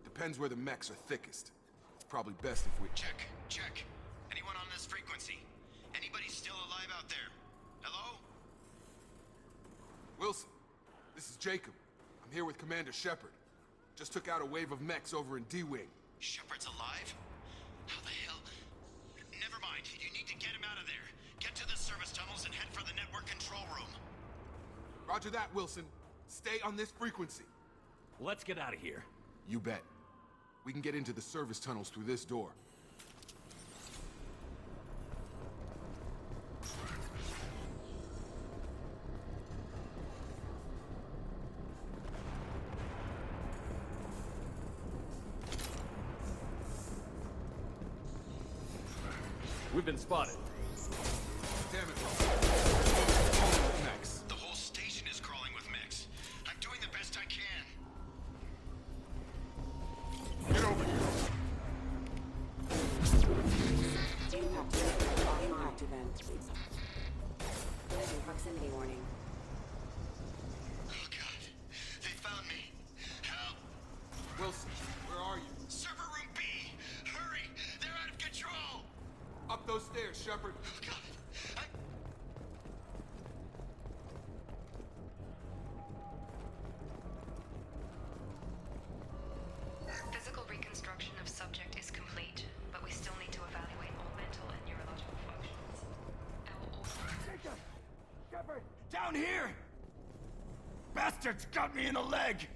Depends where the mechs are thickest. It's probably best if we... Check. Anyone on this frequency? Anybody still alive out there? Hello? Wilson, this is Jacob. I'm here with Commander Shepard. Just took out a wave of mechs over in D-Wing. Shepard's alive? How the hell? Never mind. You need to get him out of there. Get to the service tunnels and head for the network control room. Roger that, Wilson. Stay on this frequency. Let's get out of here. You bet. We can get into the service tunnels through this door. We've been spotted. Damn it, mechs. The whole station is crawling with mechs. I'm doing the best I can. Get over here. Impact event. Proximity warning. Oh God. They found me. Help! Wilson, where are you? Server room B! Hurry! They're out of control! Up those stairs, Shepard. Oh God. Physical reconstruction of subject is complete, but we still need to evaluate all mental and neurological functions. Jacob! Shepard! Down here! Bastards got me in the leg!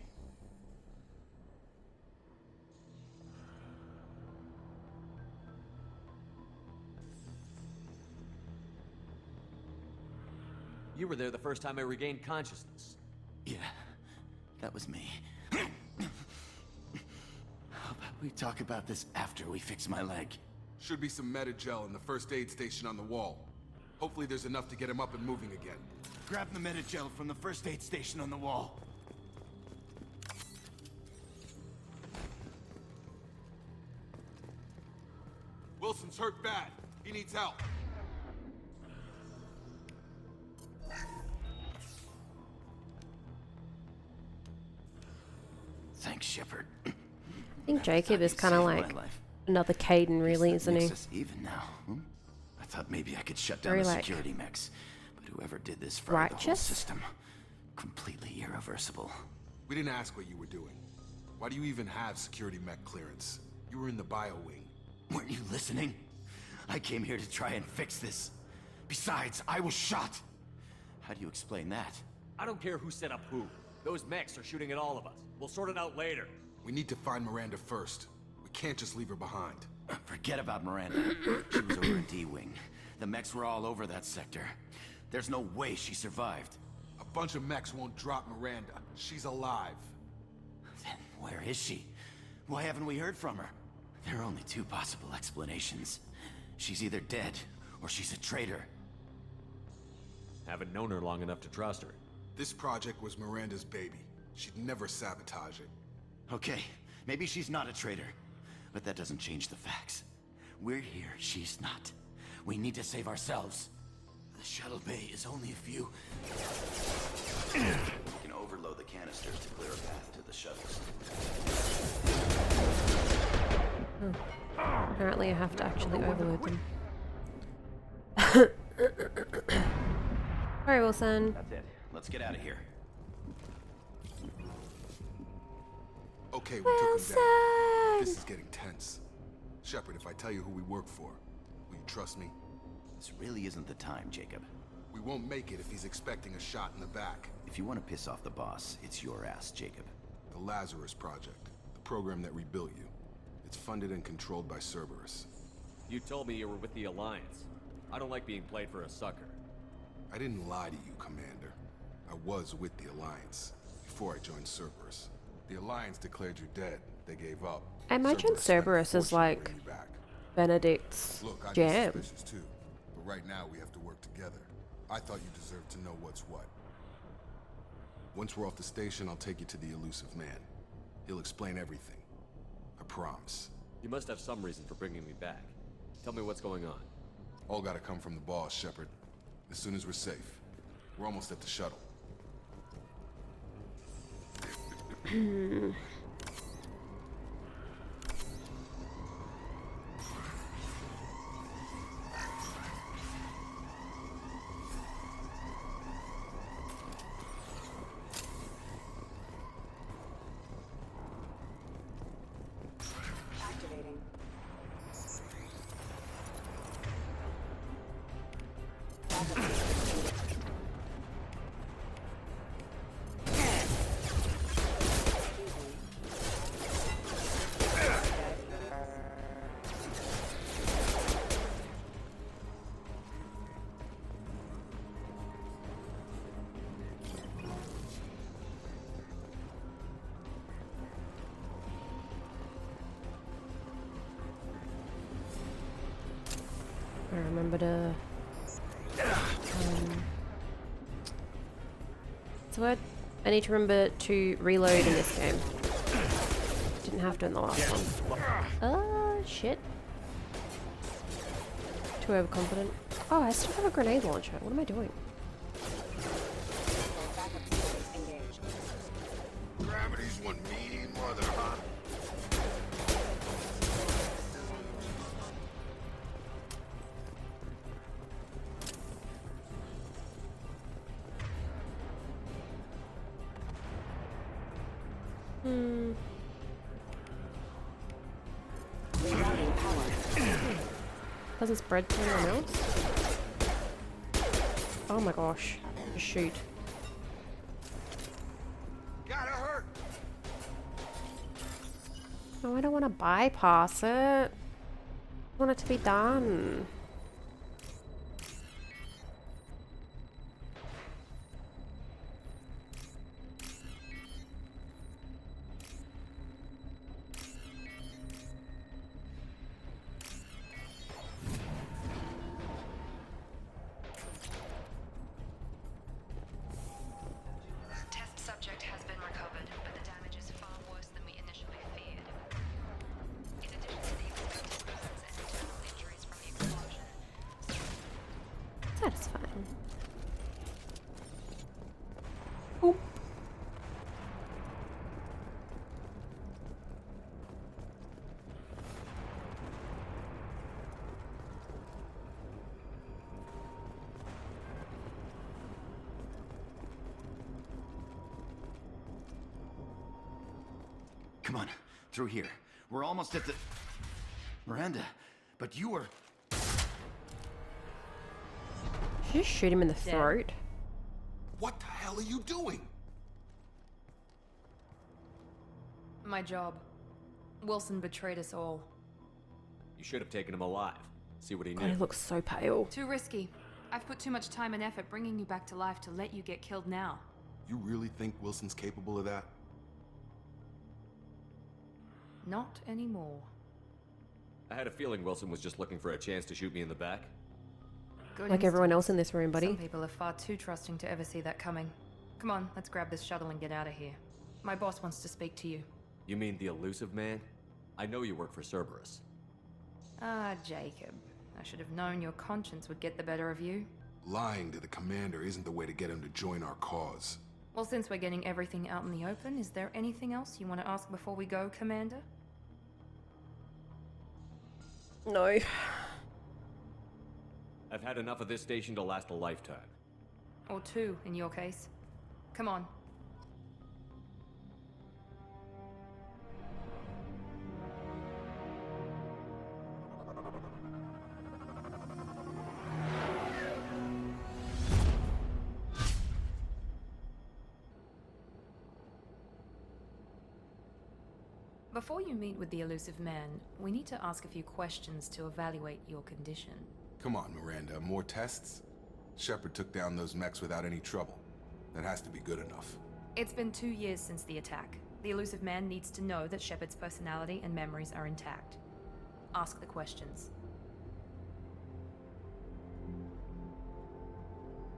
You were there the first time I regained consciousness. Yeah, that was me. How about we talk about this after we fix my leg? Should be some Medi-gel in the first aid station on the wall. Hopefully there's enough to get him up and moving again. Grab the Medi-gel from the first aid station on the wall. Wilson's hurt bad. He needs help. Thanks, Shepard. I think Jacob is kind of like another Caden, really, isn't he? Makes us even now. I thought maybe I could shut down Very, the like, security mechs, but whoever did this fried the whole righteous? system. Completely irreversible. We didn't ask what you were doing. Why do you even have security mech clearance? You were in the bio wing. Weren't you listening? I came here to try and fix this. Besides, I was shot. How do you explain that? I don't care who set up who. Those mechs are shooting at all of us. We'll sort it out later. We need to find Miranda first. We can't just leave her behind. Forget about Miranda. She was over in D-Wing. The mechs were all over that sector. There's no way she survived. A bunch of mechs won't drop Miranda. She's alive. Then where is she? Why haven't we heard from her? There are only two possible explanations. She's either dead, or she's a traitor. Haven't known her long enough to trust her. This project was Miranda's baby. She'd never sabotage it. Okay, maybe she's not a traitor. But that doesn't change the facts. We're here, she's not. We need to save ourselves. The shuttle bay is only a few... You can overload the canisters to clear a path to the shuttles. Apparently I have to actually overload them. Sorry, Wilson. That's it. Let's get out of here. Okay, we took him down. This is getting tense. Shepard, if I tell you who we work for, will you trust me? This really isn't the time, Jacob. We won't make it if he's expecting a shot in the back. If you want to piss off the boss, it's your ass, Jacob. The Lazarus Project, the program that rebuilt you. It's funded and controlled by Cerberus. You told me you were with the Alliance. I don't like being played for a sucker. I didn't lie to you, Commander. I was with the Alliance before I joined Cerberus. The Alliance declared you dead. They gave up. I imagine Cerberus is like Benedict's jam. Look, too, but right now we have to work together. I thought you deserved to know what's what. Once we're off the station, I'll take you to the elusive man. He'll explain everything. I promise. You must have some reason for bringing me back. Tell me what's going on. All gotta come from the boss, Shepard. As soon as we're safe. We're almost at the shuttle. I remember to... so I need to remember to reload in this game. Didn't have to in the last one. Oh, shit. Too overconfident. Oh, I still have a grenade launcher. What am I doing? Gravity's one mean mother, huh? Doesn't spread to anyone else? Oh my gosh. Just shoot. Gotta hurt. No, I don't want to bypass it. I want it to be done. Satisfying. Oop. Come on, through here. We're almost at the... Miranda, but you were... Just shoot him in the throat. What the hell are you doing? My job. Wilson betrayed us all. You should have taken him alive. See what he God, he knew. looks so pale. Too risky. I've put too much time and effort bringing you back to life to let you get killed now. You really think Wilson's capable of that? Not anymore. I had a feeling Wilson was just looking for a chance to shoot me in the back. Good Like everyone else in this room, buddy. Some people are far too trusting to ever see that coming. Come on, let's grab this shuttle and get out of here. My boss wants to speak to you. You mean the elusive man? I know you work for Cerberus. Ah, Jacob. I should have known your conscience would get the better of you. Lying to the commander isn't the way to get him to join our cause. Well, since we're getting everything out in the open, is there anything else you want to ask before we go, Commander? No. I've had enough of this station to last a lifetime. Or two, in your case. Come on. Before you meet with the elusive man, we need to ask a few questions to evaluate your condition. Come on, Miranda, more tests? Shepard took down those mechs without any trouble. That has to be good enough. It's been 2 years since the attack. The elusive man needs to know that Shepard's personality and memories are intact. Ask the questions.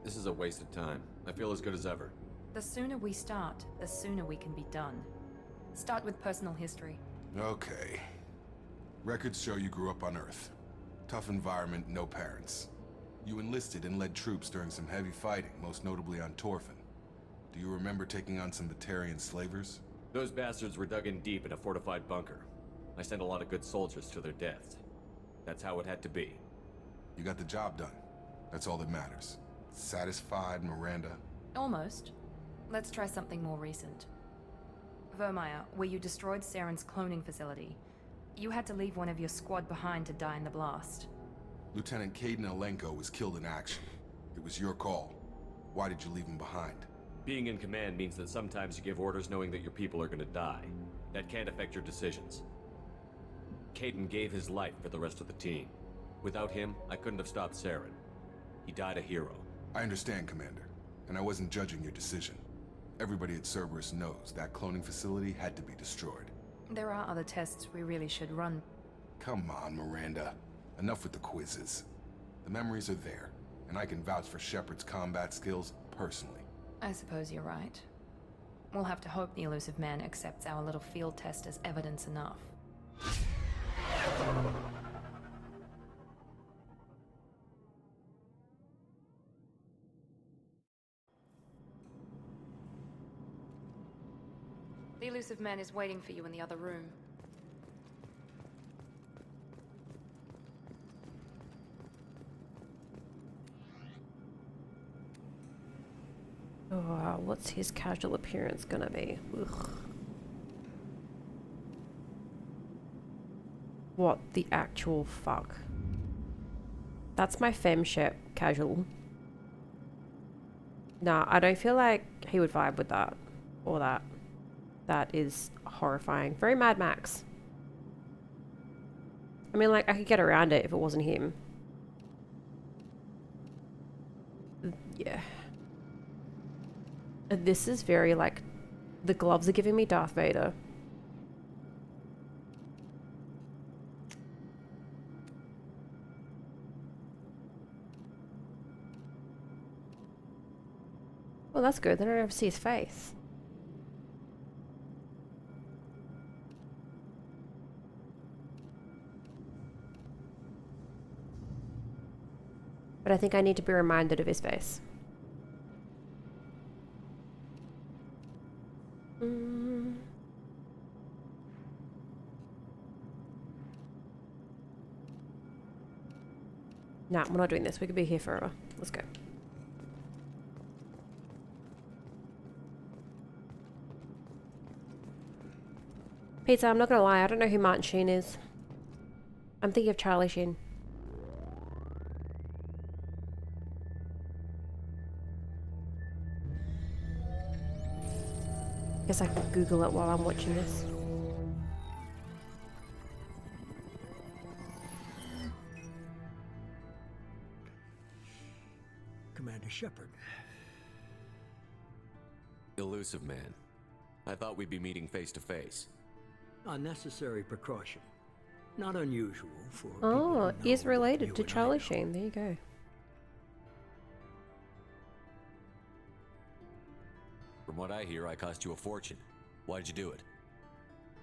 This is a waste of time. I feel as good as ever. The sooner we start, the sooner we can be done. Start with personal history. Okay. Records show you grew up on Earth. Tough environment, no parents. You enlisted and led troops during some heavy fighting, most notably on Torfin. Do you remember taking on some Batarian slavers? Those bastards were dug in deep in a fortified bunker. I sent a lot of good soldiers to their deaths. That's how it had to be. You got the job done. That's all that matters. Satisfied, Miranda? Almost. Let's try something more recent. Vermeer, where you destroyed Saren's cloning facility. You had to leave one of your squad behind to die in the blast. Lieutenant Caden Alenko was killed in action. It was your call. Why did you leave him behind? Being in command means that sometimes you give orders knowing that your people are gonna die. That can't affect your decisions. Caden gave his life for the rest of the team. Without him, I couldn't have stopped Saren. He died a hero. I understand, Commander, and I wasn't judging your decision. Everybody at Cerberus knows that cloning facility had to be destroyed. There are other tests we really should run. Come on, Miranda. Enough with the quizzes. The memories are there, and I can vouch for Shepard's combat skills personally. I suppose you're right. We'll have to hope the elusive man accepts our little field test as evidence enough. The elusive man is waiting for you in the other room. Oh, wow. What's his casual appearance gonna be? Ugh. What the actual fuck? That's my femship casual. Nah, I don't feel like he would vibe with that. Or that. That is horrifying. Very Mad Max. I mean, like, I could get around it if it wasn't him. Yeah. This is very, like, the gloves are giving me Darth Vader. Well, that's good. Then I don't ever see his face. But I think I need to be reminded of his face. Nah, we're not doing this. We could be here forever. Let's go. Pizza, I'm not gonna lie. I don't know who Martin Sheen is. I'm thinking of Charlie Sheen. Guess I can Google it while I'm watching this. Commander Shepard. Elusive man. I thought we'd be meeting face to face. Unnecessary precaution. Not unusual for Oh, people who is know related you to and I Charlie know. Sheen. There you go. From what I hear, I cost you a fortune. Why'd you do it?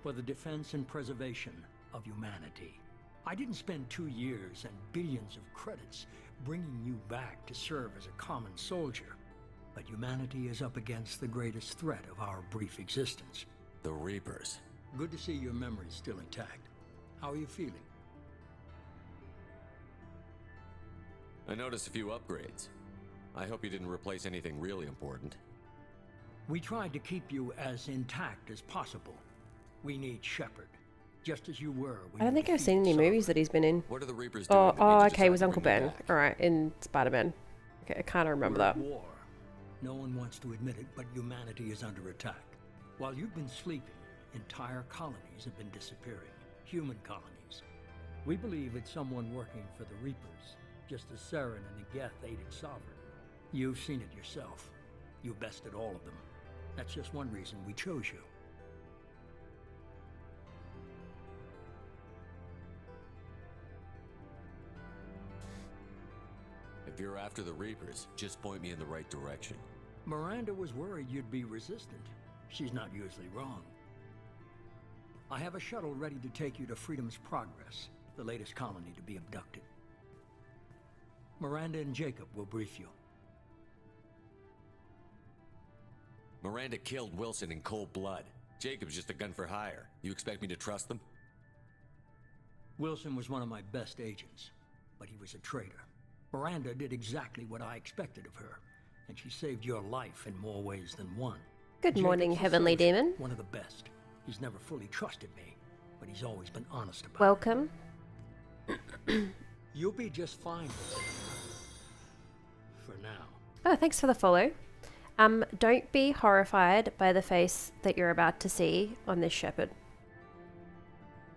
For the defense and preservation of humanity. I didn't spend 2 years and billions of credits bringing you back to serve as a common soldier. But humanity is up against the greatest threat of our brief existence. The Reapers. Good to see your memory's still intact. How are you feeling? I noticed a few upgrades. I hope you didn't replace anything really important. We tried to keep you as intact as possible. We need Shepard, just as you were when I don't you think I've seen any defeated movies that he's been in. What are the Reapers doing? Oh, that made you okay, it was decide to Uncle bring me Ben. back? Alright, in Spider-Man. Okay, I kind of remember We're that. at war. No one wants to admit it, but humanity is under attack. While you've been sleeping, entire colonies have been disappearing. Human colonies. We believe it's someone working for the Reapers, just as Saren and Geth aided Sovereign. You've seen it yourself. You bested all of them. That's just one reason we chose you. If you're after the Reapers, just point me in the right direction. Miranda was worried you'd be resistant. She's not usually wrong. I have a shuttle ready to take you to Freedom's Progress, the latest colony to be abducted. Miranda and Jacob will brief you. Miranda killed Wilson in cold blood. Jacob's just a gun for hire. You expect me to trust them? Wilson was one of my best agents, but he was a traitor. Miranda did exactly what I expected of her, and she saved your life in more ways than one. Good morning, Jacob's a Heavenly soldier, Demon. One of the best. He's never fully trusted me, but he's always been honest about Welcome. it. You'll be just fine with it. For now. Oh, thanks for the follow. Don't be horrified by the face that you're about to see on this Shepard.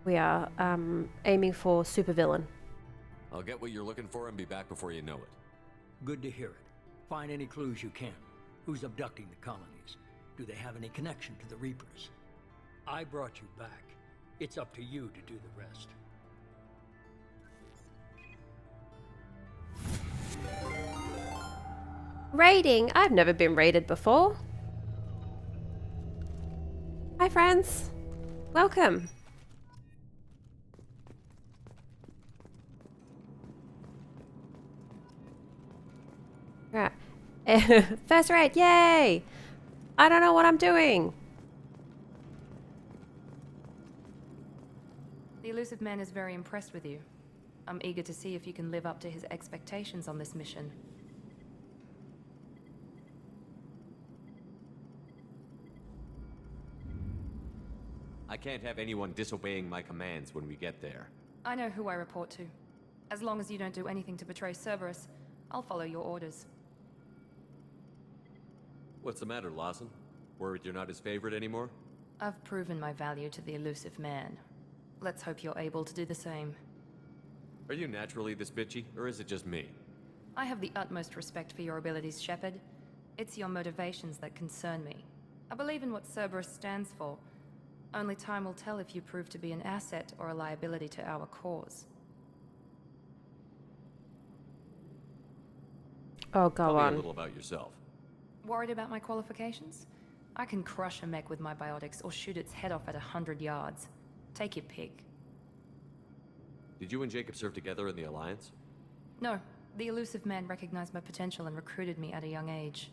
We are aiming for Supervillain. I'll get what you're looking for and be back before you know it. Good to hear it. Find any clues you can. Who's abducting the colonies? Do they have any connection to the Reapers? I brought you back. It's up to you to do the rest. Raiding? I've never been raided before. Hi, friends. Welcome. Right. First raid, yay! I don't know what I'm doing. The elusive man is very impressed with you. I'm eager to see if you can live up to his expectations on this mission. I can't have anyone disobeying my commands when we get there. I know who I report to. As long as you don't do anything to betray Cerberus, I'll follow your orders. What's the matter, Lawson? Worried you're not his favorite anymore? I've proven my value to the elusive man. Let's hope you're able to do the same. Are you naturally this bitchy, or is it just me? I have the utmost respect for your abilities, Shepard. It's your motivations that concern me. I believe in what Cerberus stands for. Only time will tell if you prove to be an asset or a liability to our cause. Oh, go Tell me on. a little about yourself. Worried about my qualifications? I can crush a mech with my biotics or shoot its head off at 100 yards. Take your pick. Did you and Jacob serve together in the Alliance? No, the elusive man recognized my potential and recruited me at a young age.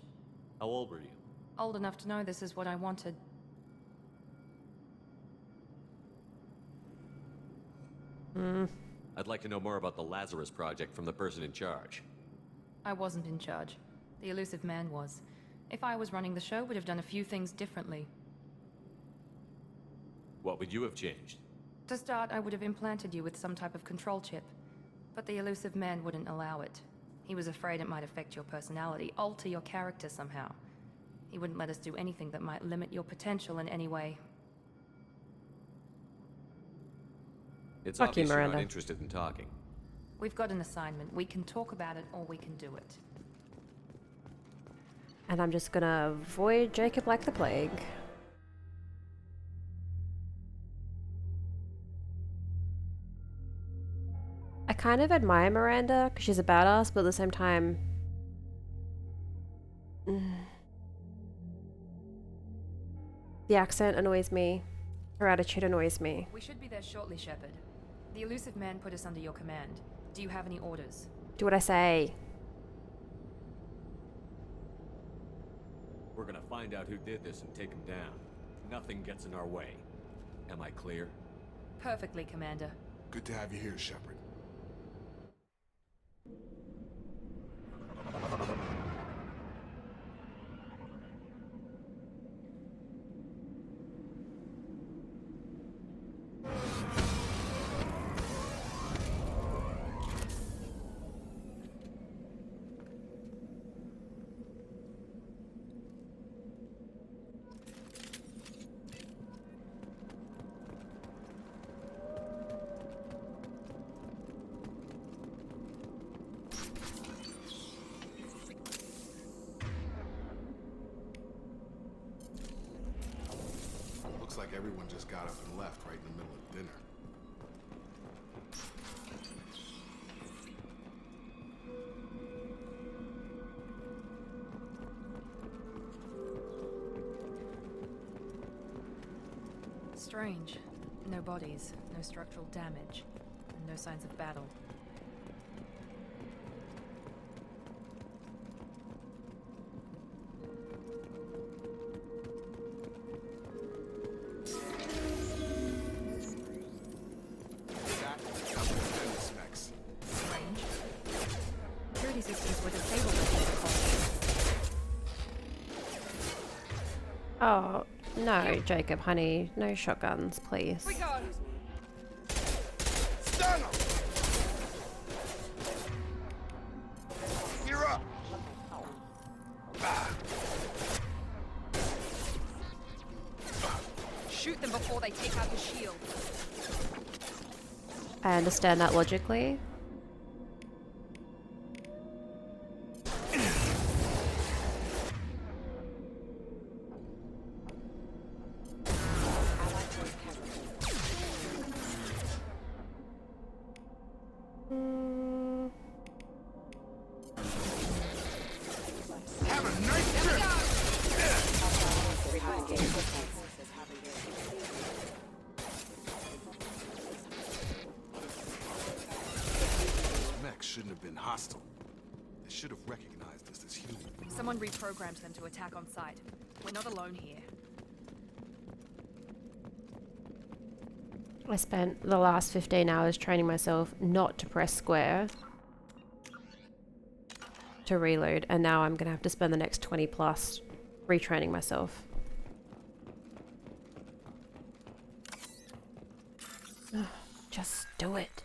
How old were you? Old enough to know this is what I wanted. I'd like to know more about the Lazarus Project from the person in charge. I wasn't in charge. The elusive man was. If I was running the show, would have done a few things differently. What would you have changed? To start, I would have implanted you with some type of control chip. But the elusive man wouldn't allow it. He was afraid it might affect your personality, alter your character somehow. He wouldn't let us do anything that might limit your potential in any way. It's Fuck you, obvious you're Miranda. not interested in talking. We've got an assignment. We can talk about it or we can do it. And I'm just gonna avoid Jacob like the plague. I kind of admire Miranda because she's a badass, but at the same time, the accent annoys me. Her attitude annoys me. We should be there shortly, Shepard. The elusive man put us under your command. Do you have any orders? Do what I say. We're gonna find out who did this and take him down. Nothing gets in our way. Am I clear? Perfectly, Commander. Good to have you here, Shepard. Looks like everyone just got up and left right in the middle of dinner. Strange. No bodies, no structural damage, and no signs of battle. Strange. Security systems were disabled at the Oh, no, Jacob, honey. No shotguns, please. Stun him! You're up! Shoot them before they take out the shield. I understand that logically. Have a nice trip! Mechs shouldn't have been hostile. They should have recognized us as human. Someone reprogrammed them to attack on sight. We're not alone here. I spent the last 15 hours training myself not to press square to reload, and now I'm gonna have to spend the next 20 plus retraining myself. Just do it.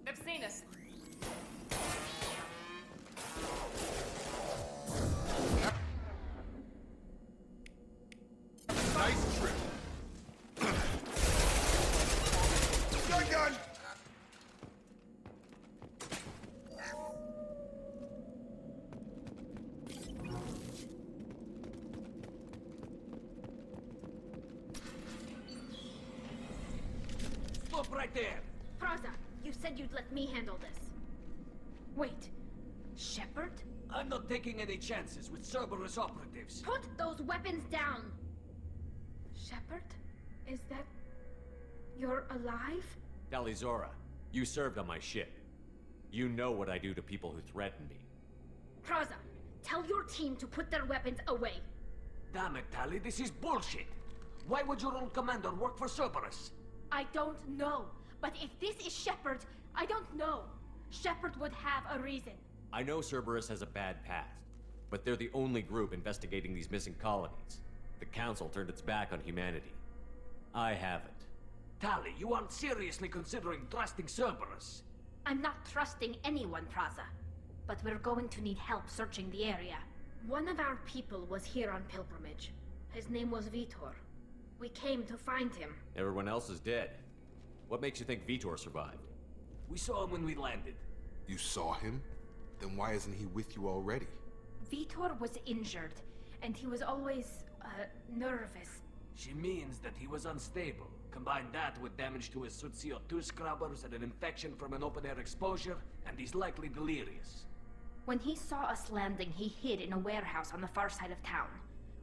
They've seen us. Nice trip. Gun! Stop right there! Praza, you said you'd let me handle this. Wait, Shepard? I'm not taking any chances with Cerberus operatives. Put those weapons down! Shepard? Is that... you're alive? Talizora, you served on my ship. You know what I do to people who threaten me. Praza, tell your team to put their weapons away. Damn it, Tali, this is bullshit! Why would your old commander work for Cerberus? I don't know, but if this is Shepard, I don't know. Shepard would have a reason. I know Cerberus has a bad past, but they're the only group investigating these missing colonies. The Council turned its back on humanity. I haven't. Tali, you aren't seriously considering trusting Cerberus. I'm not trusting anyone, Praza. But we're going to need help searching the area. One of our people was here on pilgrimage. His name was Vitor. We came to find him. Everyone else is dead. What makes you think Vitor survived? We saw him when we landed. You saw him? Then why isn't he with you already? Vitor was injured, and he was always, nervous. She means that he was unstable. Combine that with damage to his suit CO2 scrubbers and an infection from an open-air exposure, and he's likely delirious. When he saw us landing, he hid in a warehouse on the far side of town.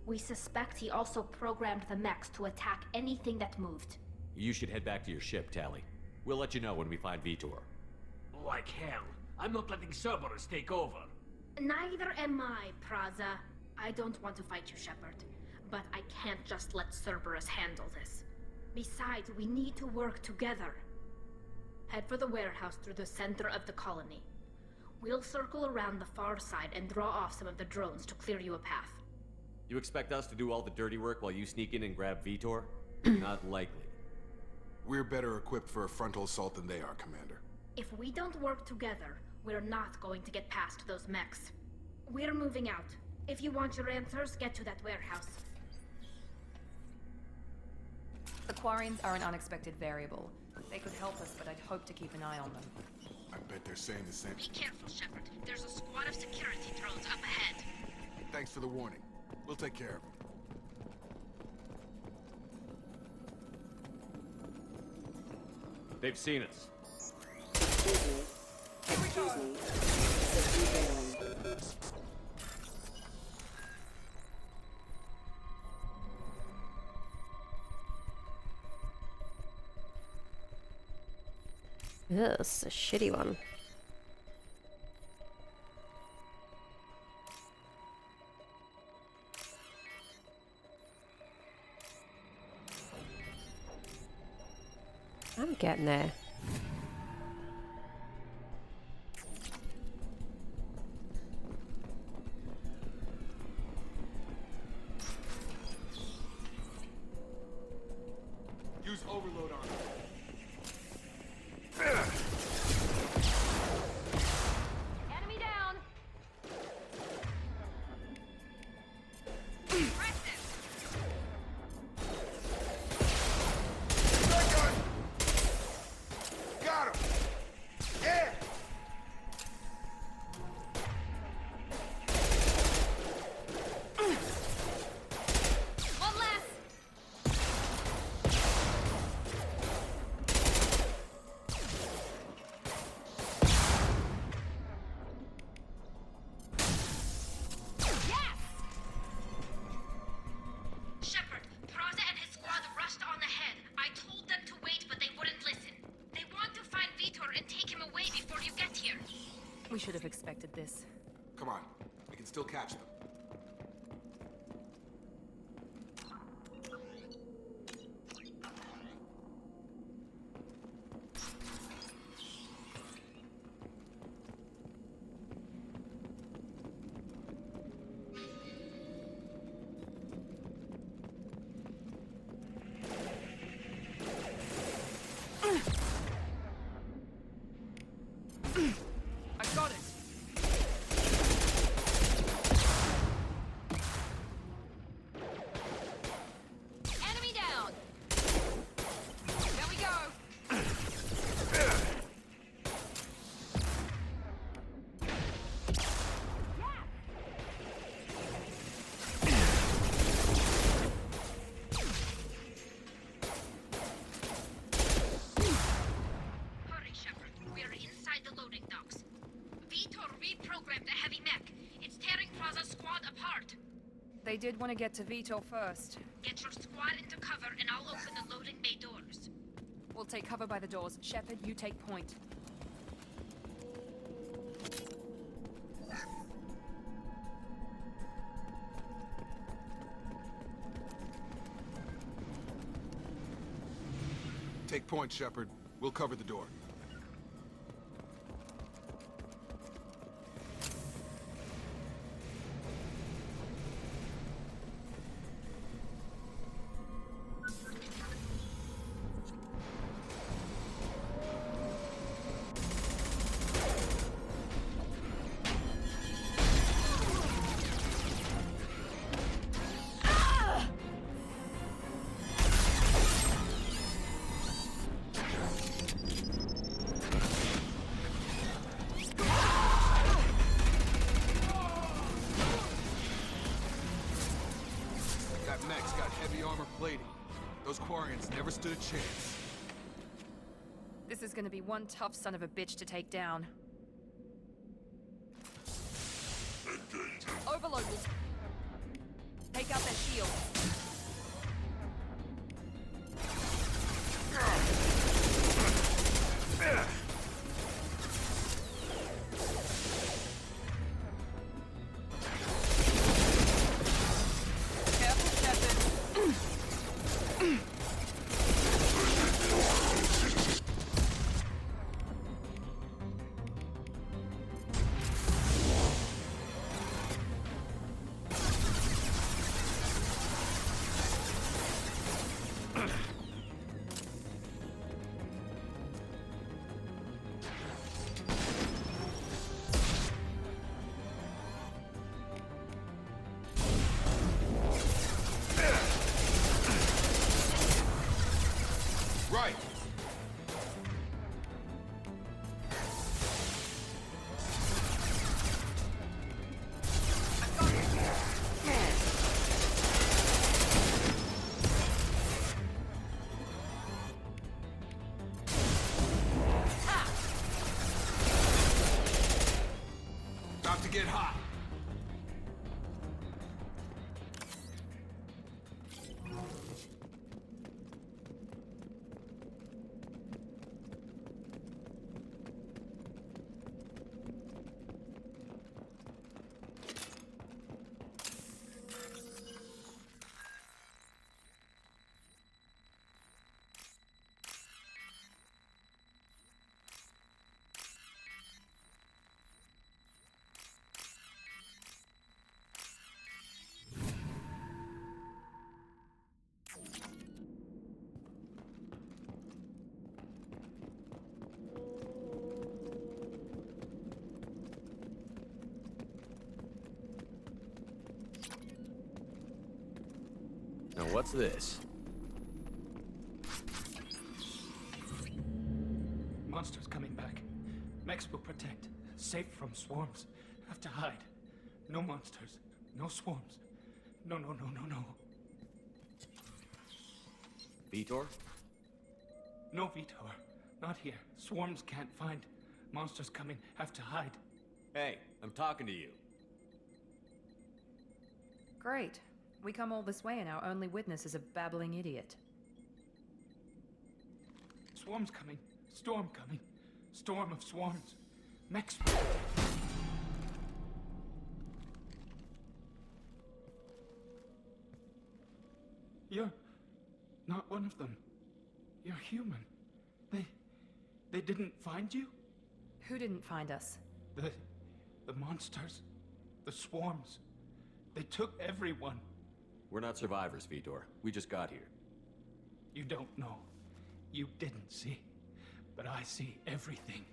We suspect he also programmed the mechs to attack anything that moved. You should head back to your ship, Tali. We'll let you know when we find Vitor. Like hell. I'm not letting Cerberus take over. Neither am I, Praza. I don't want to fight you, Shepard. But I can't just let Cerberus handle this. Besides, we need to work together. Head for the warehouse through the center of the colony. We'll circle around the far side and draw off some of the drones to clear you a path. You expect us to do all the dirty work while you sneak in and grab Vitor? Not likely. We're better equipped for a frontal assault than they are, Commander. If we don't work together, we're not going to get past those mechs. We're moving out. If you want your answers, get to that warehouse. The Quarians are an unexpected variable. They could help us, but I'd hope to keep an eye on them. I bet they're saying the same. Be careful, Shepard. There's a squad of security drones up ahead. Thanks for the warning. We'll take care of them. They've seen us. Excuse me. Supervillain. This is a shitty one. I'm getting there. Use overload on them. Enemy down! Got him! Yeah! One less! Yes! Shepard, Praza and his squad rushed on ahead. I told them to wait, but they wouldn't listen. They want to find Vitor and take him away before you get here. We should have expected this. Come on. We can still catch them. I got it! Enemy down! There we go! Hurry, Shepard. We're inside the loading docks. Vitor reprogrammed the heavy mech. It's tearing Praza's squad apart. They did want to get to Vitor first. Get your squad into cover and I'll open the loading bay doors. We'll take cover by the doors. Shepard, you take point. Take point, Shepard. We'll cover the door. Those Quarians never stood a chance. This is gonna be one tough son of a bitch to take down. Overload will take out their shield. Right. About to get hot. Now what's this? Monsters coming back. Mechs will protect. Safe from swarms. Have to hide. No monsters. No swarms. No. Vitor? No, Vitor. Not here. Swarms can't find. Monsters coming. Have to hide. Hey, I'm talking to you. Great. We come all this way and our only witness is a babbling idiot. Swarms coming. Storm coming. Storm of swarms. Mechs. You're not one of them. You're human. They didn't find you? Who didn't find us? The monsters. The swarms. They took everyone. We're not survivors, Vitor. We just got here. You don't know. You didn't see. But I see everything.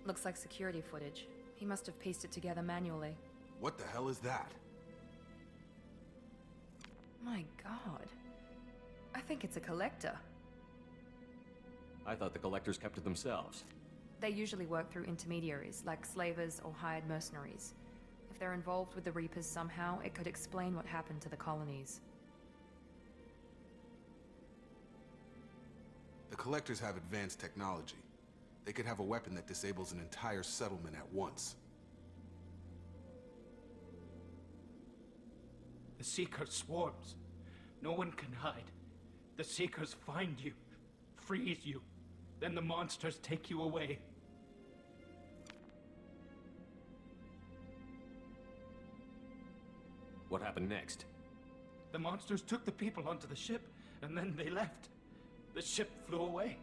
Looks like security footage. He must have pieced it together manually. What the hell is that? My god. I think it's a collector. I thought the collectors kept it themselves. They usually work through intermediaries, like slavers or hired mercenaries. If they're involved with the Reapers somehow, it could explain what happened to the colonies. The collectors have advanced technology. They could have a weapon that disables an entire settlement at once. The Seekers swarms. No one can hide. The Seekers find you, freeze you, then the monsters take you away. What happened next? The monsters took the people onto the ship, and then they left. The ship flew away.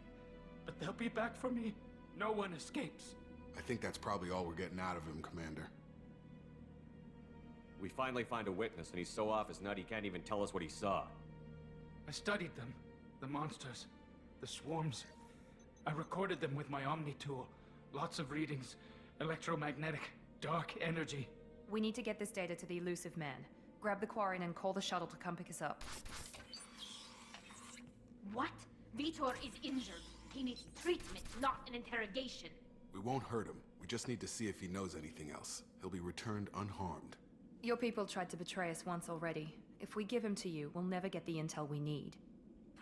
But they'll be back for me. No one escapes. I think that's probably all we're getting out of him, Commander. We finally find a witness, and he's so off his nut he can't even tell us what he saw. I studied them. The monsters. The swarms. I recorded them with my Omni tool. Lots of readings. Electromagnetic. Dark energy. We need to get this data to the elusive man. Grab the Quarian and call the shuttle to come pick us up. What? Vitor is injured. He needs treatment, not an interrogation. We won't hurt him. We just need to see if he knows anything else. He'll be returned unharmed. Your people tried to betray us once already. If we give him to you, we'll never get the intel we need.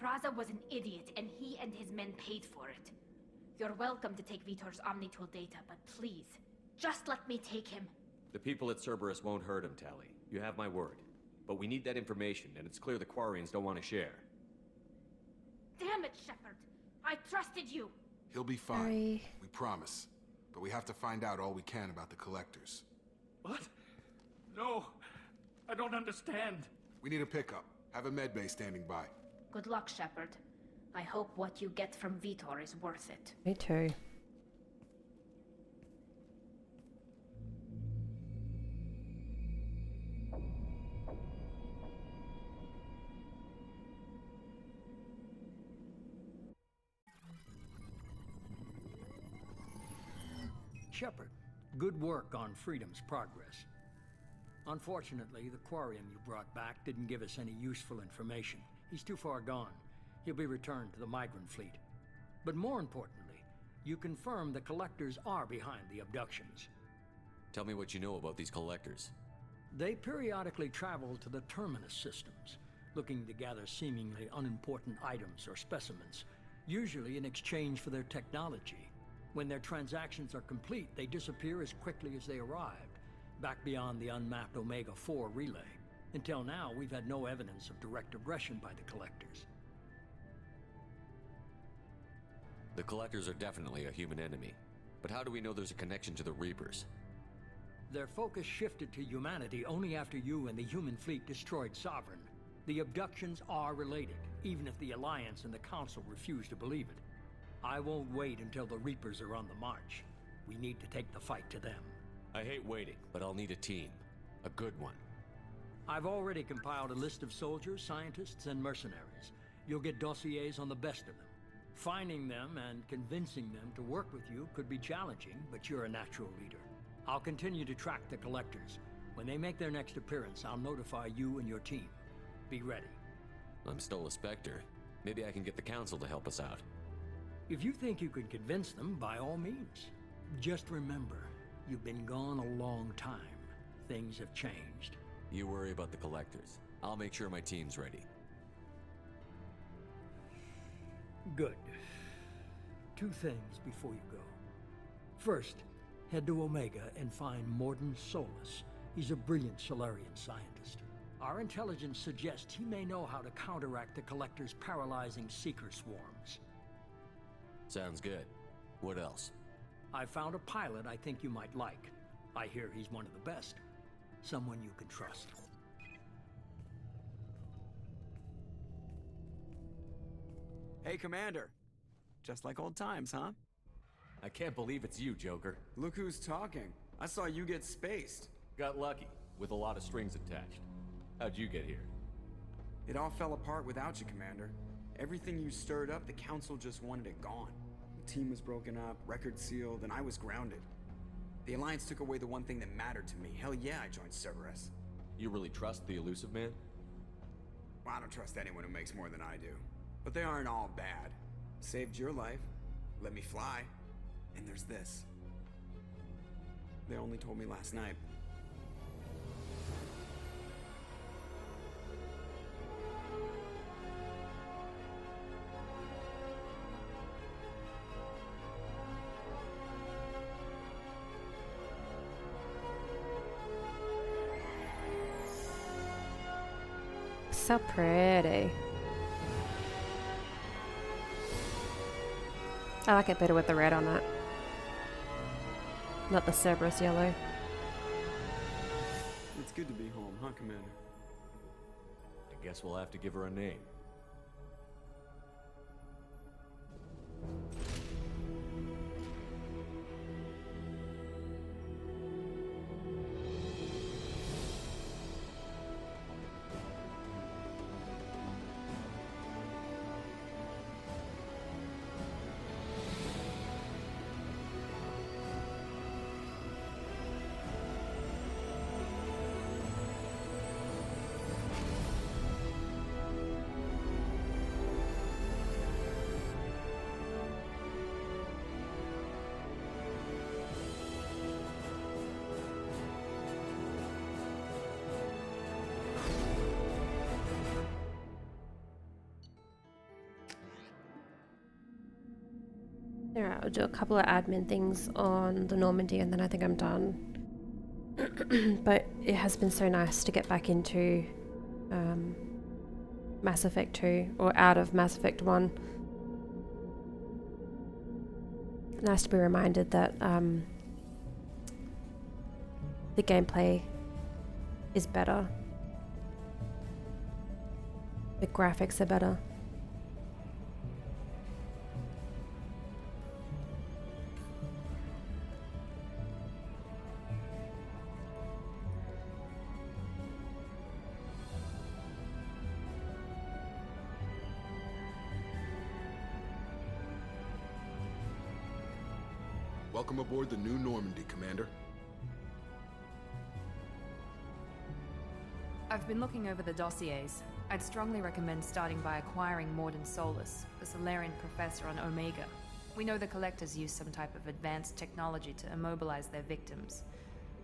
Praza was an idiot, and he and his men paid for it. You're welcome to take Vitor's Omnitool data, but please, just let me take him. The people at Cerberus won't hurt him, Tali. You have my word. But we need that information, and it's clear the Quarians don't want to share. Damn it, Shepard! I trusted you! He'll be fine. We promise. But we have to find out all we can about the collectors. What? No, I don't understand. We need a pickup. Have a medbay standing by. Good luck, Shepard. I hope what you get from Vitor is worth it. Me too. Shepard, good work on Freedom's progress. Unfortunately, the Quarian you brought back didn't give us any useful information. He's too far gone. He'll be returned to the migrant fleet. But more importantly, you confirm the Collectors are behind the abductions. Tell me what you know about these Collectors. They periodically travel to the Terminus systems, looking to gather seemingly unimportant items or specimens, usually in exchange for their technology. When their transactions are complete, they disappear as quickly as they arrived, back beyond the unmapped Omega-4 relay. Until now, we've had no evidence of direct aggression by the Collectors. The Collectors are definitely a human enemy. But how do we know there's a connection to the Reapers? Their focus shifted to humanity only after you and the human fleet destroyed Sovereign. The abductions are related, even if the Alliance and the Council refuse to believe it. I won't wait until the Reapers are on the march. We need to take the fight to them. I hate waiting, but I'll need a team. A good one. I've already compiled a list of soldiers, scientists, and mercenaries. You'll get dossiers on the best of them. Finding them and convincing them to work with you could be challenging, but you're a natural leader. I'll continue to track the Collectors. When they make their next appearance, I'll notify you and your team. Be ready. I'm still a Spectre. Maybe I can get the Council to help us out. If you think you can convince them, by all means. Just remember, you've been gone a long time. Things have changed. You worry about the Collectors. I'll make sure my team's ready. Good. 2 things before you go. First, head to Omega and find Morden Solus. He's a brilliant Solarian scientist. Our intelligence suggests he may know how to counteract the Collectors' paralyzing Seeker swarms. Sounds good. What else? I found a pilot I think you might like. I hear he's one of the best. Someone you can trust. Hey, Commander. Just like old times, huh? I can't believe it's you, Joker. Look who's talking. I saw you get spaced. Got lucky, with a lot of strings attached. How'd you get here? It all fell apart without you, Commander. Everything you stirred up, the Council just wanted it gone. The team was broken up, record sealed, and I was grounded. The Alliance took away the one thing that mattered to me. Hell yeah, I joined Cerberus. You really trust the Elusive Man? Well, I don't trust anyone who makes more than I do. But they aren't all bad. Saved your life, let me fly, and there's this. They only told me last night. So pretty. I like it better with the red on it. Not the Cerberus yellow. It's good to be home, huh, Commander? I guess we'll have to give her a name. Alright, I'll do a couple of admin things on the Normandy and then I think I'm done. But it has been so nice to get back into Mass Effect 2, or out of Mass Effect 1. Nice to be reminded that the gameplay is better. The graphics are better. Welcome aboard the new Normandy, Commander. I've been looking over the dossiers. I'd strongly recommend starting by acquiring Morden Solus, the Solarian professor on Omega. We know the Collectors use some type of advanced technology to immobilize their victims.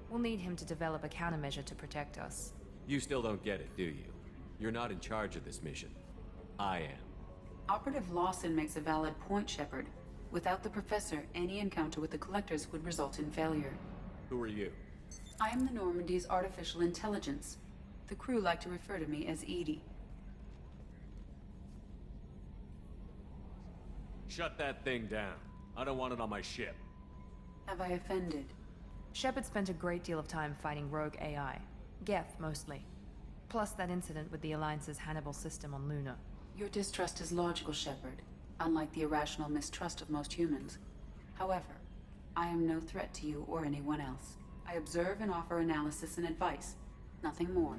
We'll need him to develop a countermeasure to protect us. You still don't get it, do you? You're not in charge of this mission. I am. Operative Lawson makes a valid point, Shepard. Without the Professor, any encounter with the Collectors would result in failure. Who are you? I am the Normandy's artificial intelligence. The crew like to refer to me as Edie. Shut that thing down. I don't want it on my ship. Have I offended? Shepard spent a great deal of time fighting rogue AI. Geth, mostly. Plus that incident with the Alliance's Hannibal system on Luna. Your distrust is logical, Shepard, unlike the irrational mistrust of most humans. However, I am no threat to you or anyone else. I observe and offer analysis and advice. Nothing more.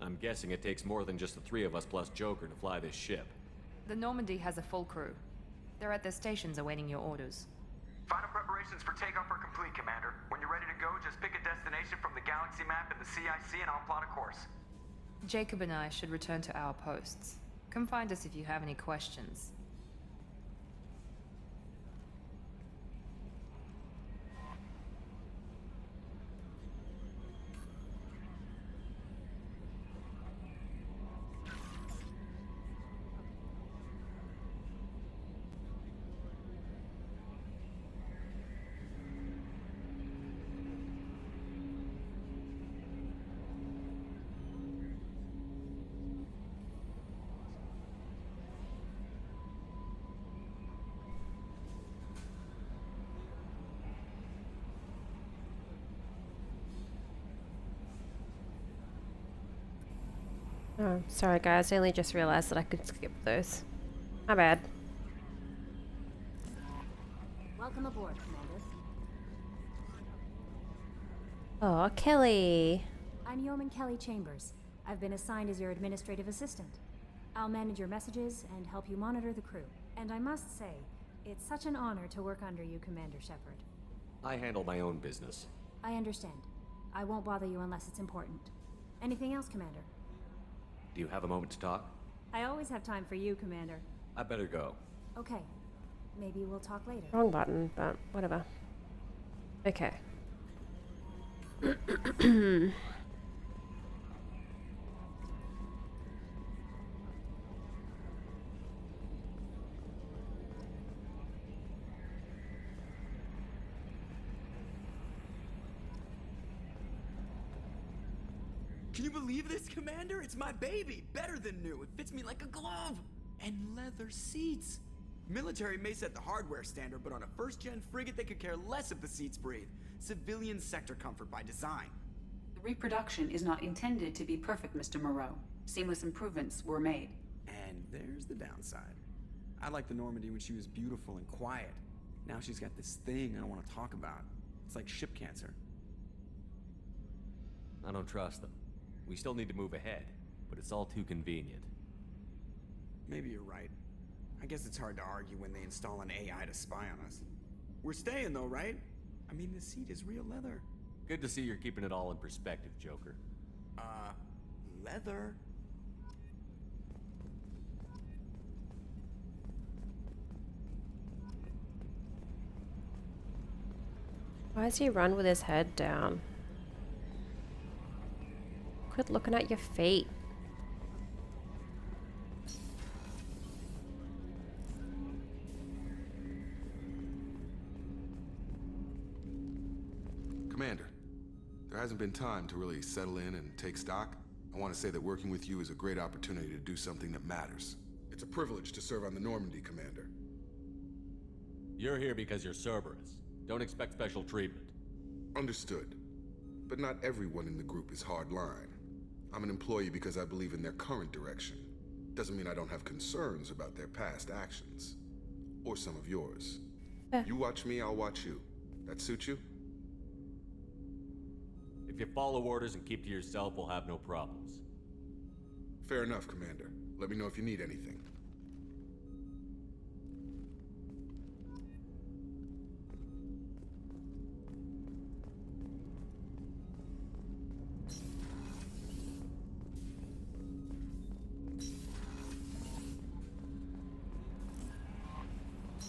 I'm guessing it takes more than just the three of us plus Joker to fly this ship. The Normandy has a full crew. They're at their stations awaiting your orders. Final preparations for takeoff are complete, Commander. When you're ready to go, just pick a destination from the galaxy map in the CIC and I'll plot a course. Jacob and I should return to our posts. Come find us if you have any questions. Oh, sorry guys, I only just realized that I could skip those. My bad. Welcome aboard, Commander. Oh, Kelly. I'm Yeoman Kelly Chambers. I've been assigned as your administrative assistant. I'll manage your messages and help you monitor the crew. And I must say, it's such an honor to work under you, Commander Shepard. I handle my own business. I understand. I won't bother you unless it's important. Anything else, Commander? Do you have a moment to talk? I always have time for you, Commander. I better go. Okay. Maybe we'll talk later. Wrong button, but whatever. Okay. Can you believe this, Commander? It's my baby! Better than new. It fits me like a glove! And leather seats! Military may set the hardware standard, but on a first-gen frigate they could care less if the seats breathe. Civilian sector comfort by design. The reproduction is not intended to be perfect, Mr. Moreau. Seamless improvements were made. And there's the downside. I liked the Normandy when she was beautiful and quiet. Now she's got this thing I don't want to talk about. It's like ship cancer. I don't trust them. We still need to move ahead, but it's all too convenient. Maybe you're right. I guess it's hard to argue when they install an AI to spy on us. We're staying though, right? I mean, the seat is real leather. Good to see you're keeping it all in perspective, Joker. Leather? Why does he run with his head down? Quit looking at your feet. Commander, there hasn't been time to really settle in and take stock. I want to say that working with you is a great opportunity to do something that matters. It's a privilege to serve on the Normandy, Commander. You're here because you're Cerberus. Don't expect special treatment. Understood. But not everyone in the group is hardline. I'm an employee because I believe in their current direction. Doesn't mean I don't have concerns about their past actions. Or some of yours. You watch me, I'll watch you. That suit you? If you follow orders and keep to yourself, we'll have no problems. Fair enough, Commander. Let me know if you need anything.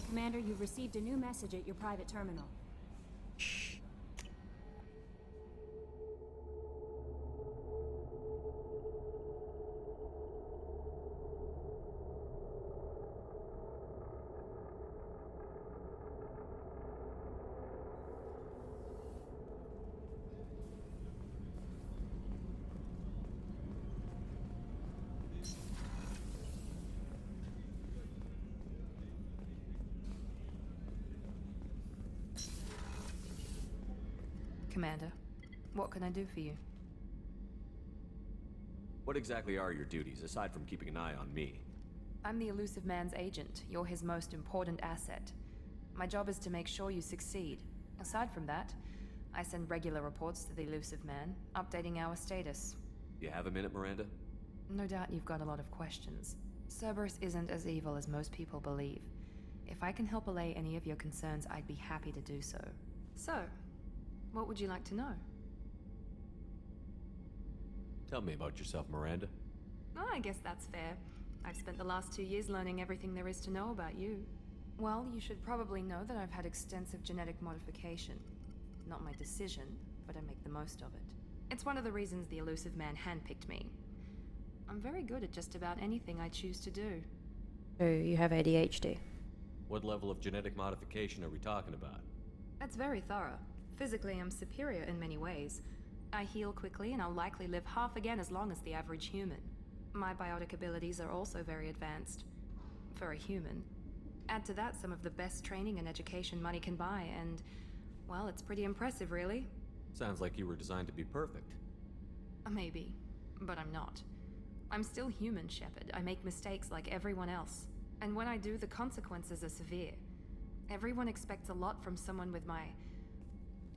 Commander, you've received a new message at your private terminal. Commander, what can I do for you? What exactly are your duties, aside from keeping an eye on me? I'm the Elusive Man's agent. You're his most important asset. My job is to make sure you succeed. Aside from that, I send regular reports to the Elusive Man, updating our status. You have a minute, Miranda? No doubt you've got a lot of questions. Cerberus isn't as evil as most people believe. If I can help allay any of your concerns, I'd be happy to do so. So, what would you like to know? Tell me about yourself, Miranda. Oh, I guess that's fair. I've spent the last 2 years learning everything there is to know about you. Well, you should probably know that I've had extensive genetic modification. Not my decision, but I make the most of it. It's one of the reasons the Elusive Man handpicked me. I'm very good at just about anything I choose to do. So you have ADHD. What level of genetic modification are we talking about? That's very thorough. Physically, I'm superior in many ways. I heal quickly, and I'll likely live half again as long as the average human. My biotic abilities are also very advanced. For a human. Add to that some of the best training and education money can buy, and, well, it's pretty impressive, really. Sounds like you were designed to be perfect. Maybe, but I'm not. I'm still human, Shepard. I make mistakes like everyone else. And when I do, the consequences are severe. Everyone expects a lot from someone with my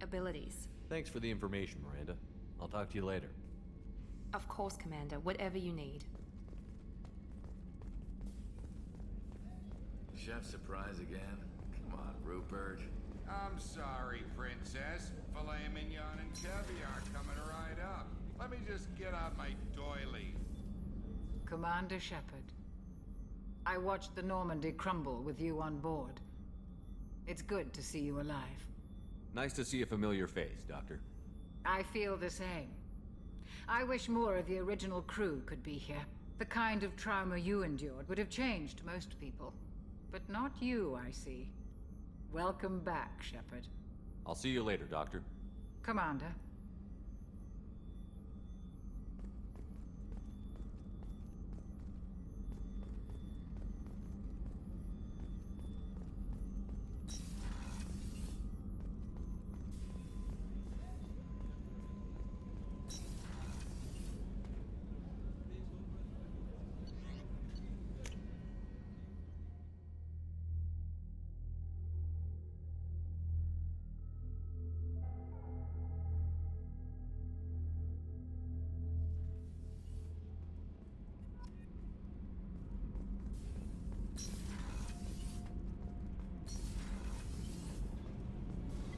abilities. Thanks for the information, Miranda. I'll talk to you later. Of course, Commander. Whatever you need. Chef surprise again? Come on, Rupert. I'm sorry, Princess. Filet mignon and caviar coming right up. Let me just get out my doily. Commander Shepard, I watched the Normandy crumble with you on board. It's good to see you alive. Nice to see a familiar face, Doctor. I feel the same. I wish more of the original crew could be here. The kind of trauma you endured would have changed most people. But not you, I see. Welcome back, Shepard. I'll see you later, Doctor. Commander.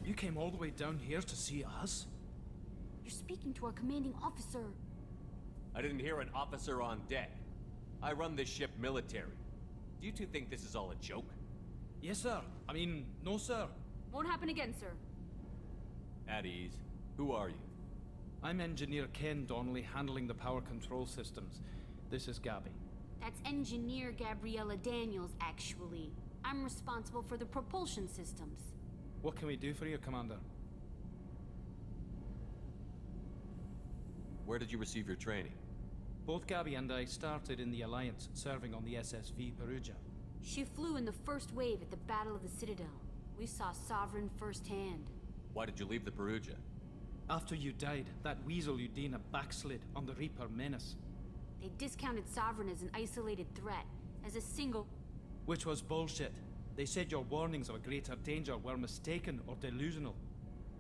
You came all the way down here to see us? You're speaking to our commanding officer. I didn't hear an officer on deck. I run this ship military. Do you two think this is all a joke? Yes, sir. I mean, no, sir. Won't happen again, sir. At ease. Who are you? I'm Engineer Ken Donnelly, handling the power control systems. This is Gabby. That's Engineer Gabriella Daniels, actually. I'm responsible for the propulsion systems. What can we do for you, Commander? Where did you receive your training? Both Gabby and I started in the Alliance, serving on the SSV Perugia. She flew in the first wave at the Battle of the Citadel. We saw Sovereign firsthand. Why did you leave the Perugia? After you died, that weasel Udina backslid on the Reaper menace. They discounted Sovereign as an isolated threat, as a single... Which was bullshit. They said your warnings of a greater danger were mistaken or delusional.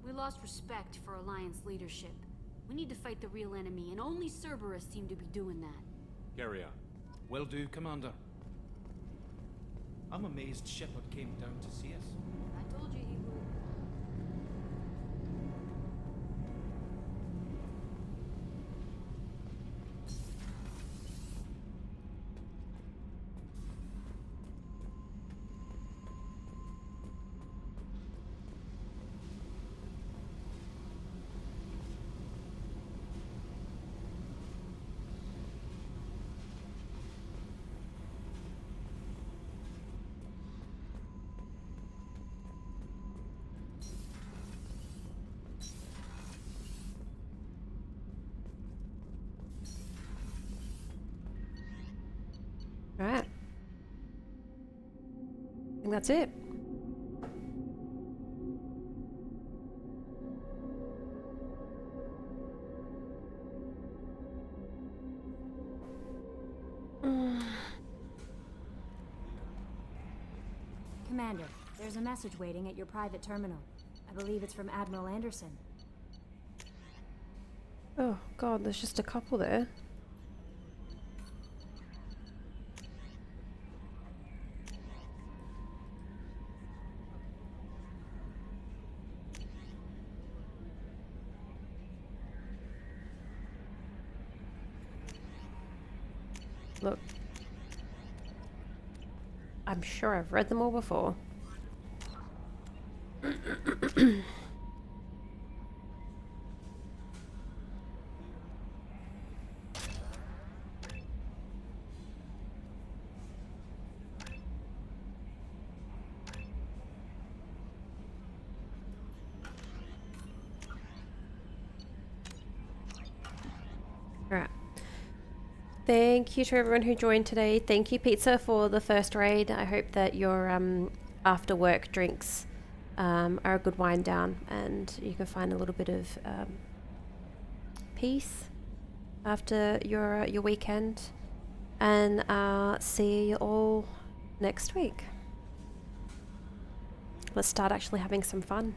We lost respect for Alliance leadership. We need to fight the real enemy, and only Cerberus seem to be doing that. Carry on. Will do, Commander. I'm amazed Shepard came down to see us. I told you he would. Right. I think that's it. Commander, there's a message waiting at your private terminal. I believe it's from Admiral Anderson. Oh god, there's just a couple there. Look, I'm sure I've read them all before. Alright. Thank you to everyone who joined today. Thank you, Pizza, for the first raid. I hope that your after work drinks are a good wind down and you can find a little bit of peace after your weekend. And see you all next week. Let's start actually having some fun.